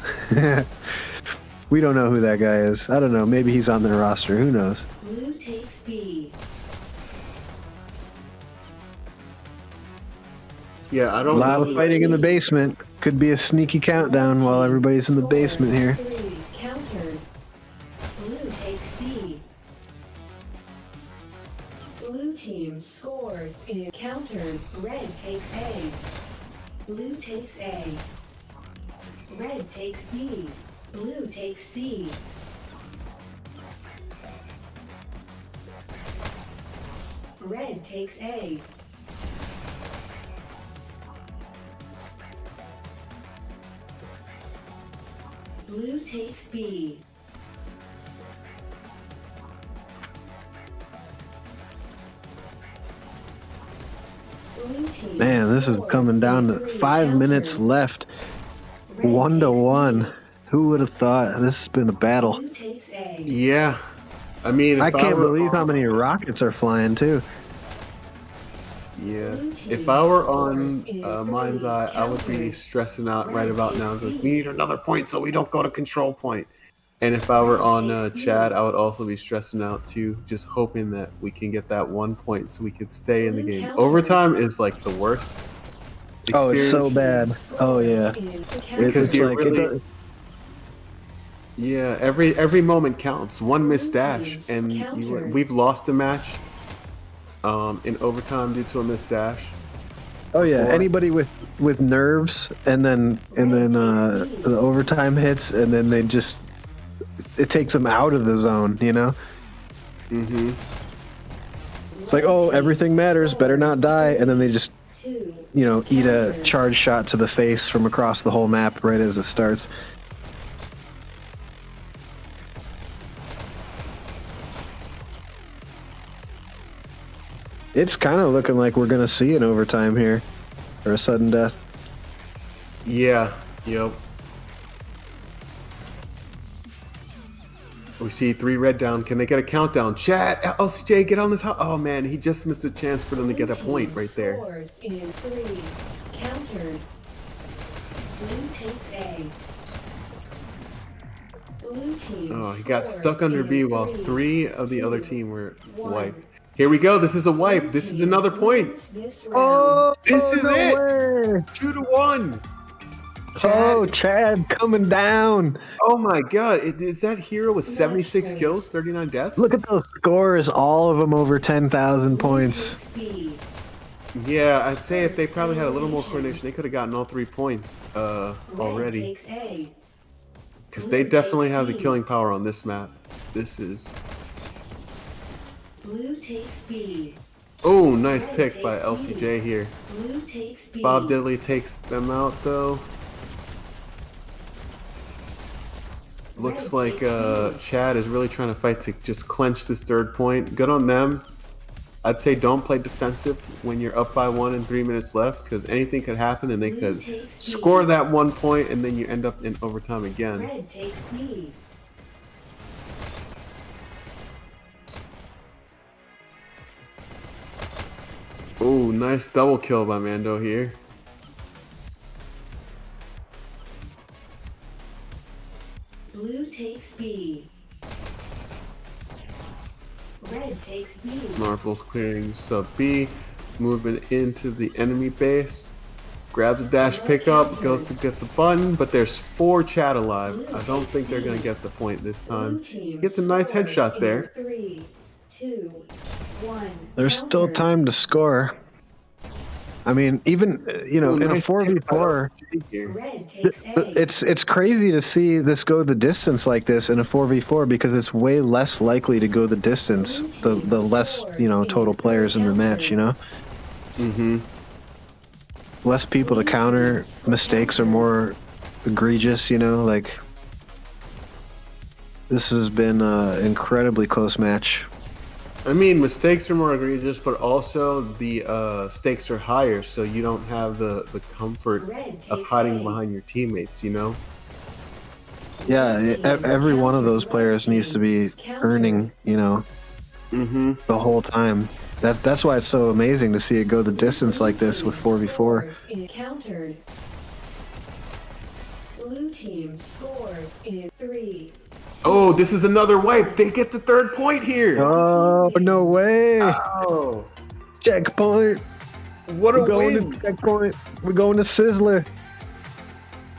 We don't know who that guy is. I don't know. Maybe he's on their roster. Who knows? Blue takes B. Yeah, I A don't lot know. of fighting in the basement. Could be a sneaky countdown while everybody's in the basement here. 3. Countered. Blue takes C. Blue team scores in countered. Red takes A. Blue takes A. Red takes B. Blue takes C. Red takes A. Blue takes B. Blue team Man, this is scores coming down to in 3. 5 minutes Countered. left. Red 1-1. takes Who would have thought? This has been a B. battle. Blue takes A. Yeah, I mean, I if can't were believe how on- many rockets are flying too. Yeah, Blue team if I were scores on in Mind's 3. Eye, I would be Countered. stressing out Red right about takes now. C. Like, we need another point so we don't go to control point. And if I were on Red takes Chad, B. I would also be stressing out too, just hoping that we can get that 1 point so we could stay in the Blue game. countered. Overtime is like the worst. Oh, it's so experience. bad. Oh yeah. Because It's you're like really- Yeah, every moment counts. One missed dash, and we've lost a match in overtime due to a missed dash. oh yeah. before. Anybody with nerves, and then the overtime hits, and then it takes them out of the zone. You know. Mm-hmm. It's like, oh, everything matters, better not die, and then they just, eat a charge shot to the face from across the whole map right as it starts. It's kind of looking like we're going to see an overtime here, or a sudden death. Yeah, yep. We see 3 red down. Can they get a countdown? Chat, LCJ, get on this. Oh man, he just missed a chance for them to get a point right there. Scores in 3. Countered. Blue takes A. Blue team. Oh, he got scores stuck under in B while 3, 3 of the other team were 1. wiped. Here we go. This is a wipe. This is another point. This Oh, This is no it. way. 2-1. Oh, Chad coming down. Oh my god, is that hero with 76 kills, 39 deaths? Look at those scores, all of them over 10,000 points. Yeah, I'd say if they probably had a little more coordination, they could have gotten all 3 points already. Because they definitely have the killing power on this map. This is... Blue takes B. Oh, nice pick by LCJ here. Blue takes B. Bob Diddley takes them out though. Looks like Chad is really trying to fight to just clench this 3rd point. Good on them. I'd say don't play defensive when you're up by 1 and 3 minutes left, because anything could happen and they could score that 1 point and then you end up in overtime again. Red takes B. Oh, nice double kill by Mando here. Blue takes B. Red takes B. Marvel's clearing sub B, moving into the enemy base. Grabs a dash pickup, goes to get the button, but there's 4 Chad alive. I don't think they're gonna get the point this time. Gets a nice headshot there. 3, 2, 1. There's still time to score. I mean, even in a 4v4, Red takes A. it's crazy to see this go the distance like this in a 4v4 because it's way less likely to go the distance the less total players in the match. Less people to counter, mistakes are more egregious. Like this has been an incredibly close match. I mean, mistakes are more egregious, but also the stakes are higher, so you don't have the comfort of hiding behind your teammates, Yeah, every one of those players needs to be earning, the whole time. That's why it's so amazing to see it go the distance like this with 4v4. Encountered. Blue team scores in 3. Oh, this is another wipe. They get the 3rd point here. Oh, no way. Oh, Checkpoint. what a We're going win. to checkpoint. We're going to Sizzler.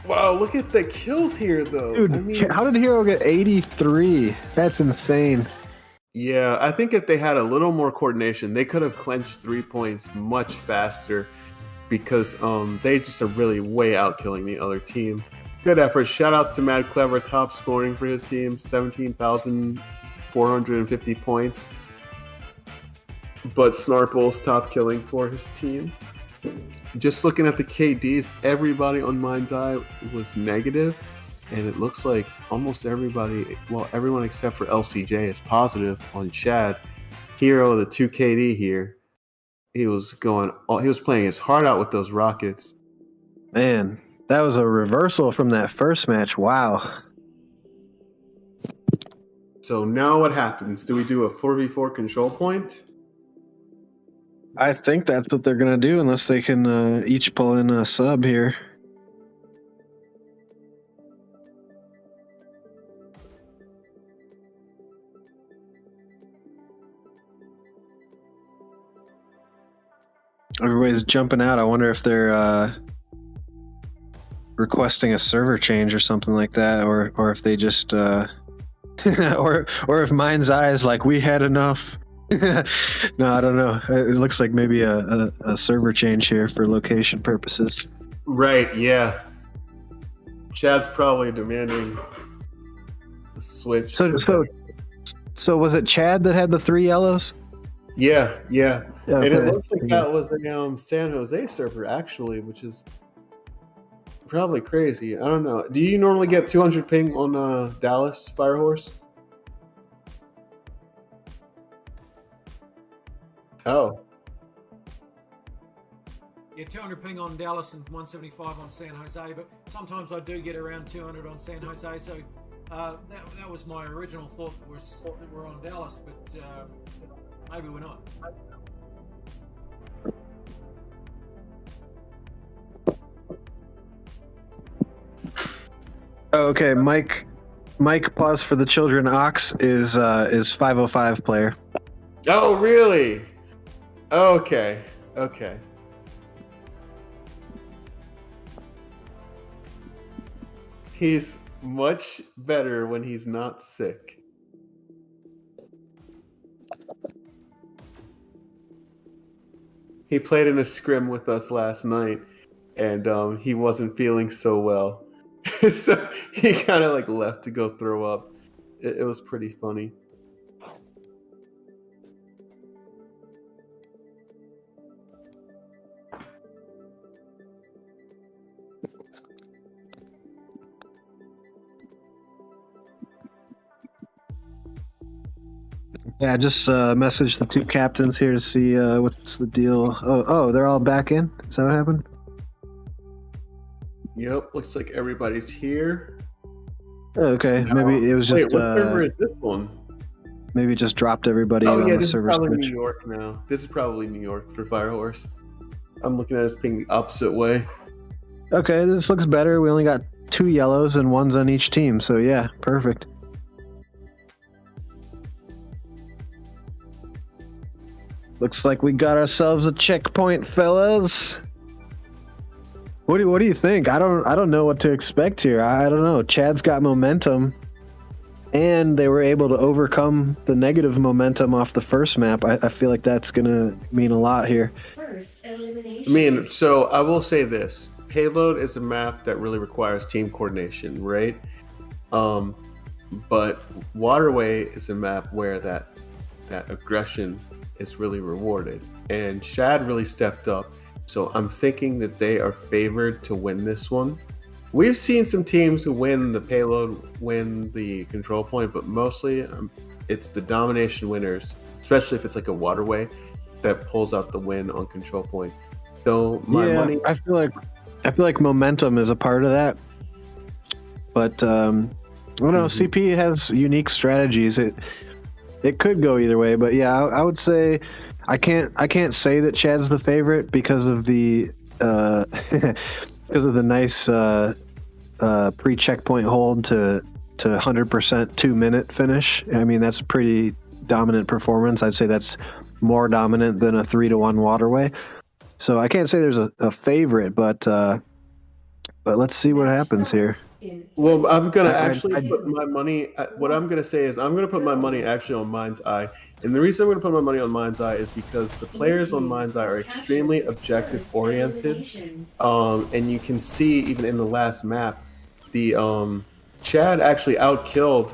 Wow, look at the kills here, though. Dude, I mean, how did Hero get 83? That's insane. yeah, I think if they had a little more coordination, they could have clenched 3 points much faster because they just are really way out killing the other team. Good effort. Shout outs to Mad Clever, top scoring for his team, 17,450 points. But Snarple's top killing for his team. Just looking at the KDs, everybody on Mind's Eye was negative, and it looks like almost everybody, well, everyone except for LCJ is positive on Chad. Hero, the 2 KD here, he was playing his heart out with those rockets. Man, that was a reversal from that first match. Wow. So now what happens? Do we do a 4v4 control point? I think that's what they're going to do unless they can each pull in a sub here. Everybody's jumping out. I wonder if they're requesting a server change or something like that, or if they just or if Mind's Eye is like, we had enough. No, I don't know. It looks like maybe a server change here for location purposes. Right, yeah. Chad's probably demanding a switch. So was it Chad that had the 3 yellows? Yeah, yeah. Yeah, And it okay. looks like that was a San Jose server actually, which is probably crazy. I don't know. Do you normally get 200 ping on Dallas FireHorse? Oh, Yeah, 200 ping on Dallas and 175 on San Jose, but sometimes I do get around 200 on San Jose. So that was my original thought, was that we're on Dallas, but maybe we're not. Oh, okay, Mike. Pause for the children. Ox is 505 player. oh, really? Okay, okay. He's much better when he's not sick. He played in a scrim with us last night, and he wasn't feeling so well. So he kind of like left to go throw up. It was pretty funny. Yeah, I just messaged the two captains here to see what's the deal. Oh, they're all back in? Is that what happened? Yep, looks like everybody's here. Oh, okay, maybe it was just. Wait, what server is this one? Maybe it just dropped everybody Oh on yeah, the this is server probably switch. New York now. This is probably New York for FireHorse. I'm looking at his ping the opposite way. Okay, this looks better. We only got 2 yellows and 1's on each team, so yeah, perfect. Looks like we got ourselves a checkpoint, fellas. What do you think? I don't know what to expect here. I don't know. Chad's got momentum, and they were able to overcome the negative momentum off the first map. I feel like that's gonna mean a lot here. First elimination. I mean, so I will say this: Payload is a map that really requires team coordination, right? But Waterway is a map where that aggression is really rewarded, and Shad really stepped up. So I'm thinking that they are favored to win this one. We've seen some teams who win the payload, win the control point, but mostly it's the domination winners, especially if it's like a Waterway, that pulls out the win on control point. So my money. I feel like momentum is a part of that, but I don't know. CP has unique strategies. It could go either way, but yeah, I would say I can't say that Chad's the favorite because of the nice pre-checkpoint hold to 100% 2-minute finish. I mean, that's a pretty dominant performance. I'd say that's more dominant than a 3-1 Waterway. So I can't say there's a favorite, but let's see what happens here. Well, I'm gonna actually put my money. What I'm gonna say is I'm gonna put my money actually on Mind's Eye, and the reason I'm gonna put my money on Mind's Eye is because the players on Mind's Eye are extremely objective oriented, and you can see even in the last map, the Chad actually outkilled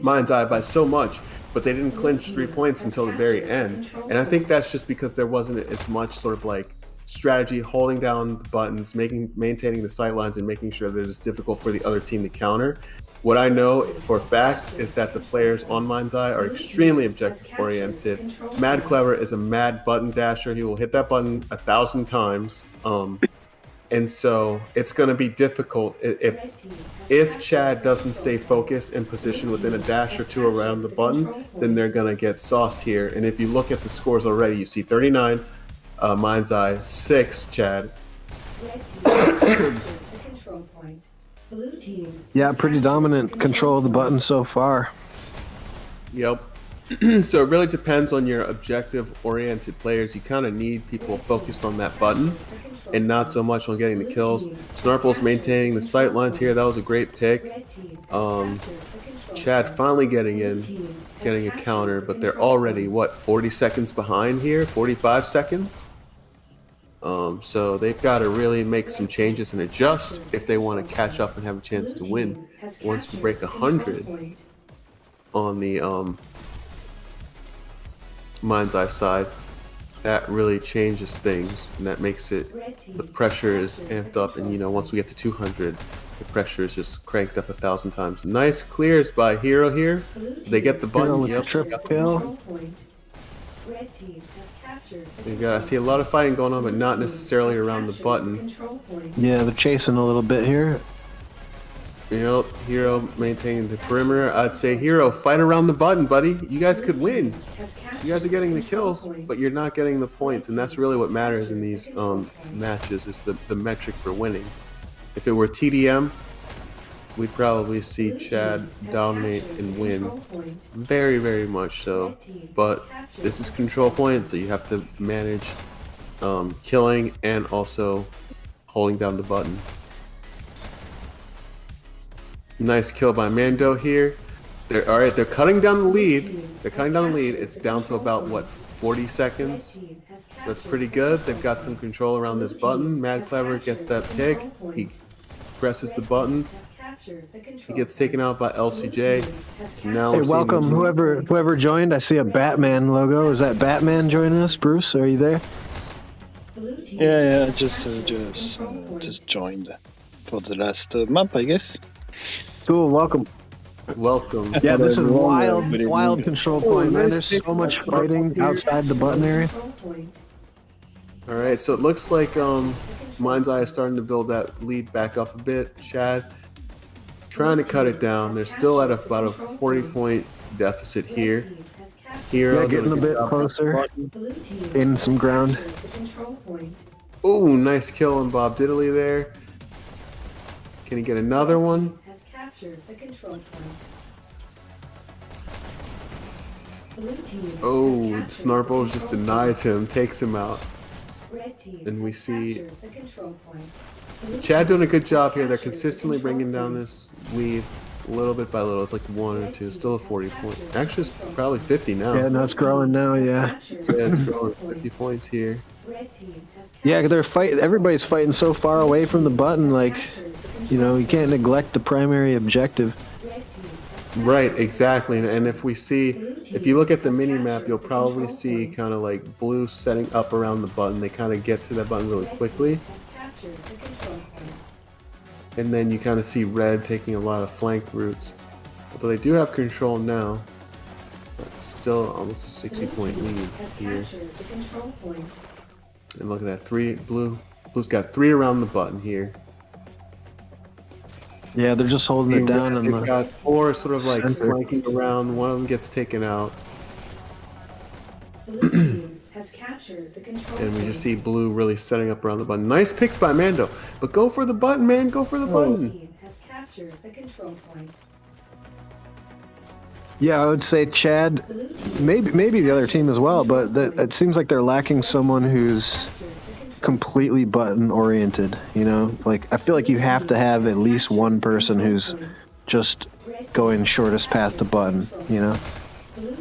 Mind's Eye by so much, but they didn't clinch 3 points until the very end, and I think that's just because there wasn't as much sort of like strategy, holding down the buttons, maintaining the sight lines, and making sure that it's difficult for the other team to counter. What I know for a fact is that the players on Mind's Eye are extremely objective oriented. Mad Clever is a mad button dasher. He will hit that button 1,000 times. And so it's going to be difficult if Chad doesn't stay focused and positioned within a dash or two around the button, then they're going to get sauced here. And if you look at the scores already, you see 39 Mind's Eye, 6 Chad. Yeah, pretty dominant control of the button so far. Yep. So it really depends on your objective-oriented players. You kind of need people focused on that button and not so much on getting the kills. Snarple's maintaining the sight lines here. That was a great pick. Chad finally getting a counter, but they're already, 40 seconds behind here? 45 seconds? So they've got to really make some changes and adjust if they want to catch up and have a chance to win. Once we break 100 on the Mind's Eye side, that really changes things, and that makes it, the pressure is amped up, and you know, once we get to 200, the pressure is just cranked up 1,000 times. Nice clears by Hero here. They get the button. Yep. Triple kill. Red team has captured the You got, I see a lot of fighting going on, but not necessarily around the button. control point. Yeah, they're chasing a little bit here. Yep, Hero maintaining the perimeter. I'd say Hero, fight around the button, buddy. You guys could win. You guys are getting the kills, but you're not getting the points, and that's really what matters in these matches, is the metric for winning. If it were TDM, we'd probably see Chad dominate and win. Very, very much so. But this is control point, so you have to manage killing and also holding down the button. Nice kill by Mando here. Alright, they're cutting down the lead. They're cutting down the lead. It's down to about, what, 40 seconds? That's pretty good. They've got some control around this button. Mad Clever gets that pick. He presses the button. He gets taken out by LCJ. So now Hey, we're seeing welcome whoever joined. I see a Batman logo. Is that Batman joining us? Bruce, are you there? Yeah, just joined for the last map, I guess. Cool, welcome. Welcome. Yeah, this is wild Very control point, man. There's so much fighting outside the button area. Alright, so it looks like Mind's Eye is starting to build that lead back up a bit. Chad trying to cut it down. They're still at about a 40-point deficit here. Hero Yeah, getting a bit closer. In some ground. Ooh, nice kill on Bob Diddley there. Can he get another one? Has captured the control point. Oh, Snarple just denies him, takes him out. And we see Chad doing a good job here. They're consistently bringing down this lead little bit by little. It's like 1 or 2. Still a 40 point. Actually, it's probably 50 now. Yeah, no, it's growing now, yeah. Yeah, it's growing 50 points here. Yeah, they're fighting. Everybody's fighting so far away from the button, like, you know, you can't neglect the primary objective. Right, exactly. And if we see, if you look at the mini map, you'll probably see kind of like blue setting up around the button. They kind of get to that button really quickly. And then you kind of see red taking a lot of flank routes. Although they do have control now. But still almost a 60-point lead here. And look at that, blue's got 3 around the button here. Yeah, they're just holding it down. They've got 4 sort of like flanking around. One of them gets taken out. And we just see blue really setting up around the button. Nice picks by Mando. But go for the button, man. Go for the button. Yeah, I would say Chad, maybe the other team as well, but it seems like they're lacking someone who's completely button oriented, you know? Like, I feel like you have to have at least one person who's just going shortest path to button, you know?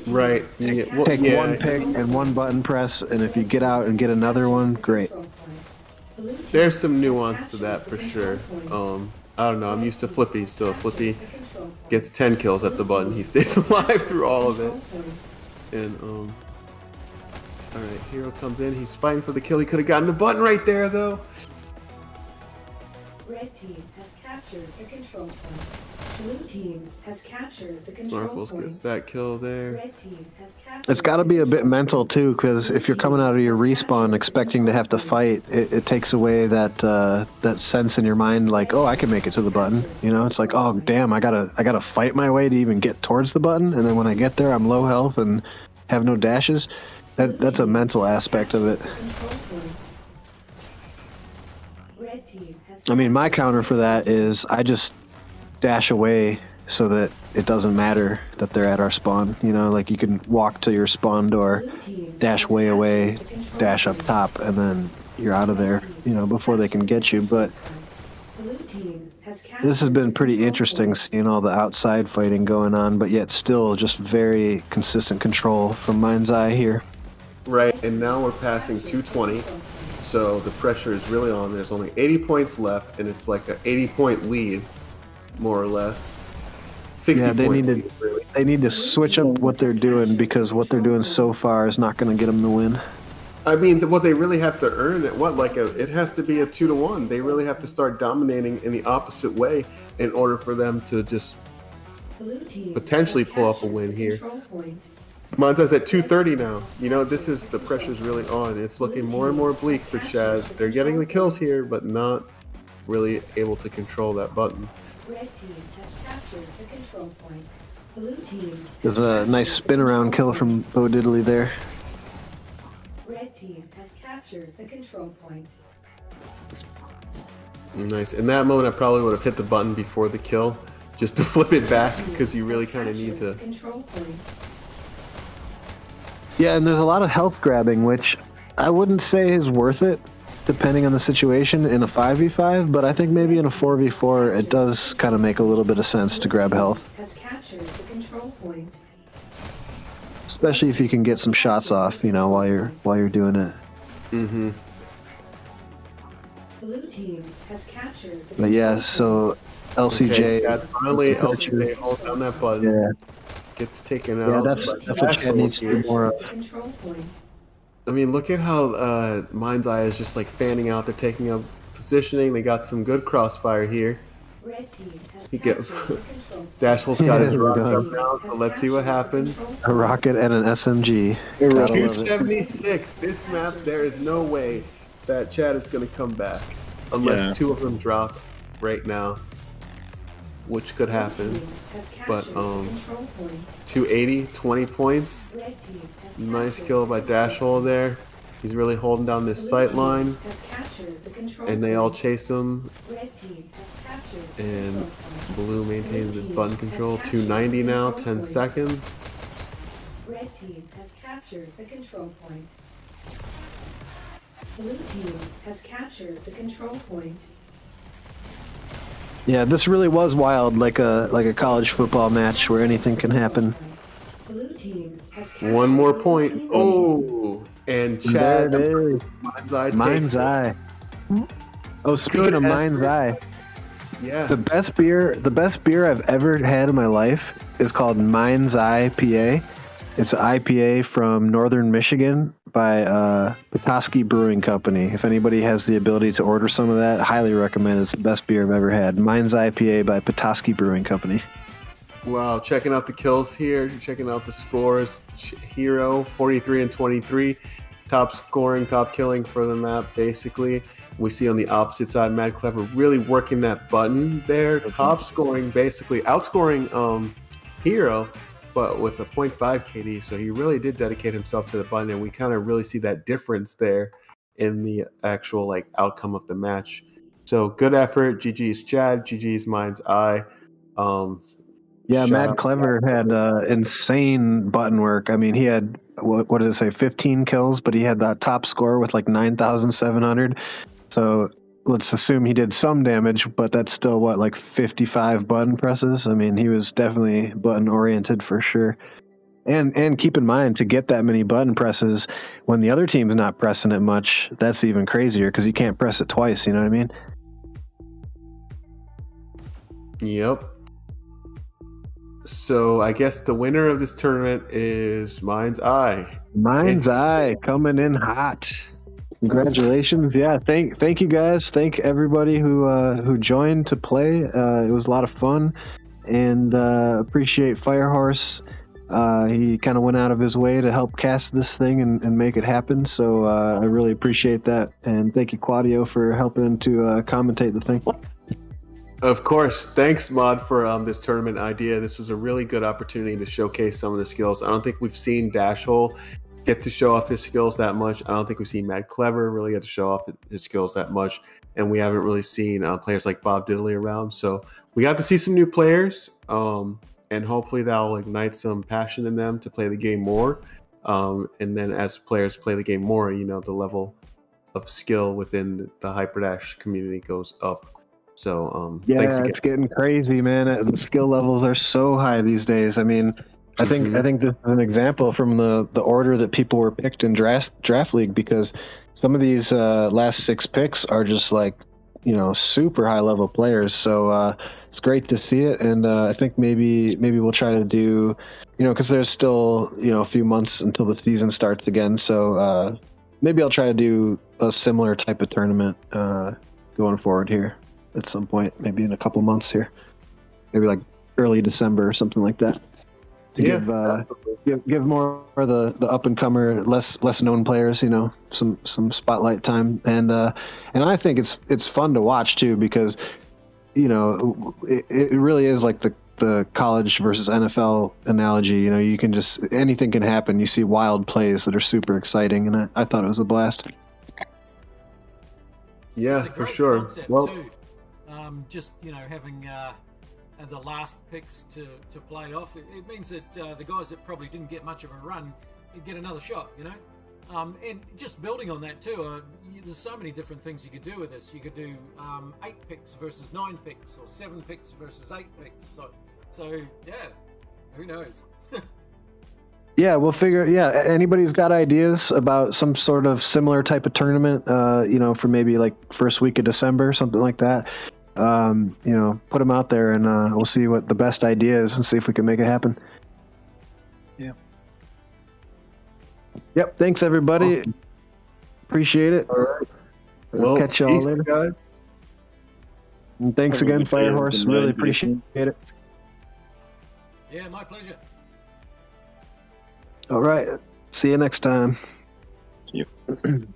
Right. Well, take one pick and one button press, and if you get out and get another one, great. There's some nuance to that for sure. I don't know, I'm used to Flippy, so Flippy gets 10 kills at the button. He stays alive through all of it. And alright, Hero comes in, he's fighting for the kill. He could have gotten the button right there though. Red team has captured the control point. Blue team has captured the control Snorkels point. gets that kill there. Red team has captured It's got to be a bit mental too, because if you're coming out of your respawn expecting to have to fight, it takes away that sense in your mind, like, oh, I can make it to the button. You know, it's like, oh, damn, I gotta fight my way to even get towards the button, and then when I get there, I'm low health and have no dashes. That's a mental aspect of it. Red team has I mean, my counter for that is I just dash away so that it doesn't matter that they're at our spawn. You know, like you can walk to your spawn door, dash way away, dash up top, and then you're out of there, you know, before they can get you. But blue team has captured this has been pretty interesting seeing all the outside fighting going on, but yet still just very consistent control from Mind's Eye here. Right, and now we're passing 220. So the pressure is really on. There's only 80 points left, and it's like an 80-point lead, more or less. 60 Yeah, they point needed lead, really. they need to switch up what they're doing because what they're doing so far is not going to get them the win. I mean, what they really have to earn it, it has to be a 2-1. They really have to start dominating in the opposite way in order for them to just potentially pull off a win here. Mine's at 230 now. You know, the pressure's really on. It's looking more and more bleak for Chad. They're getting the kills here, but not really able to control that button. Red team has captured the control point. Blue team. There's a nice spin around kill from Bo Diddley there. Red team has captured the control point. Nice. In that moment, I probably would have hit the button before the kill, just to flip it back, because you really kind of need to. Control point. Yeah, and there's a lot of health grabbing, which I wouldn't say is worth it, depending on the situation in a 5v5, but I think maybe in a 4v4, it does kind of make a little bit of sense to grab health. Has captured the control point. Especially if you can get some shots off, you know, while you're doing it. Mm-hmm. Blue team has captured the But yeah, so LCJ. Okay, yeah, finally, LCJ holds down that button. Yeah. Gets taken Yeah, out. that's what Chad needs to do more of. control point. I mean, look at how Mind's Eye is just like fanning out. They're taking up positioning. They got some good crossfire here. Red team has He get captured the control point. Dashel's got his Yeah, rocks done. up now, so let's see what happens. A rocket and an SMG. Gotta love it. 276. This map, there is no way that Chad is going to come back unless two of them drop right now, which could happen. Team has But captured the control point. 280, 20 points. Red team has Nice captured kill the by control Dashhole point. there. He's really holding down this Blue sight team line, has captured the control and they all point. chase him. Red team has captured the And control point. Blue maintains his button control. 290 now, 10 seconds. Red team has captured the control point. Blue team has captured the control point. Yeah, this really was wild, like a college football match where anything can happen. Blue team has captured One more the point. team. Oh, and Chad. There it is. Mind's Eye. Mind's takes it. Eye. Oh, speaking Good of Mind's effort. Eye, Yeah. the best beer I've ever had in my life is called Mind's Eye PA. It's an IPA from Northern Michigan by Petoskey Brewing Company. If anybody has the ability to order some of that, highly recommend. It's the best beer I've ever had. Mind's Eye PA by Petoskey Brewing Company. Wow, checking out the kills here, checking out the scores. Hero 43 and 23, top scoring, top killing for the map. Basically, we see on the opposite side, Mad Clever really working that button there, top scoring, basically outscoring Hero, but with a 0.5 KD. So he really did dedicate himself to the button, and we kind of really see that difference there in the actual like outcome of the match. So good effort, GG's Chad, GG's Mind's Eye. Yeah, Shout Mad out. Clever had insane button work. I mean, he had, what did it say, 15 kills, but he had that top score with like 9,700. So let's assume he did some damage, but that's still, like 55 button presses? I mean, he was definitely button-oriented for sure. And keep in mind, to get that many button presses when the other team's not pressing it much, that's even crazier because you can't press it twice, you know what I mean? Yep. So I guess the winner of this tournament is Mind's Eye. Mind's Eye coming in hot. Congratulations. Yeah, thank you guys. Thank everybody who joined to play. It was a lot of fun, and appreciate FireHorse. He kind of went out of his way to help cast this thing and make it happen. So I really appreciate that, and thank you, Claudio, for helping to commentate the thing. Of course. Thanks, Mod, for this tournament idea. This was a really good opportunity to showcase some of the skills. I don't think we've seen Dashhole get to show off his skills that much. I don't think we've seen Mad Clever really get to show off his skills that much. And we haven't really seen players like Bob Diddley around. So we got to see some new players. And hopefully that'll ignite some passion in them to play the game more. And then as players play the game more, the level of skill within the Hyperdash community goes up. So thanks again. It's getting crazy, man. The skill levels are so high these days. I mean, I think this is an example from the order that people were picked in draft league, because some of these last 6 picks are just like super high level players. So it's great to see it, and I think maybe we'll try to do, because there's still a few months until the season starts again. So maybe I'll try to do a similar type of tournament going forward here at some point, maybe in a couple months here, maybe like early December or something like that. To give more of the up and comer, less known players, some spotlight time, and I think it's fun to watch too, because it really is like the college versus NFL analogy. You can anything can happen. You see wild plays that are super exciting, and I thought it was a blast. Yeah, It's a for great sure. concept Well, too. Just having the last picks to play off. It means that the guys that probably didn't get much of a run, you get another shot. And just building on that too. There's so many different things you could do with this. You could do 8 picks versus 9 picks, or 7 picks versus 8 picks. So yeah, who knows? Yeah, we'll figure. Yeah, anybody's got ideas about some sort of similar type of tournament, for maybe like first week of December, something like that. Put them out there, and we'll see what the best idea is and see if we can make it happen. Yeah. Yep. Thanks, everybody. Awesome. Appreciate it. All right. We'll catch y'all peace, later. guys. And thanks again, FireHorse. Really appreciate it. Yeah, my pleasure. All right. See you next time. See you.